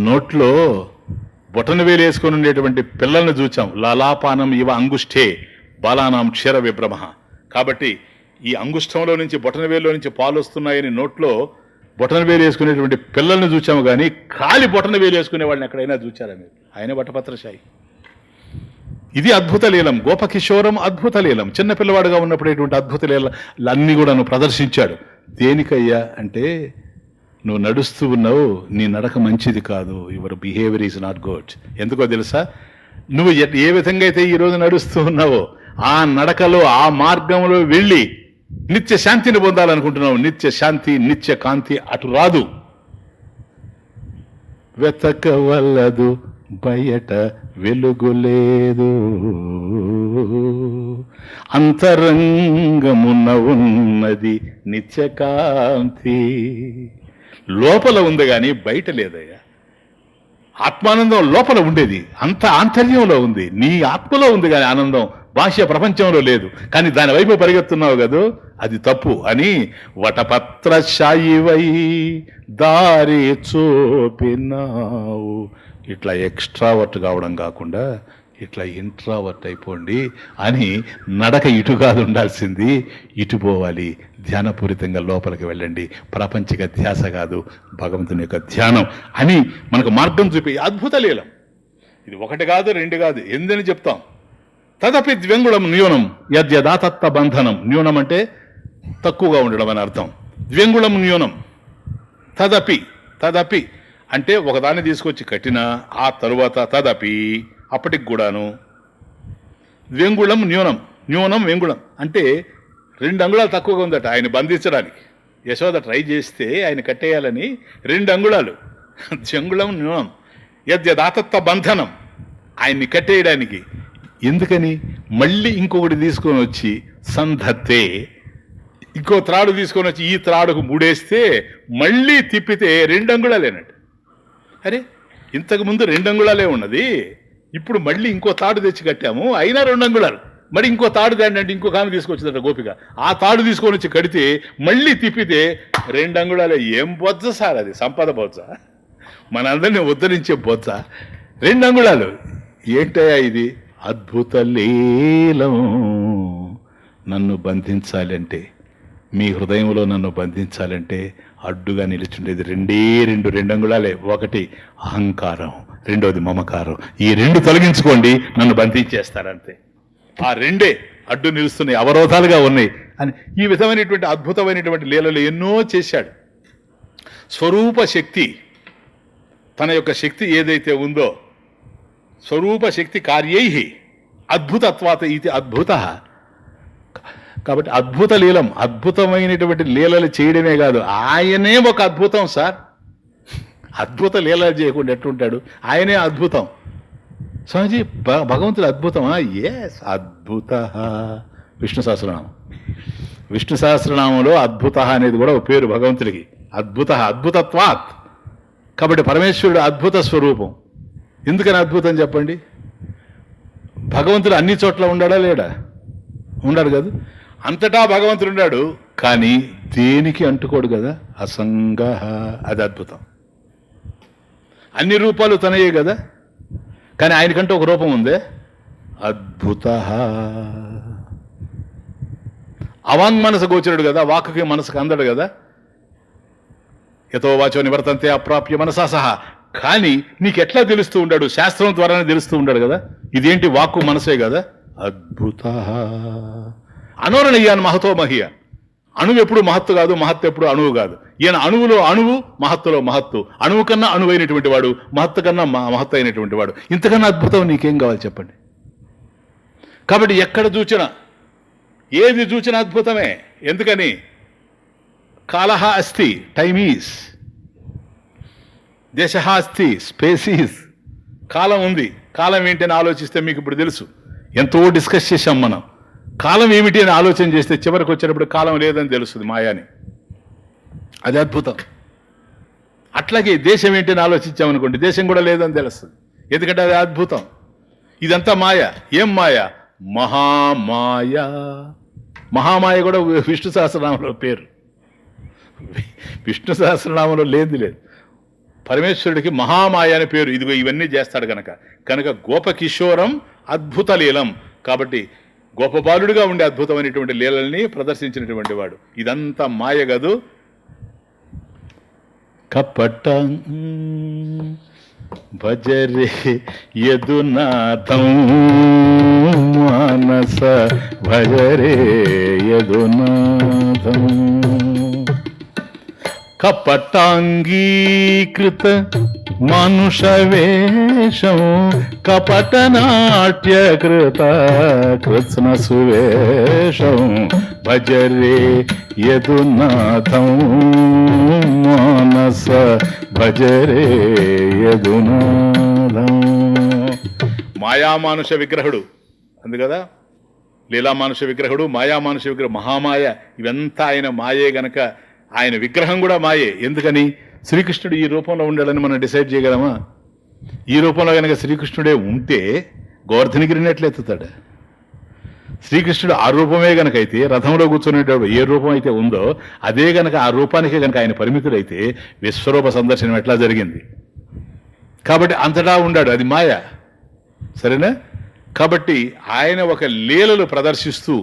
నోట్లో బొటన వేలు వేసుకొని ఉండేటువంటి పిల్లల్ని చూచాం. లాలాపానం ఇవ అంగుష్ఠే బాలానాం క్షీర విభ్రమ. కాబట్టి ఈ అంగుష్టంలో నుంచి బొటన వేలులో నుంచి పాలు వస్తున్నాయని నోట్లో బొటన వేలు వేసుకునేటువంటి పిల్లల్ని చూచాము. కానీ ఖాళీ బొటన వేలు వేసుకునే వాళ్ళని ఎక్కడైనా చూచారా మీరు? ఆయన వటపత్రశాయి. ఇది అద్భుత లీలం. గోపకిషోరం అద్భుత లీలం. చిన్న పిల్లవాడుగా ఉన్నప్పుడేటువంటి అద్భుత లీలన్నీ కూడా నువ్వు ప్రదర్శించాడు. దేనికయ్యా అంటే నువ్వు నడుస్తూ ఉన్నావు, నీ నడక మంచిది కాదు, your behaviour is not good. ఎందుకో తెలుసా, నువ్వు ఏ విధంగా అయితే ఈరోజు నడుస్తూ ఉన్నావో ఆ నడకలో ఆ మార్గంలో వెళ్ళి నిత్య శాంతిని పొందాలనుకుంటున్నావు. నిత్య శాంతి నిత్య కాంతి అటు రాదు. వెతకవల్లదు బయట వెలుగులేదు, అంతరంగమున ఉన్నది నిత్యకాంతి. లోపల ఉంది కానీ బయట లేదయ్యా. ఆత్మానందం లోపల ఉండేది, అంత ఆంతర్యంలో ఉంది. నీ ఆత్మలో ఉంది కానీ ఆనందం బాహ్య ప్రపంచంలో లేదు. కానీ దాని వైపు పరిగెత్తున్నావు కదా, అది తప్పు అని వటపత్రశాయివై దారి చూపినావు. ఇట్లా ఎక్స్ట్రావర్ట్ కావడం కాకుండా ఇట్లా ఇంట్రావర్ట్ అయిపోండి అని నడక ఇటు కాదు ఉండాల్సింది, ఇటు పోవాలి. ధ్యానపూరితంగా లోపలికి వెళ్ళండి. ప్రాపంచిక ధ్యాస కాదు, భగవంతుని యొక్క ధ్యానం అని మనకు మార్గం చూపి అద్భుత లీలం. ఇది ఒకటి కాదు రెండు కాదు, ఎందని చెప్తాం. తదపి ద్వ్యంగుళం న్యూనం యద్యదాతత్త బంధనం. న్యూనం అంటే తక్కువగా ఉండడం అని అర్థం. ద్వ్యంగుళం న్యూనం. తదపి అంటే ఒకదాన్ని తీసుకొచ్చి కట్టినా ఆ తరువాత తదపి అప్పటికి కూడాను వెంగుళం న్యూనం, న్యూనం వెంగుళం అంటే 2 అంగుళాలు తక్కువగా ఉందట ఆయన బంధించడానికి. యశోద ట్రై చేస్తే ఆయన కట్టేయాలని 2 అంగుళాలు, జంగుళం న్యూనం యద్యదాతత్వ బంధనం, ఆయన్ని కట్టేయడానికి. ఎందుకని? మళ్ళీ ఇంకొకటి తీసుకొని వచ్చి సంధత్తే, ఇంకో త్రాడు తీసుకొని వచ్చి ఈ త్రాడుకు ముడేస్తే మళ్ళీ తిప్పితే 2 అంగుళాలేనట్టు. అరే ఇంతకుముందు 2 అంగుళాలే ఉన్నది, ఇప్పుడు మళ్ళీ ఇంకో తాడు తెచ్చి కట్టాము, అయినా 2 అంగుళాలు. మరి ఇంకో తాడు దాండి అంటే ఇంకో కాను తీసుకొచ్చిందట గోపిక. ఆ తాడు తీసుకొని వచ్చి కడితే మళ్ళీ తిప్పితే 2 అంగుళాలే. ఏం బొజ్జ సార్ అది, సంపద బొజ్జ, మనందరినీ ఉద్ధరించే బొజ్జ. 2 అంగుళాలు ఏంటయ్యా ఇది? అద్భుత లీలం. నన్ను బంధించాలంటే, మీ హృదయంలో నన్ను బంధించాలంటే అడ్డుగా నిలిచుండేది 2 అంగుళాలే. ఒకటి అహంకారం, రెండోది మమకారం. ఈ 2 తొలగించుకోండి, నన్ను బంధించేస్తారంతే. ఆ 2 అడ్డు నిలుస్తున్నాయి, అవరోధాలుగా ఉన్నాయి అని ఈ విధమైనటువంటి అద్భుతమైనటువంటి లీలలు ఎన్నో చేశాడు. స్వరూప శక్తి, తన యొక్క శక్తి ఏదైతే ఉందో, స్వరూప శక్తి కార్యై అద్భుతత్వాత ఇది అద్భుత. కాబట్టి అద్భుత లీలం, అద్భుతమైనటువంటి లీలలు చేయడమే కాదు, ఆయనే ఒక అద్భుతం సార్. అద్భుత లీలలు చేయకుండా ఎట్లుంటాడు? ఆయనే అద్భుతం. స్వామిజీ భగవంతుడు అద్భుతమా? ఎస్, అద్భుత. విష్ణు సహస్రనామం, విష్ణు సహస్రనామంలో అద్భుత అనేది కూడా ఒక పేరు భగవంతుడికి. అద్భుత, అద్భుతత్వాత్. కాబట్టి పరమేశ్వరుడు అద్భుత స్వరూపం. ఎందుకని అద్భుతం చెప్పండి? భగవంతుడు అన్ని చోట్ల ఉండాడా లేడా? ఉన్నాడు కదా. అంతటా భగవంతుడు ఉన్నాడు, కానీ దేనికి అంటుకోడు కదా. అసంగ, అది అద్భుతం. అన్ని రూపాలు తనయే కదా, కానీ ఆయనకంటే ఒక రూపం ఉందే, అద్భుత. అవాంగ్ మనసు గోచరుడు కదా, వాక్కుకి మనసుకు అందడు కదా. యతో వాచో నివర్తంతే అప్రాప్య మనసా సహా. కానీ నీకెట్లా తెలుస్తూ ఉంటాడు? శాస్త్రం ద్వారానే తెలుస్తూ ఉంటాడు కదా. ఇదేంటి? వాక్కు మనసే కదా. అద్భుత. అనోరణీయాన్ మహతో మహియ. అణువు ఎప్పుడు మహత్తు కాదు, మహత్తు ఎప్పుడు అణువు కాదు. ఈయన అణువులో అణువు, మహత్తులో మహత్తు. అణువు కన్నా అణువైనటువంటి వాడు, మహత్తు కన్నా మహత్తు అయినటువంటి వాడు. ఇంతకన్నా అద్భుతం నీకేం కావాలి చెప్పండి? కాబట్టి ఎక్కడ చూచినా, ఏది చూచినా అద్భుతమే. ఎందుకని? కాలహ అస్తి, టైమ్ ఈజ్. దేశ అస్తి, స్పేస్ ఈజ్. కాలం ఉంది. కాలం ఏంటి అని ఆలోచిస్తే మీకు ఇప్పుడు తెలుసు. ఎంతో డిస్కస్ చేశాం మనం. కాలం ఏమిటి అని ఆలోచన చేస్తే చివరికి వచ్చేటప్పుడు కాలం లేదని తెలుస్తుంది, మాయాని. అది అద్భుతం. అట్లాగే దేశం ఏంటి అని ఆలోచించామనుకోండి, దేశం కూడా లేదని తెలుస్తుంది. ఎందుకంటే అది అద్భుతం. ఇదంతా మాయ. ఏం మాయ? మహామాయ. మహామాయ కూడా విష్ణు సహస్రనామంలో పేరు. విష్ణు సహస్రనామంలో లేదు. పరమేశ్వరుడికి మహామాయ అని పేరు. ఇదిగో ఇవన్నీ చేస్తాడు కనుక గోపకిషోరం అద్భుత లీలం. కాబట్టి గోపబాలుడిగా ఉండే అద్భుతమైనటువంటి లీలల్ని ప్రదర్శించినటువంటి వాడు. ఇదంతా మాయ గదు. కపట భజరే యదునాథం మానస భజరే యదునాథం. కపటాంగీకృత మనుష వేషం కపట నాట్యకృత కృష్ణ సువేషం భజరే యదునాథం మానస భజరే యదునాథం. మాయామానుష విగ్రహుడు అందు కదా. లీలామానుష విగ్రహుడు, మాయామానుష విగ్రహం, మహామాయ. ఇవంతా ఆయన మాయే గనక ఆయన విగ్రహం కూడా మాయే. ఎందుకని? శ్రీకృష్ణుడు ఈ రూపంలో ఉండాలని మనం డిసైడ్ చేయగలమా? ఈ రూపంలో కనుక శ్రీకృష్ణుడే ఉంటే గోవర్ధనగిరిని ఎట్లా ఎత్తుతాడు? శ్రీకృష్ణుడు ఆ రూపమే గనక అయితే, రథంలో కూర్చునేటప్పుడు ఏ రూపం అయితే ఉందో అదే గనక ఆ రూపానికే గనక ఆయన పరిమితుడైతే విశ్వరూప సందర్శనం ఎట్లా జరిగింది? కాబట్టి అంతటా ఉండాడు, అది మాయ. సరేనా? కాబట్టి ఆయన ఒక లీలలు ప్రదర్శిస్తూ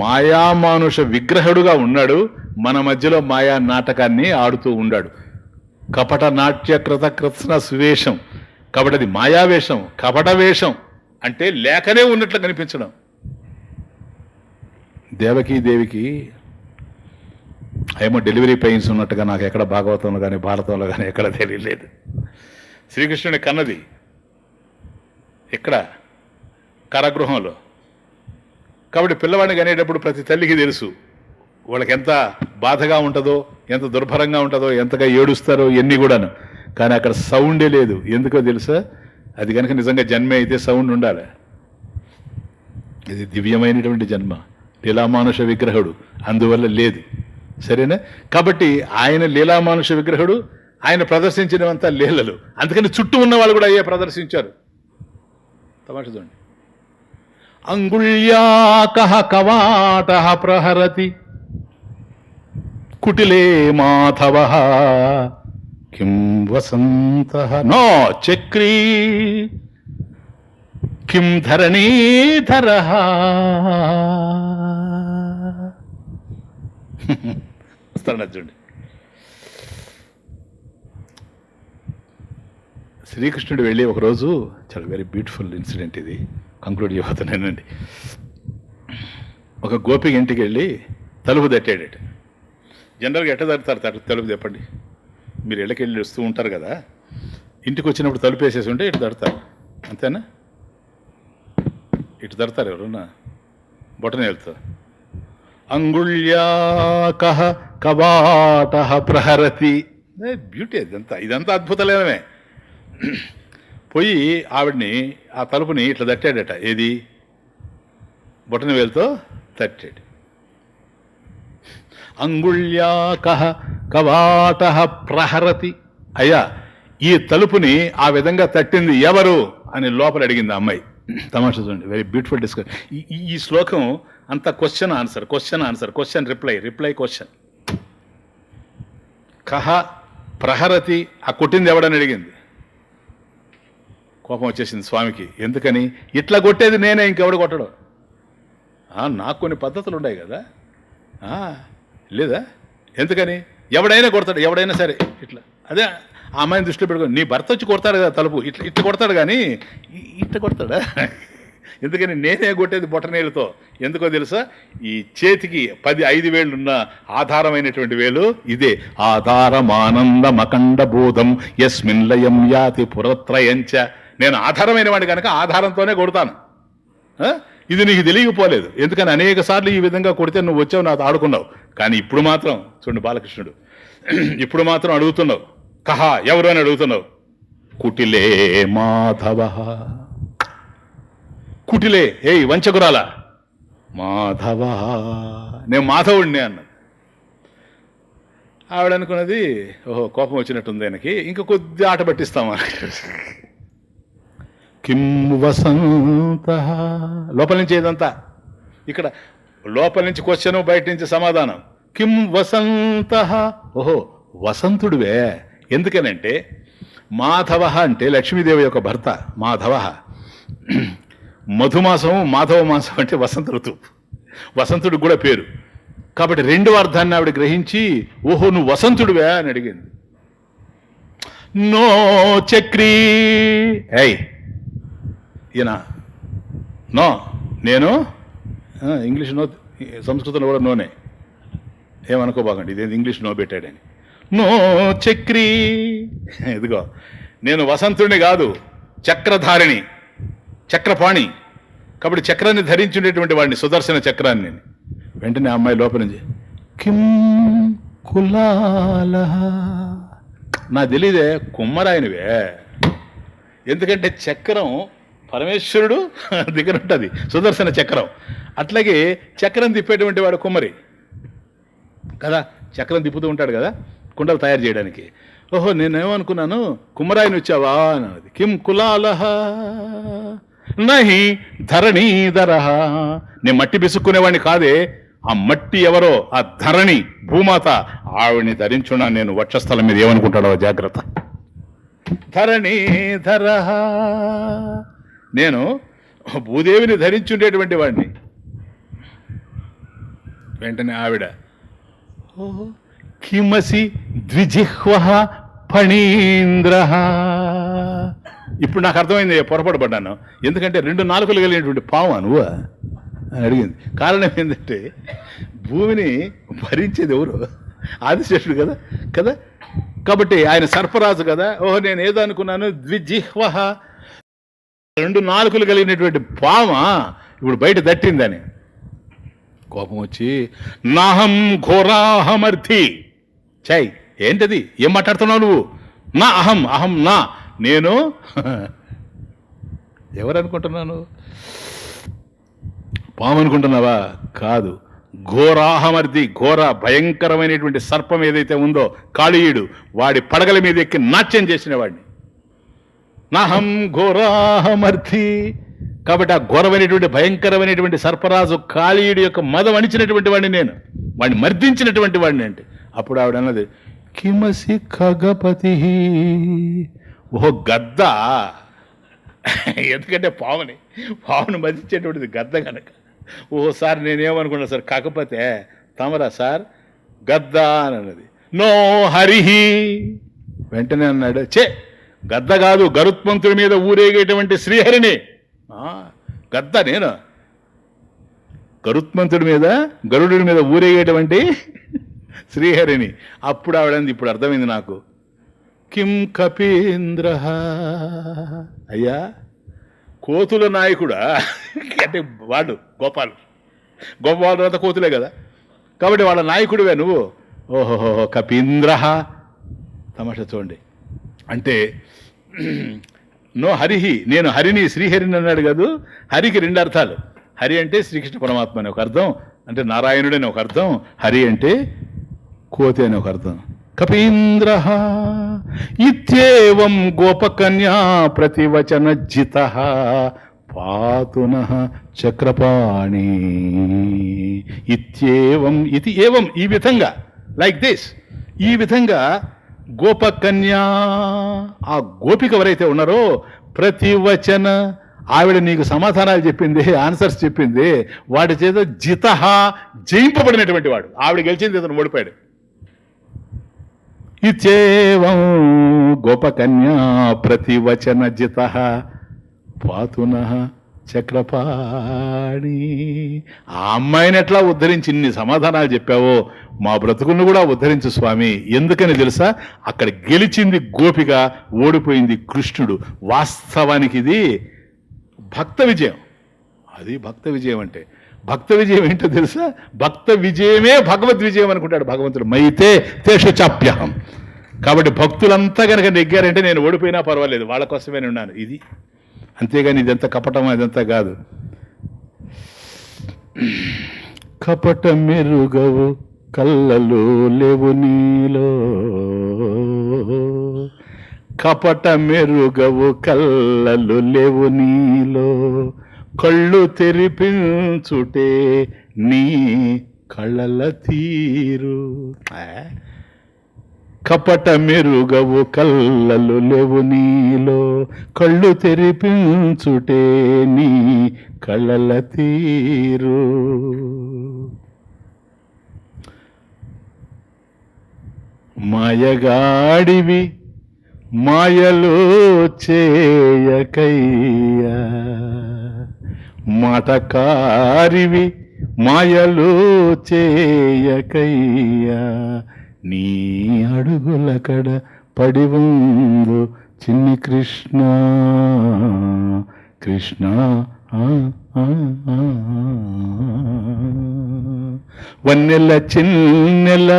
మాయామానుష విగ్రహుడుగా ఉన్నాడు. మన మధ్యలో మాయా నాటకాన్ని ఆడుతూ ఉన్నాడు. కపట నాట్యకృత కృష్ణ సువేషం. కాబట్టి అది మాయావేషం, కపట వేషం. అంటే లేకనే ఉన్నట్లు కనిపించడం. దేవికి ఏమో డెలివరీ పెయిన్స్ ఉన్నట్టుగా నాకు ఎక్కడ భాగవతంలో కానీ భారతంలో కానీ ఎక్కడ తెలియలేదు. శ్రీకృష్ణుని కన్నది ఎక్కడ? కారాగృహంలో. కాబట్టి పిల్లవాడిని కనేటప్పుడు ప్రతి తల్లికి తెలుసు వాళ్ళకి ఎంత బాధగా ఉంటుందో, ఎంత దుర్భరంగా ఉంటుందో, ఎంతగా ఏడుస్తారో ఇవన్నీ కూడాను. కానీ అక్కడ సౌండే లేదు. ఎందుకో తెలుసా? అది కనుక నిజంగా జన్మే అయితే సౌండ్ ఉండాలి. ఇది దివ్యమైనటువంటి జన్మ, లీలామానుష విగ్రహుడు, అందువల్ల లేదు. సరేనా? కాబట్టి ఆయన లీలామానుష విగ్రహుడు, ఆయన ప్రదర్శించినవంతా లీలలు. అందుకని చుట్టూ ఉన్న వాళ్ళు కూడా అయ్యే ప్రదర్శించారు. తమాషా చూడండి. అంగుళ్యాకః కవాటః ప్రహరతి కుటిలే మాధవః కిం వసంతః నో చక్రీ కిం ధరణీధరః. చూడండి, శ్రీకృష్ణుడు వెళ్ళి ఒకరోజు, చాలా వెరీ బ్యూటిఫుల్ ఇన్సిడెంట్ ఇది, కంక్లూడ్ చేయబోతున్నానండి. ఒక గోపి ఇంటికి వెళ్ళి తలుపు తట్టాడట. జనరల్గా ఎట్ట తడతారు తలుపు చెప్పండి? మీరు ఇళ్ళకి వెళ్ళి వస్తూ ఉంటారు కదా, ఇంటికి వచ్చినప్పుడు తలుపు వేసేసి ఉంటే ఇటు తడతారు, అంతేనా? ఇటు తడతారు ఎవరన్నా? బొటన వెళ్తారు. అంగుళ్యాకః కవాటః ప్రహరతి. బ్యూటీ ఇదంతా అద్భుతలేమే. పోయి ఆవిడ్ని, ఆ తలుపుని ఇట్లా తట్టాడట. ఏది? బొటన వేలుతో తట్టాడు. అంగుళ్యాకః కవాటః ప్రహరతి. అయ్యా, ఈ తలుపుని ఆ విధంగా తట్టింది ఎవరు అని లోపల అడిగింది ఆ అమ్మాయి. తమాషా చూడండి, వెరీ బ్యూటిఫుల్ డిస్కషన్. ఈ శ్లోకం అంతా question answer, question answer, question reply, reply question. కహ ప్రహరతి, ఆ కొట్టింది ఎవడని అడిగింది. కోపం వచ్చేసింది స్వామికి. ఎందుకని? ఇట్లా కొట్టేది నేనే, ఇంకెవడు కొట్టడు. నాకు కొన్ని పద్ధతులు ఉన్నాయి కదా, లేదా? ఎందుకని? ఎవడైనా కొడతాడు, ఎవడైనా సరే ఇట్లా. అదే ఆ అమ్మాయిని దృష్టిలో పెట్టుకో. నీ భర్త వచ్చి కొడతాడు కదా తలుపు, ఇట్లా కొడతాడు, కానీ ఇట్లా కొడతాడా? ఎందుకని? నేనే కొట్టేది బొటనేలుతో. ఎందుకో తెలుసా? ఈ చేతికి 5 వేళ్ళున్న ఆధారమైనటువంటి వేలు ఇదే. ఆధారమానందమఖండ బోధం యస్మిన్ లయం యాతి పురత్రయంచ. నేను ఆధారమైన వాడి కనుక ఆధారంతోనే కొడతాను. ఇది నీకు తెలియకపోలేదు. ఎందుకని? అనేక సార్లు ఈ విధంగా కొడితే నువ్వు వచ్చావు, నాతో ఆడుకున్నావు. కానీ ఇప్పుడు మాత్రం చూడండి బాలకృష్ణుడు, ఇప్పుడు మాత్రం అడుగుతున్నావు. కహా, ఎవరు అని అడుగుతున్నావు. కుటిలే మాధవ. కుటిలే, ఏయ్ వంచకురాలా, మాధవ, నేను మాధవుడిని అన్నా. ఆవిడ అనుకున్నది, ఓహో కోపం వచ్చినట్టుంది ఆయనకి, ఇంకా కొద్ది ఆట పట్టిస్తామా. కిం వసంతః. లోపల నుంచి ఏదంతా, ఇక్కడ లోపల నుంచి క్వశ్చన్, బయట నుంచి సమాధానం. కిం వసంతః. ఓహో వసంతుడివే. ఎందుకనంటే మాధవ అంటే లక్ష్మీదేవి యొక్క భర్త మాధవ. మధుమాసం, మాధవ మాసం అంటే వసంత ఋతువు, వసంతుడికి కూడా పేరు. కాబట్టి 2వ అర్థాన్ని ఆవిడ గ్రహించి, ఓహో నువ్వు వసంతుడివే అని అడిగింది. నో చక్రీ. ఏయ్ ఈయన నో, నేను ఇంగ్లీష్ నో, సంస్కృతంలో కూడా నోనే, ఏమనుకోబాకండి, ఇదేది ఇంగ్లీష్ నో పెట్టాడని. నో చక్రీ. ఇదిగో నేను వసంతుడిని కాదు, చక్రధారిణి, చక్రపాణి. కాబట్టి చక్రాన్ని ధరించుండేటువంటి వాడిని, సుదర్శన చక్రాన్ని నేను. వెంటనే అమ్మాయి లోపల నుంచి, కిం కులాల. నా తెలీదే, కుమ్మరాయనివే. ఎందుకంటే చక్రం పరమేశ్వరుడు దగ్గర ఉంటుంది, సుదర్శన చక్రం. అట్లాగే చక్రం తిప్పేటువంటి వాడు కుమ్మరి కదా, చక్రం తిప్పుతూ ఉంటాడు కదా కుండలు తయారు చేయడానికి. ఓహో నేనేమనుకున్నాను, కుమ్మరాయిని వచ్చావా అన్నది. కిం కులాలహ నహి ధరణీధరః. నేను మట్టి బిసుక్కునేవాడిని కాదే, ఆ మట్టి ఎవరో, ఆ ధరణి భూమాత, ఆవిడ్ని ధరించున్నా నేను. వక్షస్థలం మీద ఏమనుకుంటాడో జాగ్రత్త. ధరణీధరః, నేను భూదేవిని ధరించుండేటువంటి వాడిని. వెంటనే ఆవిడ, ఓహో కిమసి ద్విజిహ్వః ఫణీంద్రః. ఇప్పుడు నాకు అర్థమైంది, పొరపాటు పడ్డాను. ఎందుకంటే 2 నాలుకలు కలిగినటువంటి పాము నువ్వు అని అడిగింది. కారణం ఏంటంటే భూమిని భరించేది ఎవరు? ఆదిశేషుడు కదా కదా. కాబట్టి ఆయన సర్పరాజు కదా. ఓహో నేను ఏదో అనుకున్నాను, ద్విజిహ్వః 2 నాలుకలు కలిగినటువంటి పామ ఇప్పుడు బయట దట్టిందని కోపం వచ్చి నాహం ఘోరాహమర్థి. చై, ఏంటది, ఏం మాట్లాడుతున్నావు నువ్వు? నా అహం, అహం నా, నేను ఎవరనుకుంటున్నాను? పాము అనుకుంటున్నావా? కాదు, ఘోరాహమర్థి, ఘోర భయంకరమైనటువంటి సర్పం ఏదైతే ఉందో కాళీయుడు, వాడి పడగల మీద ఎక్కి నాట్యం చేసిన వాడిని. నాహం ఘోరాహమర్థి. కాబట్టి ఆ ఘోరమైనటువంటి భయంకరమైనటువంటి సర్పరాజు కాళీయుడి యొక్క మదం అణిచినటువంటి వాడిని నేను, వాడిని మర్దించినటువంటి వాడిని. అంటే అప్పుడు ఆవిడ అన్నది కిమసి ఖగపతి. ఓహో గద్ద. ఎందుకంటే పావును మర్దించేటువంటిది గద్ద కనుక. ఓసారి నేనేమనుకున్నా సార్, కాకపోతే తమరా సార్ గద్ద అని అన్నది. నో హరిహి. వెంటనే అన్నాడు, చే గద్ద కాదు, గరుత్మంతుడి మీద ఊరేగేటువంటి శ్రీహరిని. గద్ద నేను, గరుత్మంతుడి మీద, గరుడుడి మీద ఊరేగేటువంటి శ్రీహరిని. అప్పుడు ఆవిడంది, ఇప్పుడు అర్థమైంది నాకు, కిం కపీంద్ర. అయ్యా కోతుల నాయకుడా అంటే వాడు గోపాలు తర్వాత కోతులే కదా, కాబట్టి వాళ్ళ నాయకుడివే నువ్వు. ఓహోహో కపీంద్ర. తమాషా చూడండి. అంటే నో హరిహి, నేను హరిని, శ్రీహరిని అన్నాడు కాదు. హరికి 2 అర్థాలు. హరి అంటే శ్రీకృష్ణ పరమాత్మ అని ఒక అర్థం, అంటే నారాయణుడు అని ఒక అర్థం. హరి అంటే కోతి అని ఒక అర్థం. కపీంద్ర ఇత్యేవం గోపకన్యా ప్రతివచన జిత పాతున చక్రపాణి. ఇత్యేవం, ఇది ఏవం, ఈ విధంగా, లైక్ దిస్, ఈ విధంగా గోపకన్యా, ఆ గోపిక ఎవరైతే ఉన్నారో, ప్రతివచన, ఆవిడ నీకు సమాధానాలు చెప్పింది, ఆన్సర్స్ చెప్పింది, వాడి చేత జిత, జయింపబడినటువంటి వాడు. ఆవిడ గెలిచింది, ఇతను ఓడిపోయాడు. ఇత్యేవం గోపకన్యా ప్రతివచన జిత పాతున చక్రపాణి. ఆ అమ్మాయిని ఎట్లా ఉద్ధరించి ఇన్ని సమాధానాలు చెప్పావో, మా బ్రతుకులను కూడా ఉద్ధరించు స్వామి. ఎందుకని తెలుసా? అక్కడ గెలిచింది గోపిక, ఓడిపోయింది కృష్ణుడు. వాస్తవానికి ఇది భక్త విజయం. అది భక్త విజయం అంటే. భక్త విజయం ఏంటో తెలుసా? భక్త విజయమే భగవద్ విజయం అనుకుంటాడు భగవంతుడు. మైతే తేషు చాప్యహం. కాబట్టి భక్తులంతా కనుక నెగ్గారంటే నేను ఓడిపోయినా పర్వాలేదు, వాళ్ళ కోసమే ఉన్నాను. ఇది అంతేగాని ఇదంతా కపటం, ఇదంతా కాదు. కపట మెరుగవు కళ్ళలు లేవు నీలో, కపట మెరుగవు కళ్ళలు లేవు నీలో, కళ్ళు తెరిపించుటే నీ కళ్ళల తీరు. కపట మెరుగవు కళ్ళలు లేవు నీలో, కళ్ళు తెరిపించుటే నీ కళ్ళల తీరు. మాయగాడివి మాయలో చేయకయ్యా, మాటకారివి మాయలో చేయకయ్యా, నీ అడుగుల కడ పడి ఉందో చిన్ని కృష్ణ కృష్ణ. వన్నెల చిన్నెల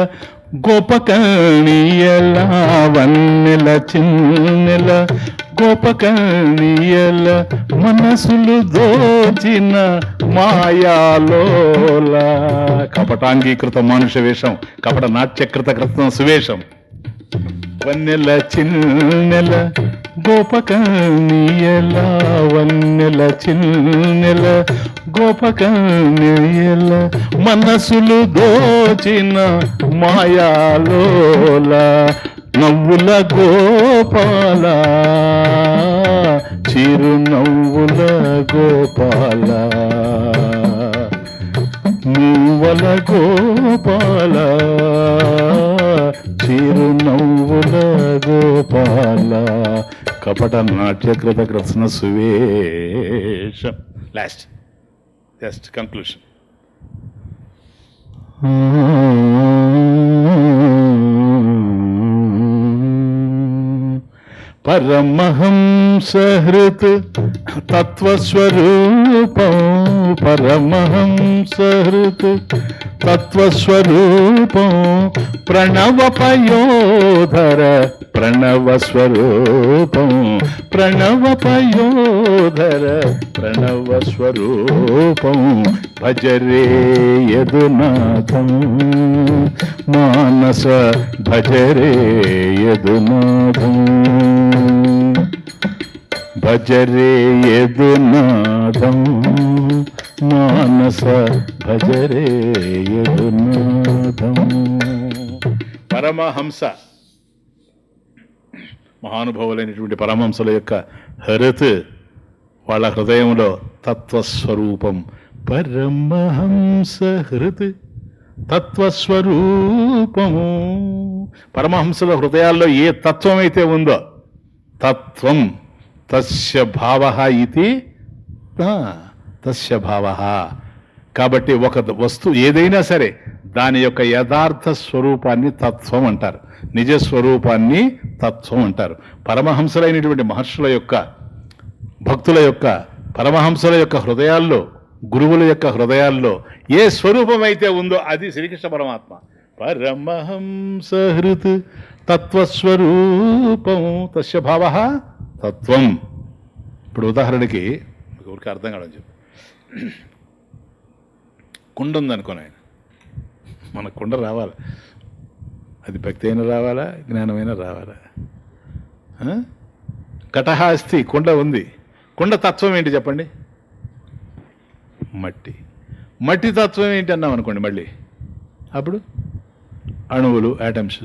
గోపకణియల, వన్నెల చిన్నెల గోపకణియల, మనసులు దోచిన మాయాలోల. కపటాంగీకృత మానుష వేషం, కపట నాట్యకృత కృతం సువేషం. వన్నెల చిన్నెల గోపకణియల, వన్నెల చిన్నెల గోపకణియల, మనసులు దోచిన మాయాలోల. నవ్వుల గోపాల, చిరునవ్వుల గోపాల, నువ్వుల గోపాల, చిరునవ్వుల గోపాల. కపట నాట్యకృత కృష్ణ సువేషం. Last just conclusion. పరమహంసహృత్ తత్వస్వరూపం పరమహంసహృత్ తత్వస్వరూపం ప్రణవపయోధర ప్రణవస్వరూపం ప్రణవపయోధర ప్రణవస్వరూపం భజరే యదునాథం మానస భజరే యదునాథం భజరే యదునాథం మానస భజరే యదునాథం. పరమహంస మహానుభావులైనటువంటి పరమహంసల యొక్క హృత్ వాళ్ళ హృదయంలో తత్వస్వరూపం పరమహంస హృత్ తత్వస్వరూపము. పరమహంసల హృదయాల్లో ఏ తత్వం అయితే ఉందో తత్వం తస్య భావ ఇది తస్య భావ. కాబట్టి ఒక వస్తువు ఏదైనా సరే దాని యొక్క యథార్థ స్వరూపాన్ని తత్వం అంటారు, నిజ స్వరూపాన్ని తత్వం అంటారు. పరమహంసలైనటువంటి మహర్షుల యొక్క భక్తుల యొక్క పరమహంసల యొక్క హృదయాల్లో గురువుల యొక్క హృదయాల్లో ఏ స్వరూపం అయితే ఉందో అది శ్రీకృష్ణ పరమాత్మ. పరమహంస హృత్ తత్వస్వరూపం తస్య భావ తత్వం. ఇప్పుడు ఉదాహరణకి ఊరికి అర్థం కావడం చెప్పు. కుండ ఉందనుకోని ఆయన మన కుండ రావాలి, అది భక్తి అయినా రావాలా జ్ఞానమైనా రావాలా. కటహ అస్తి కుండ ఉంది, కుండ తత్వం ఏంటి చెప్పండి? మట్టి. మట్టి తత్వం ఏంటి అన్నాం అనుకోండి, మళ్ళీ అప్పుడు అణువులు యాటమ్స్.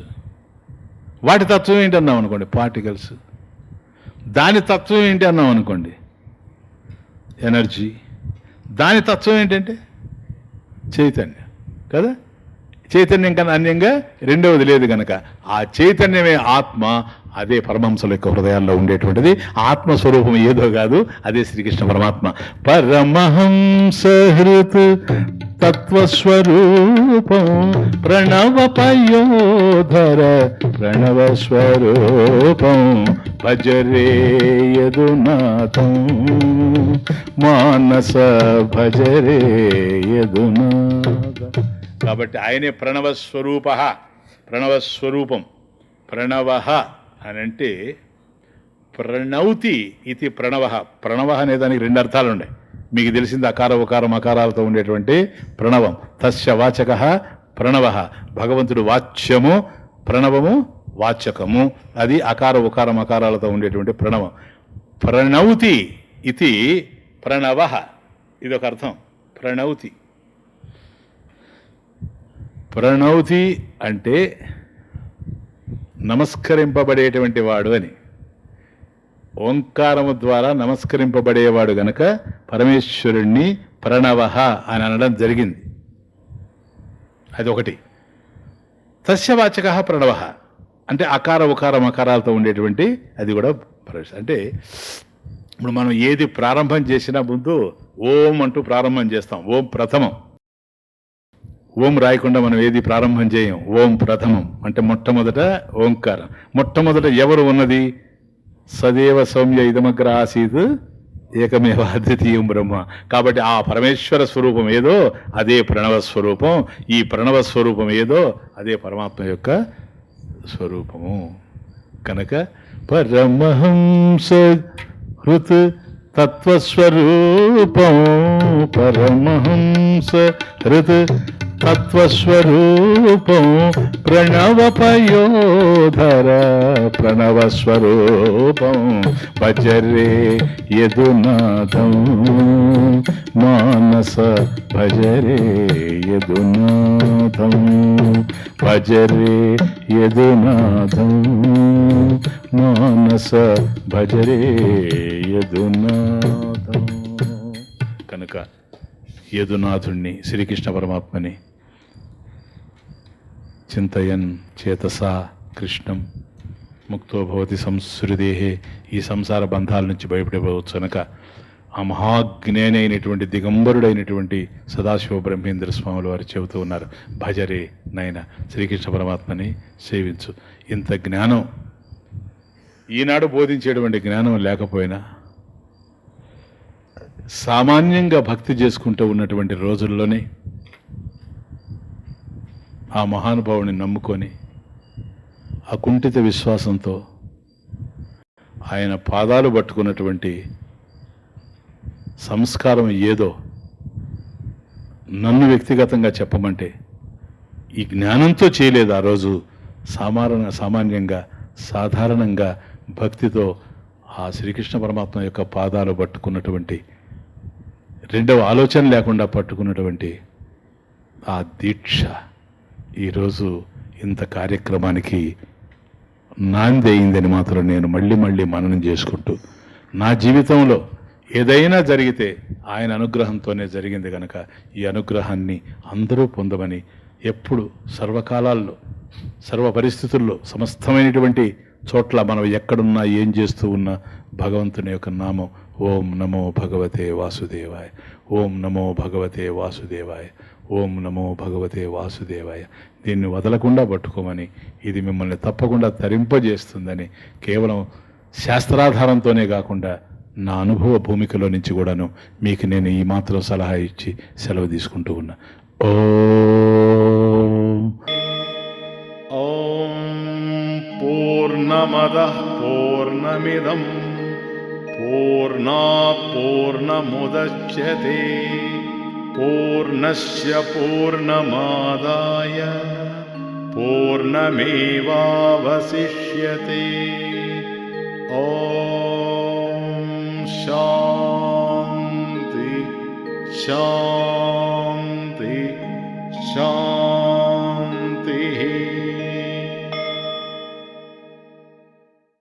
వాటి తత్వం ఏంటి అన్నాం అనుకోండి, పార్టికల్స్. దాని తత్వం ఏంటి అన్నాం అనుకోండి, ఎనర్జీ. దాని తత్వం ఏంటంటే చైతన్యం కదా. చైతన్యం కన్నా అన్యంగా రెండవది లేదు కనుక ఆ చైతన్యమే ఆత్మ. అదే పరమహంసల యొక్క హృదయాల్లో ఉండేటువంటిది. ఆత్మస్వరూపం ఏదో కాదు, అదే శ్రీకృష్ణ పరమాత్మ. పరమహంస హృత్ తత్వస్వరూపం ప్రణవపయోధర ప్రణవస్వరూపం భజరే యదునాథం మానస భజరే యదునాథం. కాబట్టి ఆయనే ప్రణవస్వరూప, ప్రణవస్వరూపం. ప్రణవ అని అంటే ప్రణౌతి ఇది ప్రణవ. ప్రణవ అనే దానికి రెండు అర్థాలు ఉన్నాయి, మీకు తెలిసింది అకార ఉకారం అకారాలతో ఉండేటువంటి ప్రణవం. తస్య వాచక ప్రణవ, భగవంతుడు వాచ్యము, ప్రణవము వాచకము. అది అకార ఉకారం అకారాలతో ఉండేటువంటి ప్రణవం. ప్రణౌతి ఇది ప్రణవ, ఇదొక అర్థం. ప్రణౌతి ప్రణౌతి అంటే నమస్కరింపబడేటువంటి వాడు అని. ఓంకారము ద్వారా నమస్కరింపబడేవాడు గనక పరమేశ్వరుణ్ణి ప్రణవ అని అనడం జరిగింది. అది ఒకటి. తస్యవాచక ప్రణవ అంటే అకార ఉకార మకారాలతో ఉండేటువంటి అది కూడా అంటే ఇప్పుడు మనం ఏది ప్రారంభం చేసినా ముందు ఓం అంటూ ప్రారంభం చేస్తాం. ఓం ప్రథమం. ఓం రాయకుండా మనం ఏది ప్రారంభం చేయం. ఓం ప్రథమం అంటే మొట్టమొదట ఓంకారం. మొట్టమొదట ఎవరు ఉన్నది? సదేవ సౌమ్య ఇదమగ్ర ఆసీత్ ఏకమేవ అద్వితీయం బ్రహ్మ. కాబట్టి ఆ పరమేశ్వర స్వరూపం ఏదో అదే ప్రణవ స్వరూపం. ఈ ప్రణవ స్వరూపం ఏదో అదే పరమాత్మ యొక్క స్వరూపము. కనుక పరమహంస హృత్ తత్వస్వరూపం పరమహంస హృత్ తత్వస్వరూపం ప్రణవపయోధర ప్రణవస్వరూపం భజరే యదునాథం మానస భజరే యదునాథం భజరే యదునాథం మానస భజరే యదునాథం. కనుక యదునాథుణ్ణి శ్రీకృష్ణ పరమాత్మని చింతయన్ చేతసా కృష్ణం ముక్తో భవతి సంస్కృదేహే. ఈ సంసార బంధాల నుంచి బయటపడవచ్చు కనుక ఆ మహాజ్ఞాని అయినటువంటి దిగంబరుడైనటువంటి సదాశివ బ్రహ్మేంద్ర స్వాముల వారు చెబుతూ ఉన్నారు, భజరే నైనా శ్రీకృష్ణ పరమాత్మని సేవించు. ఇంత జ్ఞానం ఈనాడు బోధించేటువంటి జ్ఞానం లేకపోయినా సామాన్యంగా భక్తి చేసుకుంటూ ఉన్నటువంటి రోజుల్లోనే ఆ మహానుభావుని నమ్ముకొని అకుంఠిత విశ్వాసంతో ఆయన పాదాలు పట్టుకున్నటువంటి సంస్కారం ఏదో నన్ను వ్యక్తిగతంగా చెప్పమంటే ఈ జ్ఞానంతో చేయలేదు. ఆ రోజు సామాన్యంగా సాధారణంగా భక్తితో ఆ శ్రీకృష్ణ పరమాత్మ యొక్క పాదాలు పట్టుకున్నటువంటి, రెండవ ఆలోచన లేకుండా పట్టుకున్నటువంటి ఆ దీక్ష ఈరోజు ఇంత కార్యక్రమానికి నాంది అయిందని మాత్రం నేను మళ్ళీ మళ్ళీ మననం చేసుకుంటూ, నా జీవితంలో ఏదైనా జరిగితే ఆయన అనుగ్రహంతోనే జరిగింది కనుక ఈ అనుగ్రహాన్ని అందరూ పొందమని ఎప్పుడు సర్వకాలాల్లో సర్వ పరిస్థితుల్లో సమస్తమైనటువంటి చోట్ల మనం ఎక్కడున్నా ఏం చేస్తూ ఉన్నా భగవంతుని యొక్క నామం ఓం నమో భగవతే వాసుదేవాయ, ఓం నమో భగవతే వాసుదేవాయ, ఓం నమో భగవతే వాసుదేవాయ, దీన్ని వదలకుండా పట్టుకోమని, ఇది మిమ్మల్ని తప్పకుండా తరింపజేస్తుందని కేవలం శాస్త్రాధారంతోనే కాకుండా నా అనుభవ భూమికలో నుంచి కూడాను మీకు నేను ఈ మాత్రం సలహా ఇచ్చి సెలవు తీసుకుంటూ ఉన్నా. ఓం పూర్ణమదః పూర్ణమిదం పూర్ణాత్ పూర్ణముదచ్యతే పూర్ణస్య పూర్ణమాదాయ పూర్ణమేవావశిష్యతే. ఓం శాంతి శాంతి శాంతి.